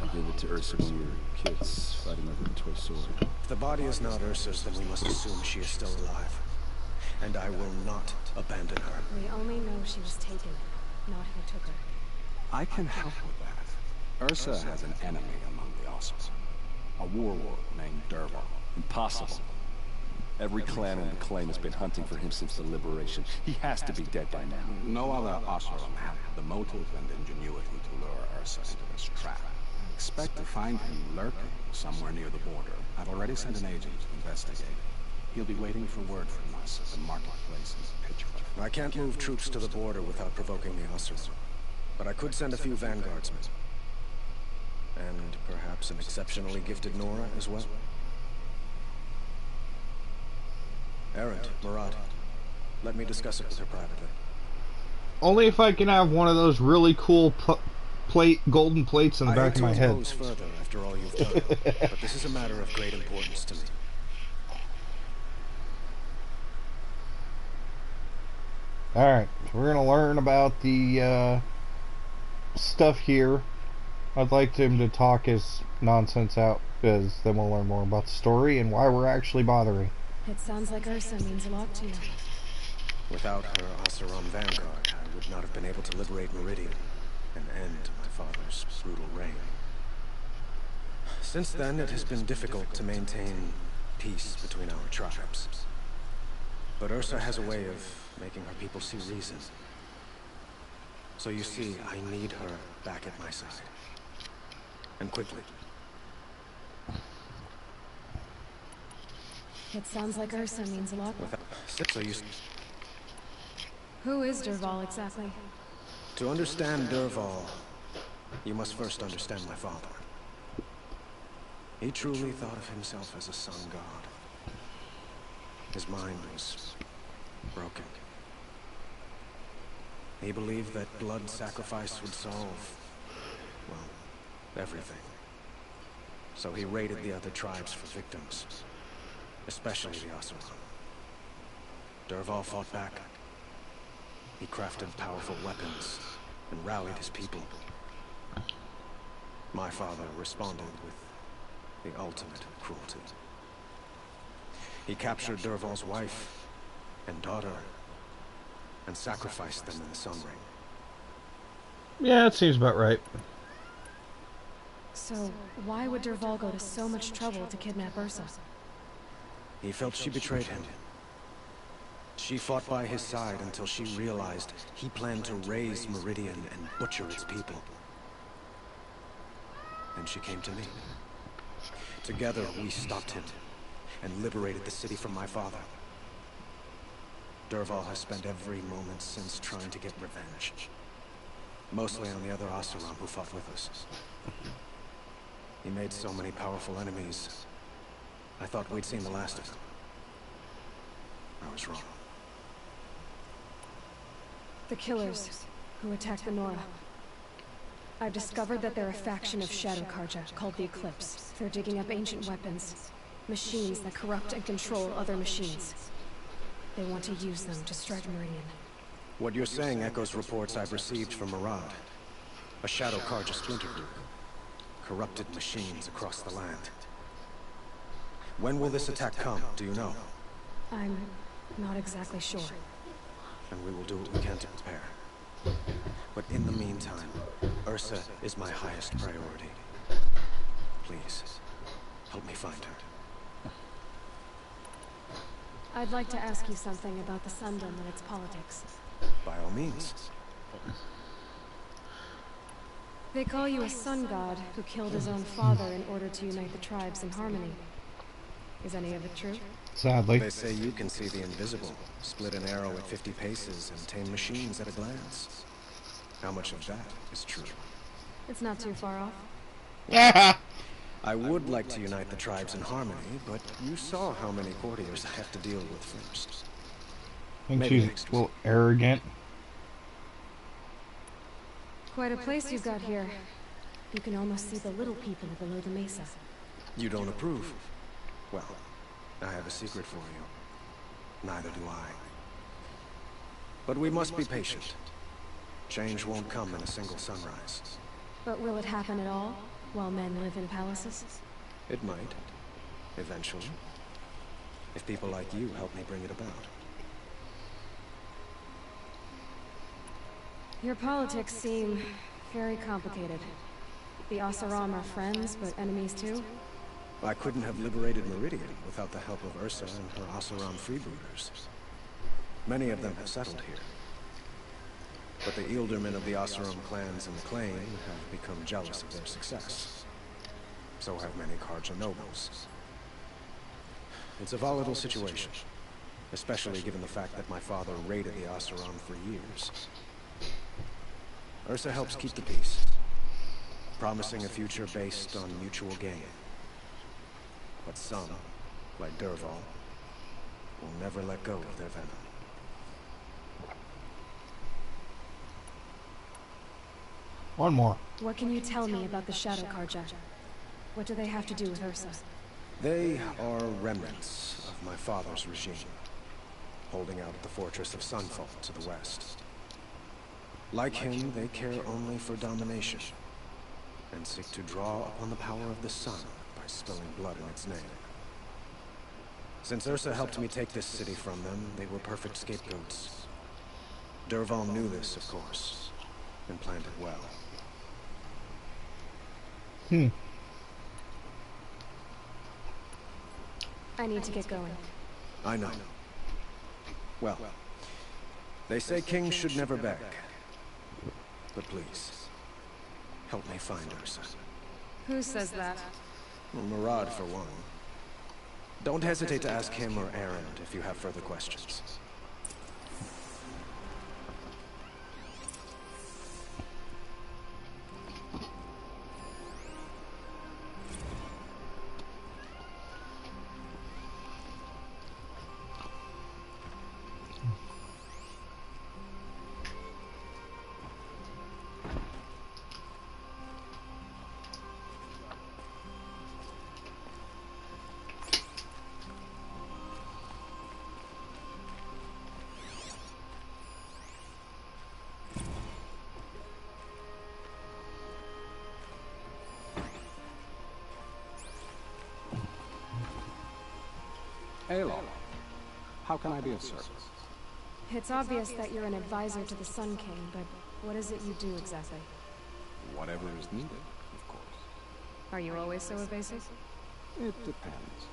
I gave it to Ursa when we were kids, fighting over the toy sword. If the body is not Ursa's, then we must assume she is still alive. And I will not abandon her. We only know she was taken, not who took her. I can help with that. Ursa has an enemy among the Ossos. A warlord named Dervahl. Impossible. Every clan in the claim has been hunting for him since the liberation. He has to be dead by now. No other Oseram have the motive and ingenuity to lure Ursa into this trap. I expect to find him lurking somewhere near the border. I've already sent an agent to investigate. He'll be waiting for word from us at the marketplace in Pitchfork. I can't move troops to the border without provoking the Ossers. But I could send a few vanguardsmen. And perhaps an exceptionally gifted Nora as well. Erend, Murad, let me discuss it with her privately. Only if I can have one of those really cool golden plates in the back of my head. Further after all you've done, but this is a matter of great importance to me. Alright, so we're going to learn about the stuff here. I'd like him to talk his nonsense out, because then we'll learn more about the story and why we're actually bothering. It sounds like Ursa means a lot to you. Without her Oseram vanguard, I would not have been able to liberate Meridian. an end to my father's brutal reign. Since then, it has been difficult to maintain peace between our tribes. But Ursa has a way of making her people see reason. So you see, I need her back at my side. And quickly. It sounds like Ursa means a lot. So you... Who is Dervahl exactly? To understand Dervahl, you must first understand my father. He truly thought of himself as a sun god. His mind was broken. He believed that blood sacrifice would solve, well, everything. So he raided the other tribes for victims, especially the Oseram. Dervahl fought back. He crafted powerful weapons and rallied his people. My father responded with the ultimate cruelty. He captured Dervahl's wife and daughter and sacrificed them in the Sun Ring. Yeah, that seems about right. So, why would Dervahl go to so much trouble to kidnap Ursa? He felt she betrayed him. She fought by his side until she realized he planned to raise Meridian and butcher its people. And she came to me. Together, we stopped him and liberated the city from my father. Dervahl has spent every moment since trying to get revenge. Mostly on the other Oseram who fought with us. He made so many powerful enemies. I thought we'd seen the last of them. I was wrong. The Killers, who attacked the Nora. I've discovered that they're a faction of Shadow Carja, called the Eclipse. They're digging up ancient weapons. Machines that corrupt and control other machines. They want to use them to strike Meridian. What you're saying echoes reports I've received from Murad. A Shadow Carja splinter group. Corrupted machines across the land. When will this attack come, do you know? I'm not exactly sure. And we will do what we can to prepare. But in the meantime, Ursa is my highest priority. Please, help me find her. I'd like to ask you something about the Sundom and its politics. By all means. They call you a sun god who killed his own father in order to unite the tribes in harmony. Is any of it true? Sadly. They say you can see the invisible, split an arrow at 50 paces, and tame machines at a glance. How much of that is true? It's not too far off. I would like to unite the tribes in harmony, but you saw how many courtiers I have to deal with first. I think she's a little arrogant. Quite a place you've got here. You can almost see the little people below the mesa. You don't approve? Well, I have a secret for you. Neither do I. But we must be patient. Change won't come in a single sunrise. But will it happen at all, while men live in palaces? It might. Eventually. If people like you help me bring it about. Your politics seem very complicated. The Oseram are friends, but enemies too? I couldn't have liberated Meridian without the help of Ursa and her Oseram freebooters. Many of them have settled here. But the Ealdormen of the Oseram clans in the Claim have become jealous of their success. So have many Carja nobles. It's a volatile situation, especially given the fact that my father raided the Oseram for years. Ursa helps keep the peace, promising a future based on mutual gain. But some, like Dervahl, will never let go of their venom. One more. What can you tell me about the Shadow Carja? What do they have to do with Ursa? They are remnants of my father's regime, holding out at the fortress of Sunfall to the west. Like him, they care only for domination, and seek to draw upon the power of the sun by spilling blood in its name. Since Ursa helped me take this city from them, they were perfect scapegoats. Dervahl knew this, of course, and planned it well. I need to get going. I know. Well, they say kings should never beg. But please, help me find Ursa. Who says that? Well, Murad, for one. Don't hesitate to ask him or Erend if you have further questions. Aloy, how can I be of service? It's obvious that you're an advisor to the Sun King, but what is it you do exactly? Whatever is needed, of course. Are you always so evasive? It depends.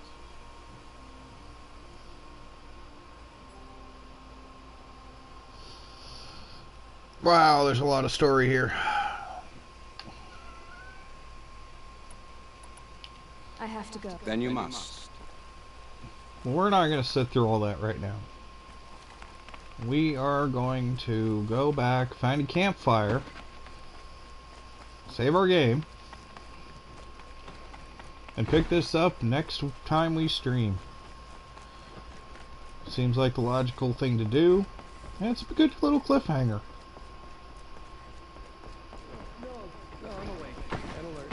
Wow, there's a lot of story here. I have to go. Then you must. We're not going to sit through all that right now. We are going to go back, find a campfire, save our game, and pick this up next time we stream. Seems like the logical thing to do, and it's a good little cliffhanger. No, I'm awake. Red alert.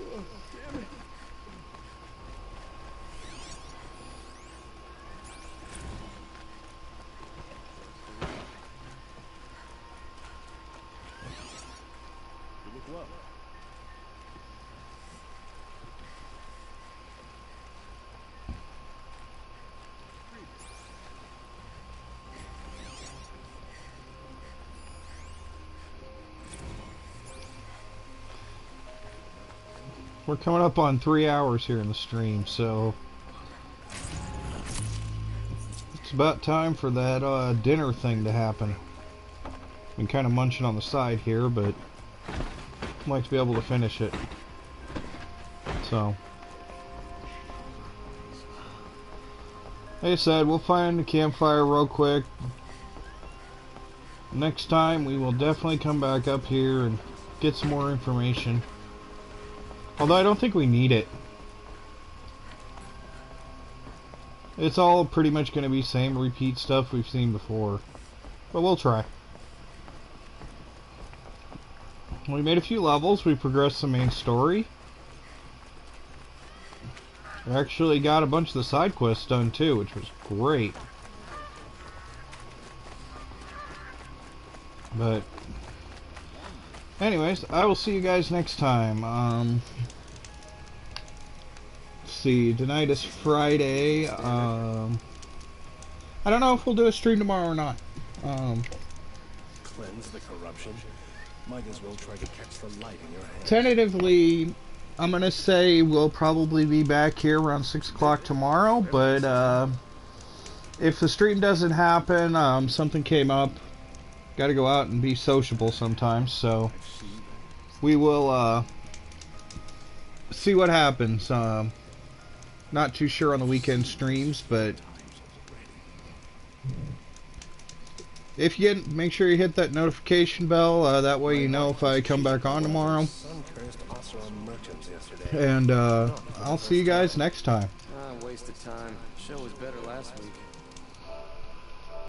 Oh, damn it. You look well. We're coming up on 3 hours here in the stream, so it's about time for that dinner thing to happen. Been kind of munching on the side here, but I'd like to be able to finish it. So, like I said, we'll find the campfire real quick. Next time we will definitely come back up here and get some more information. Although I don't think we need it. It's all pretty much going to be same repeat stuff we've seen before. But we'll try. We made a few levels. We progressed the main story. We actually got a bunch of the side quests done too, which was great. But anyways, I will see you guys next time. Let's see, tonight is Friday. I don't know if we'll do a stream tomorrow or not. Cleanse the corruption. Might as well try to catch the light in your hand. Tentatively, I'm gonna say we'll probably be back here around 6 o'clock tomorrow, but if the stream doesn't happen, something came up. Gotta go out and be sociable sometimes, so we will see what happens. Not too sure on the weekend streams, but if you get, make sure you hit that notification bell, that way you know if I come back on tomorrow. And I'll see you guys next time. Waste of time. Show was better last week.